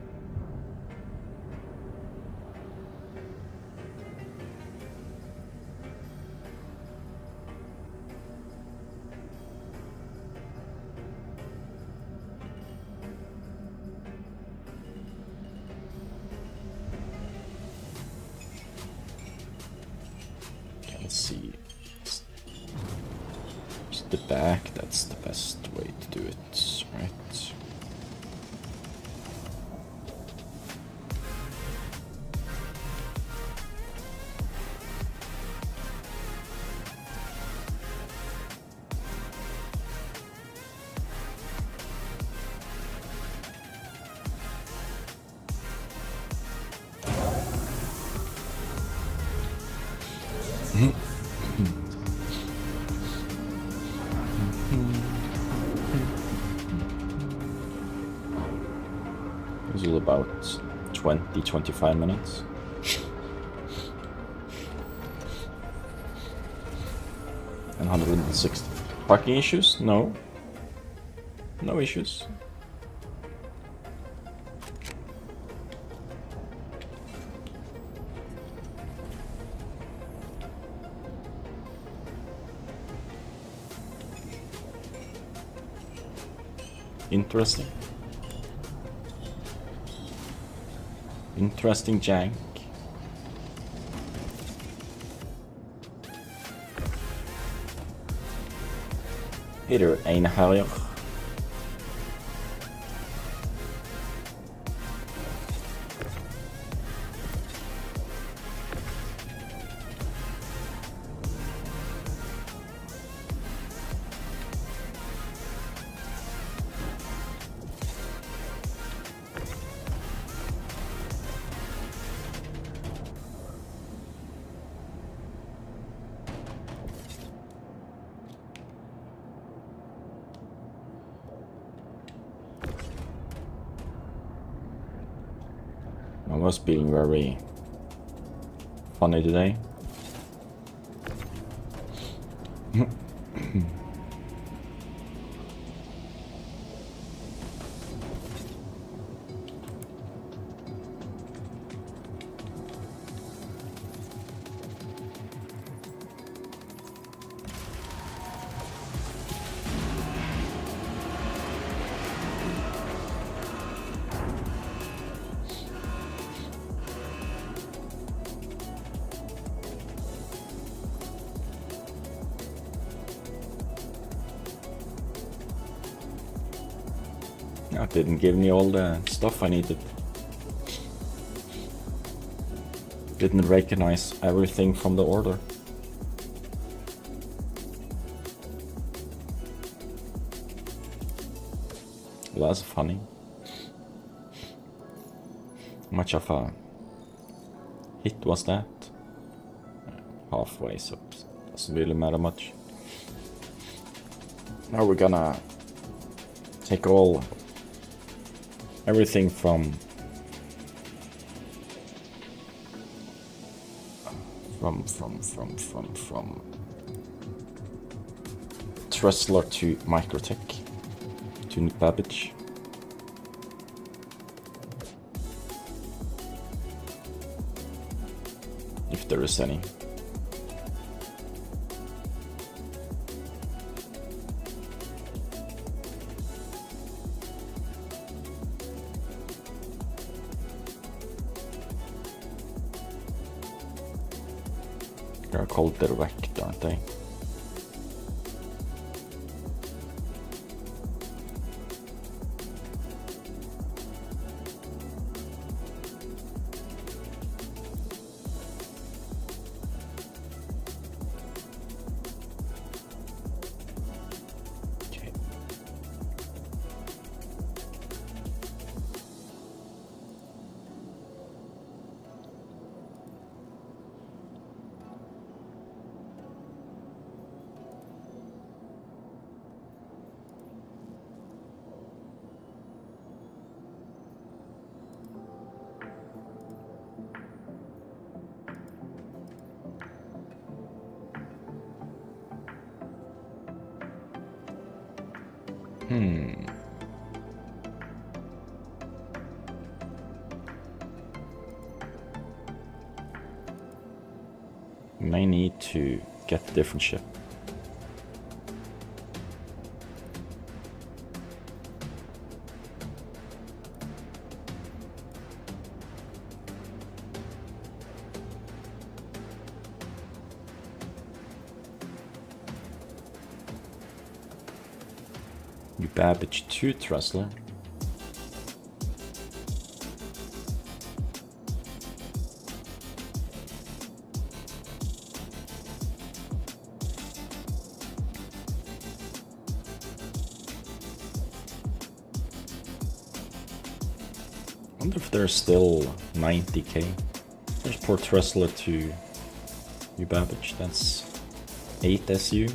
Okay, let's see. the back, that's the best way to do it, right? This is about 20-25 minutes. And 160. Parking issues? No. No issues. Interesting. Interesting jank. Hier een helger. I was being very funny today. That didn't give me all the stuff I needed. Didn't recognize everything from the order. Well, that's funny. How much of a hit was that? Halfway, so it doesn't really matter much. Now we're gonna take everything from Tressler to Microtech to Nick Babbage. If there is any. They're called direct, aren't they? Okay. May need to get a different ship. You Babbage 2 Tressler. I wonder if there's still 90k. There's poor Tressler to you Babbage, that's 8 SU.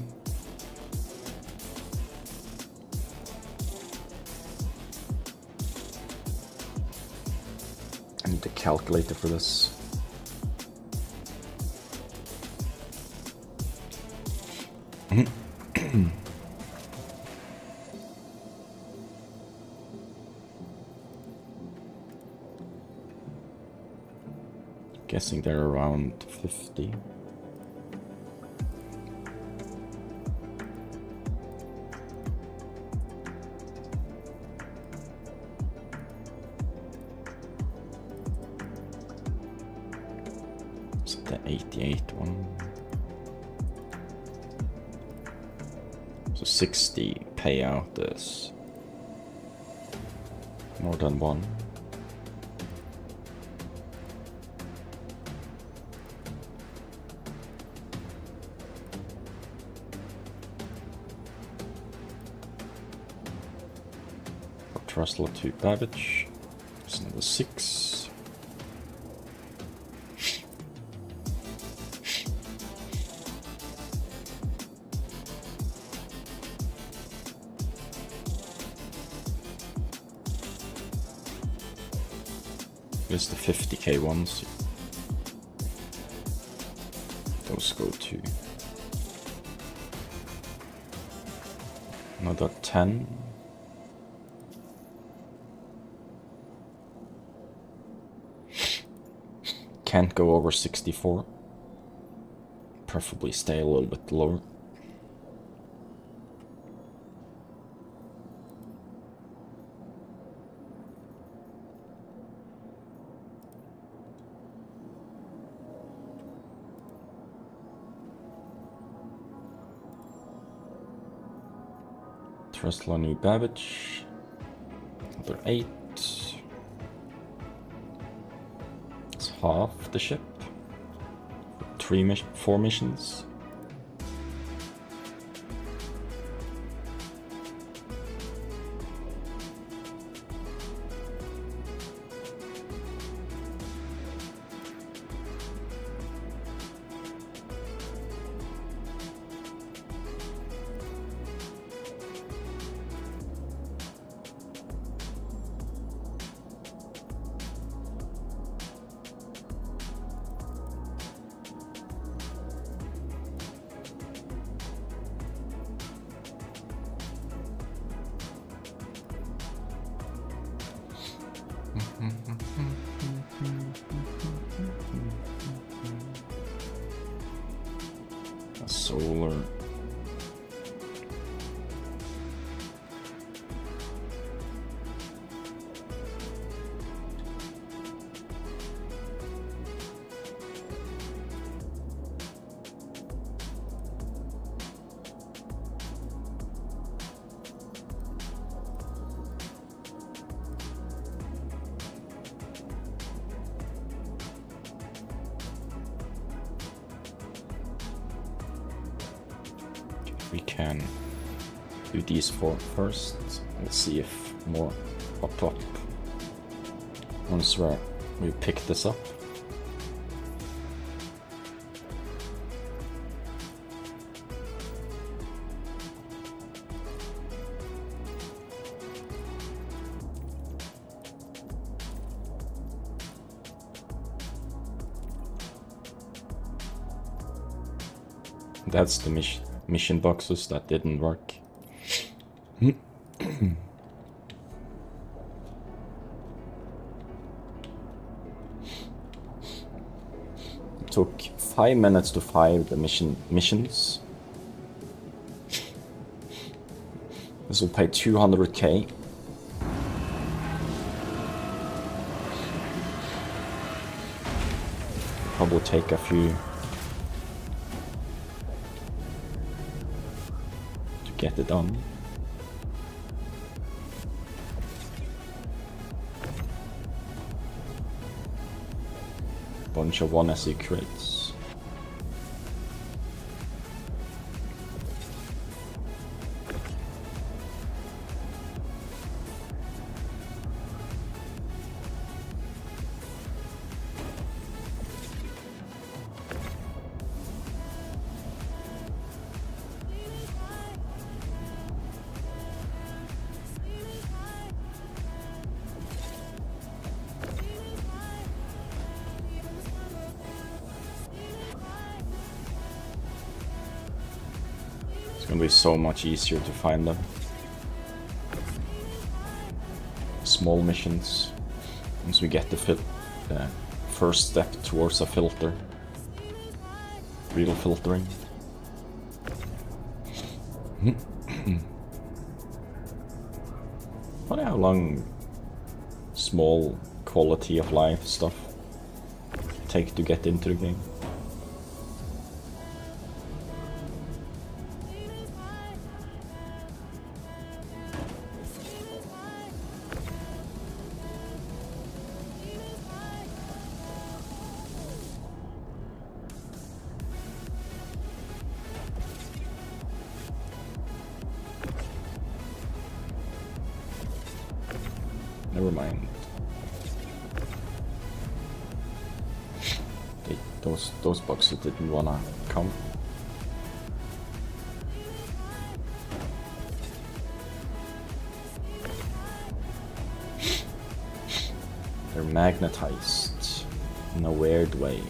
I need a calculator for this. Guessing they're around 50. It's the 88 one. So 60 payout is more than one. Tressler to Babbage. It's another 6. Here's the 50k ones. Those go to another 10. Can't go over 64. Preferably stay a little bit lower. Tressler new Babbage. Another 8. Half the ship. 4 missions. Solar. We can do these 4 first. Let's see if more pop up once we pick this up. That's the mission boxes that didn't work. Took 5 minutes to fire the missions. This will pay 200k. Probably take a few to get it done. Bunch of 1SE crates. It's gonna be so much easier to find them. Small missions. Once we get the first step towards a filter. Real filtering. Funny how long small quality of life stuff take to get into the game. Never mind. Those boxes didn't wanna come. They're magnetized in a weird way.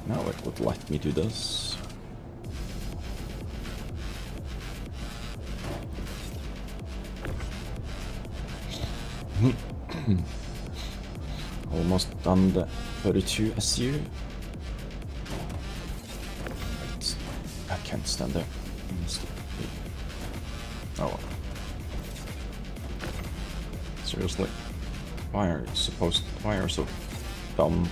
Now it would let me do this. Almost done the 32 SU. I can't stand there. Oh well. Seriously? Why are you so dumb?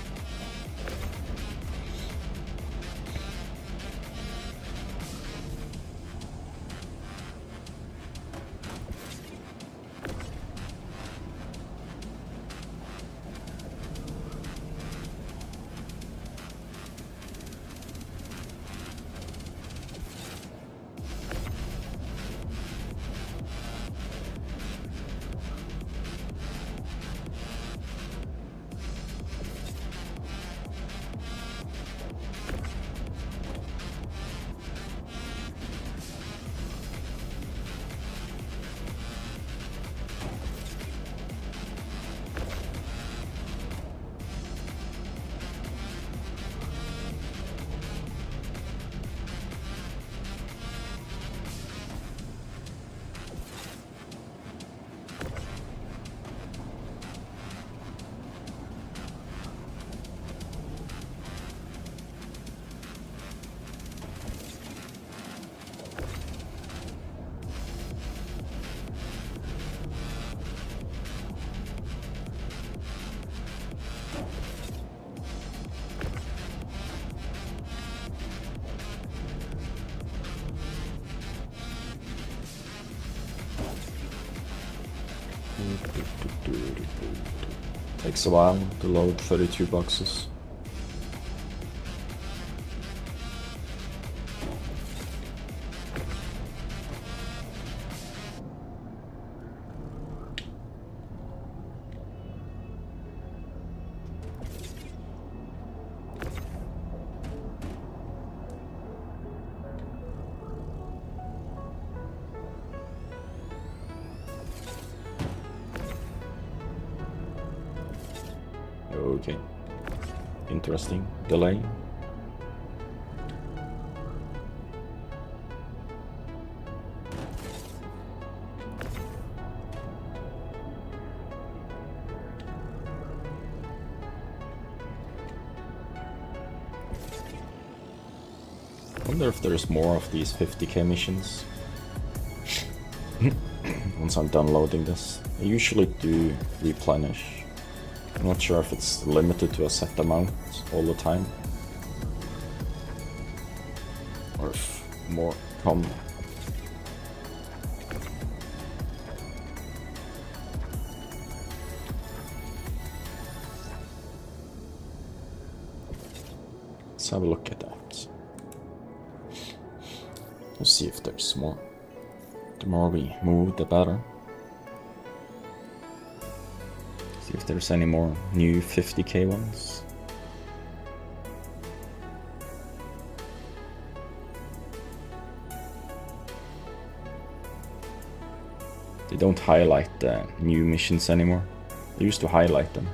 Takes a while to load 32 boxes. Okay. Interesting. Delay. Wonder if there's more of these 50k missions. Once I'm done loading this. I usually do replenish. I'm not sure if it's limited to a set amount all the time. Or if more come. Let's have a look at that. Let's see if there's more. The more we move, the better. See if there's any more new 50k ones. They don't highlight the new missions anymore. They used to highlight them.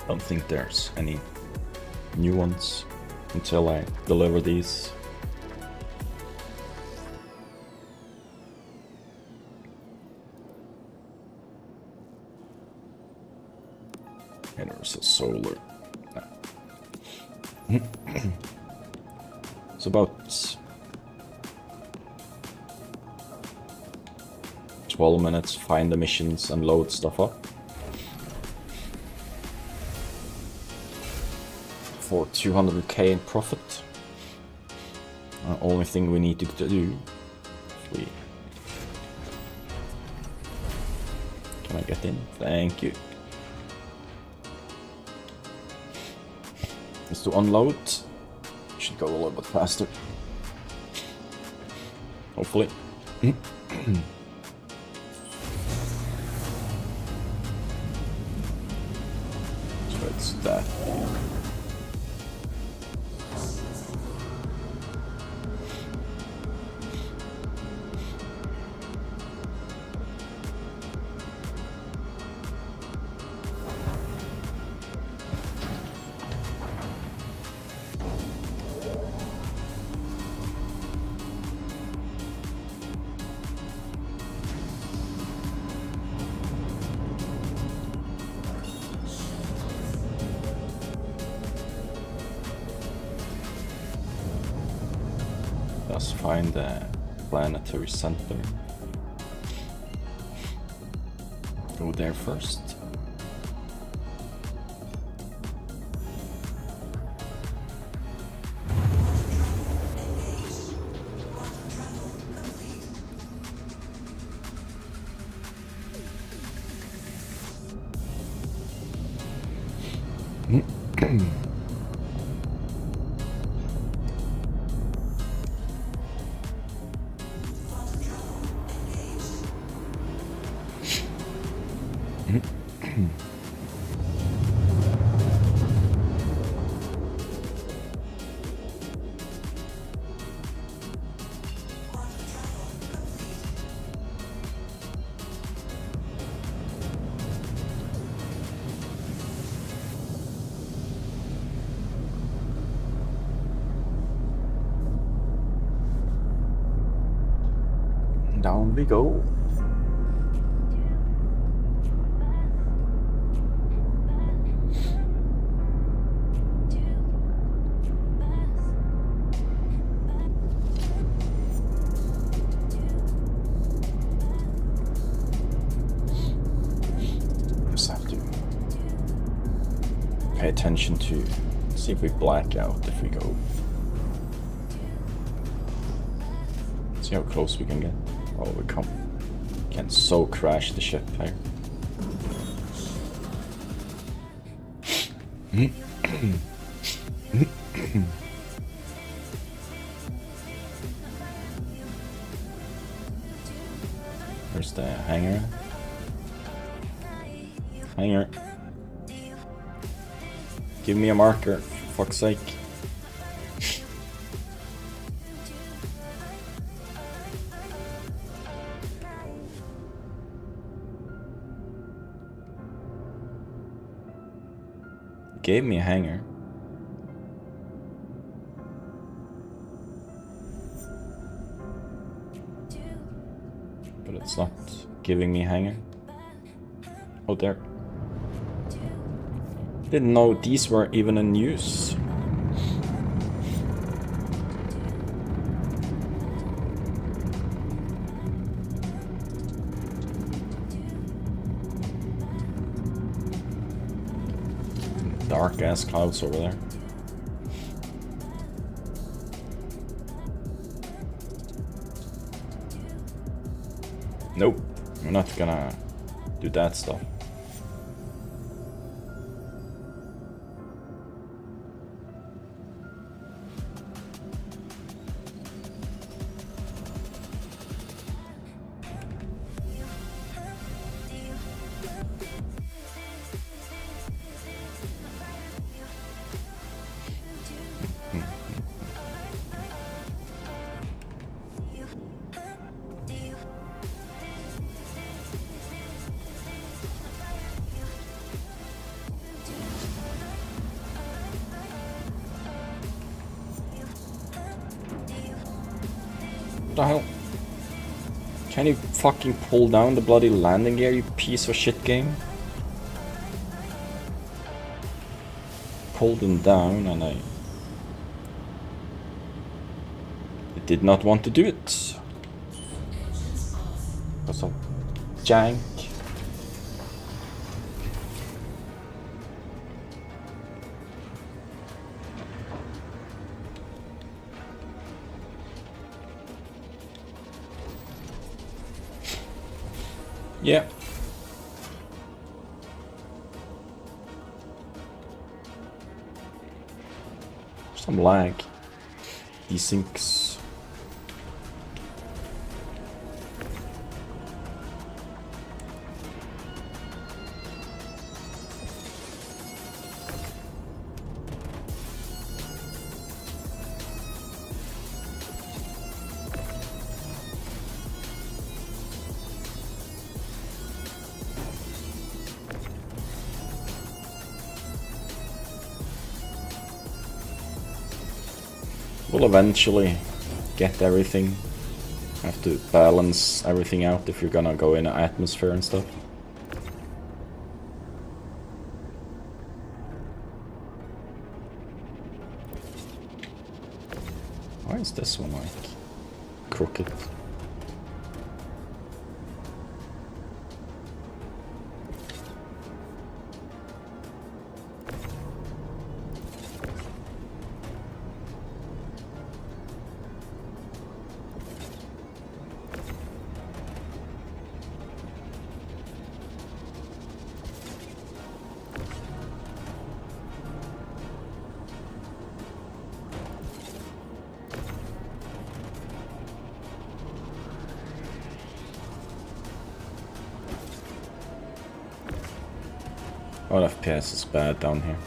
Don't think there's any new ones until I deliver these. And there's a solar. It's about 12 minutes, find the missions and load stuff up. For 200k in profit. Only thing we need to do. Can I get in? Thank you. Is to unload. Should go a little bit faster. Hopefully. So it's that. Let's find the planetary center. Go there first. Down we go. Just have to pay attention to see if we black out if we go. See how close we can get. Oh, we can so crash the ship here. Where's the hangar? Hangar. Give me a marker, for fuck's sake. Gave me a hanger. But it's not giving me a hanger. Oh, there. Didn't know these were even in use. Dark ass clouds over there. Nope, we're not gonna do that stuff. What the hell? Can you fucking pull down the bloody landing gear, you piece of shit game? Pulled them down and I did not want to do it. Because of jank. Yeah. Some lag. Desyncs. We'll eventually get everything. Have to balance everything out if you're gonna go in an atmosphere and stuff. Why is this one like crooked? Oh, FPS is bad down here.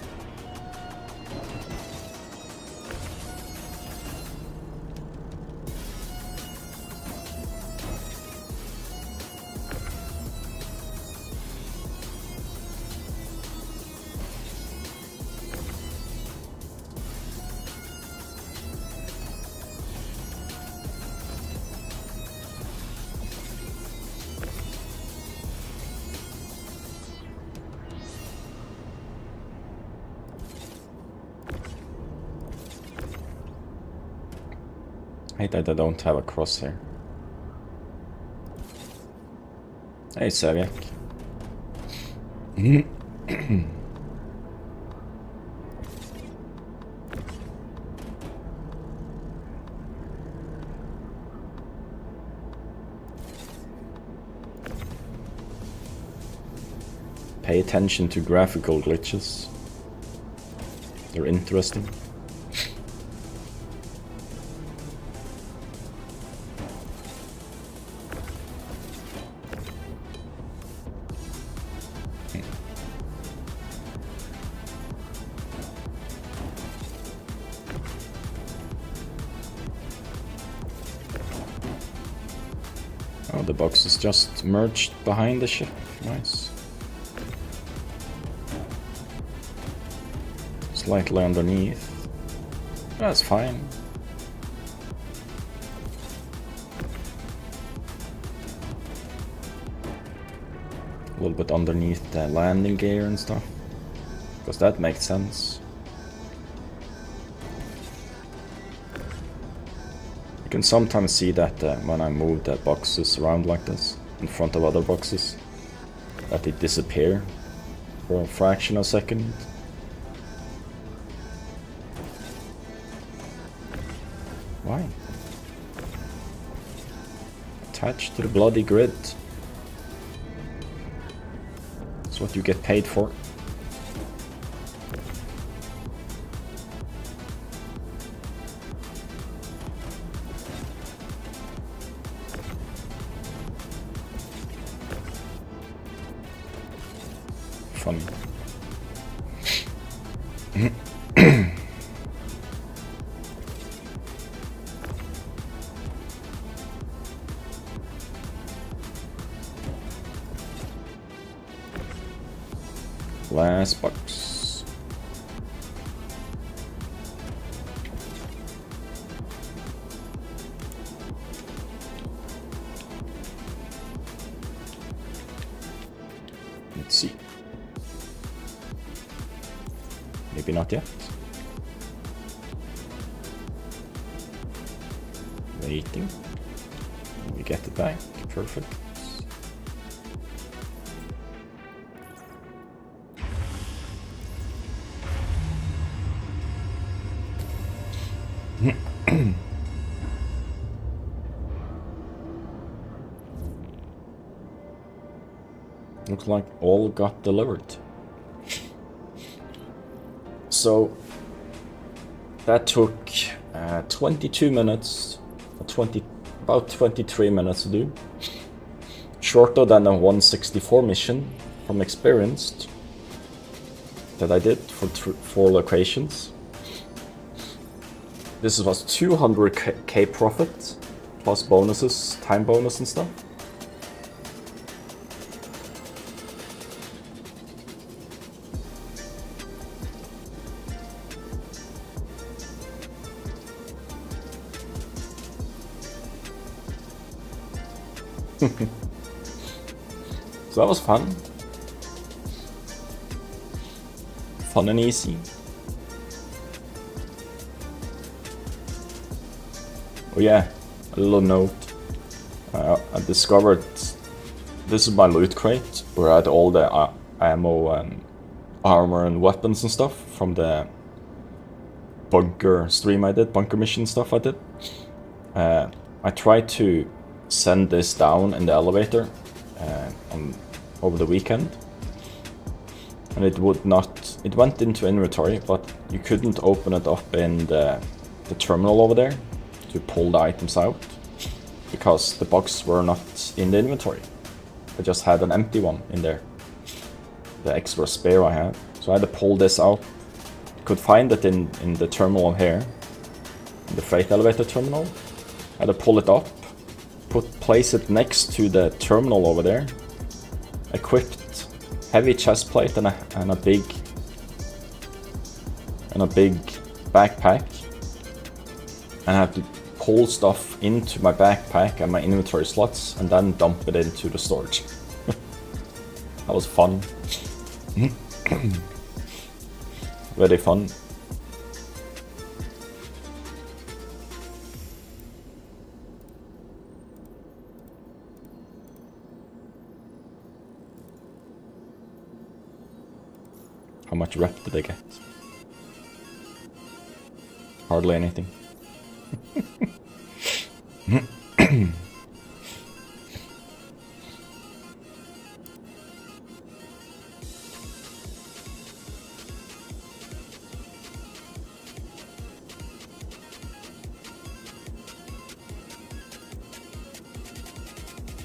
I hate that I don't have a crosshair. Hey, Saviak. Pay attention to graphical glitches. They're interesting. Oh, the box is just merged behind the ship. Nice. Slightly underneath. That's fine. A little bit underneath the landing gear and stuff. Because that makes sense. You can sometimes see that when I move the boxes around like this, in front of other boxes, that they disappear for a fraction of a second. Why? Attached to the bloody grid. That's what you get paid for. Funny. Last box. Let's see. Maybe not yet. Waiting. We get it back. Perfect. Looks like all got delivered. So that took 22 minutes, about 23 minutes to do. Shorter than a 164 mission from Experienced that I did for 4 locations. This was 200k profit, plus bonuses, time bonus and stuff. So that was fun. Fun and easy. Oh yeah, a little note. I discovered this is my loot crate where I had all the ammo and armor and weapons and stuff from the bunker stream I did, bunker mission stuff I did. I tried to send this down in the elevator over the weekend, and it would not. It went into inventory, but you couldn't open it up in the terminal over there to pull the items out because the box were not in the inventory. I just had an empty one in there, the extra spare I had. So I had to pull this out. Could find it in the terminal here, in the freight elevator terminal. I had to pull it up, place it next to the terminal over there, equipped heavy chest plate and a big backpack, and I have to pull stuff into my backpack and my inventory slots and then dump it into the storage. That was fun. Very fun. How much rep did I get? Hardly anything.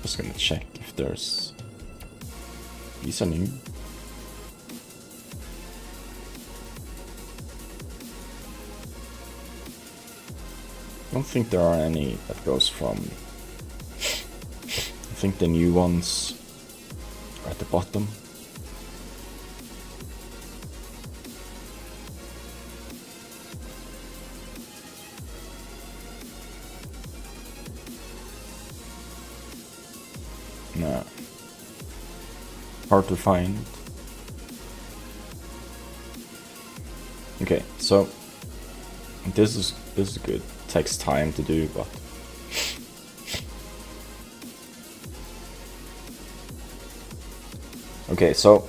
Just gonna check if there's... These are new. I don't think there are any that goes from... I think the new ones are at the bottom. hard to find. Okay, so this is good. Takes time to do, but okay, so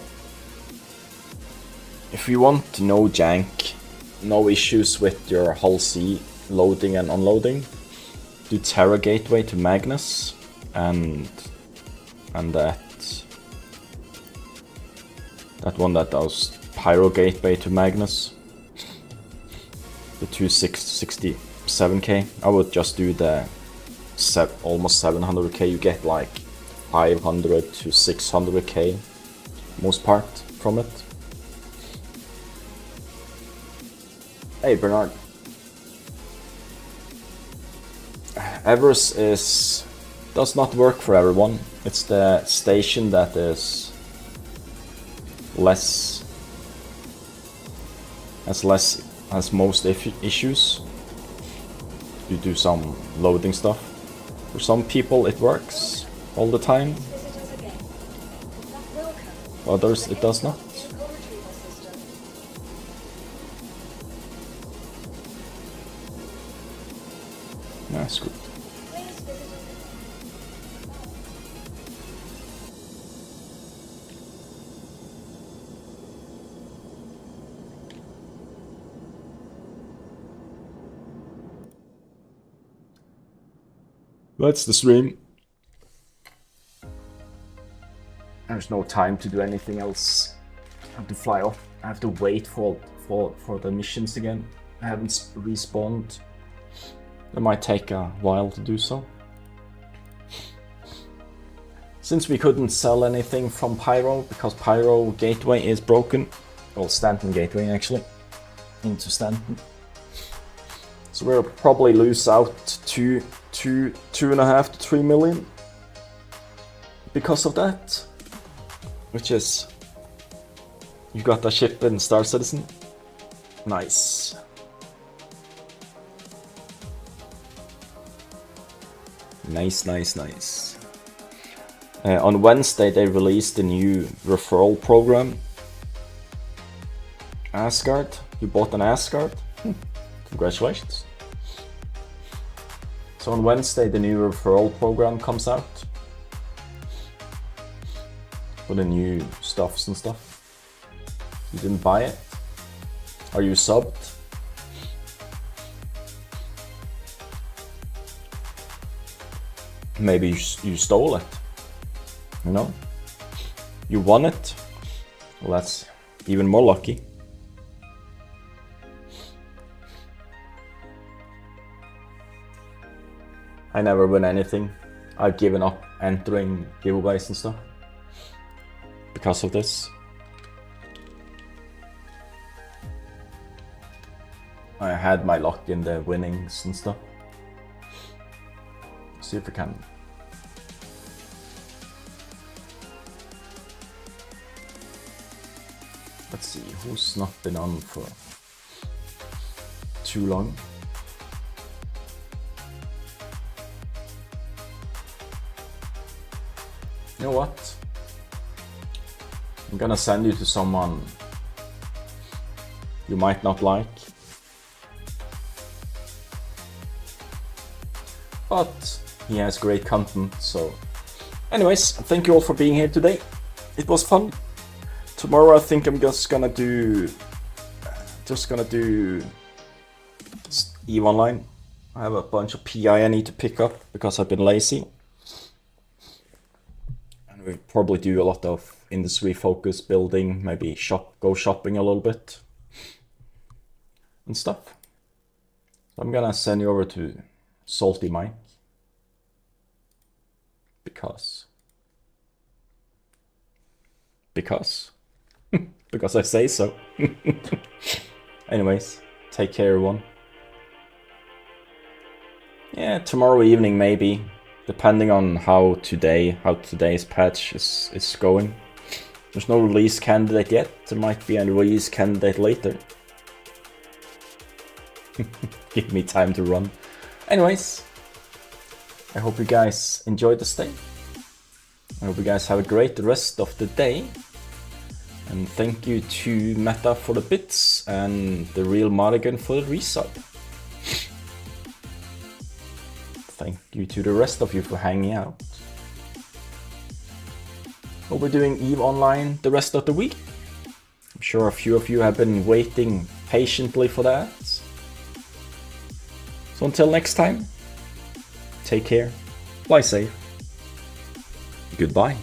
if you want no jank, no issues with your hull C loading and unloading, do Terra Gateway to Magnus and that one that does Pyro Gateway to Magnus, the 267k. I would just do the almost 700k. You get like 500 to 600k most part from it. Hey Bernard. Everest does not work for everyone. It's the station that is has most issues. You do some loading stuff. For some people it works all the time. Others it does not. Yeah, screw it. That's the stream. There's no time to do anything else. I have to fly off. I have to wait for the missions again. I haven't respawned. It might take a while to do so. Since we couldn't sell anything from Pyro because Pyro Gateway is broken, well, Stanton Gateway actually, into Stanton. So we'll probably lose out 2.5 to 3 million because of that. Which is, you got a ship in Star Citizen. Nice. Nice. On Wednesday they released a new referral program. Asgard. You bought an Asgard? Congratulations. So on Wednesday the new referral program comes out. For the new stuffs and stuff. You didn't buy it? Are you subbed? Maybe you stole it. You know? You won it. Well, that's even more lucky. I never win anything. I've given up entering giveaways and stuff. Because of this. I had my luck in the winnings and stuff. See if we can. Let's see who's not been on for too long. You know what? I'm gonna send you to someone you might not like. But he has great content, so... Anyways, thank you all for being here today. It was fun. Tomorrow I think I'm just gonna do EVE Online. I have a bunch of PI I need to pick up because I've been lazy. And we'll probably do a lot of industry focus building, maybe go shopping a little bit. And stuff. I'm gonna send you over to Salty Mike. Because I say so. Anyways, take care everyone. Yeah, tomorrow evening maybe, depending on how today's patch is going. There's no release candidate yet. There might be a release candidate later. Give me time to run. Anyways, I hope you guys enjoyed the stay. I hope you guys have a great rest of the day. And thank you to Meta for the bits and the Real Madigan for the resub. Thank you to the rest of you for hanging out. Hope we're doing EVE Online the rest of the week. I'm sure a few of you have been waiting patiently for that. So until next time, take care, fly safe, goodbye.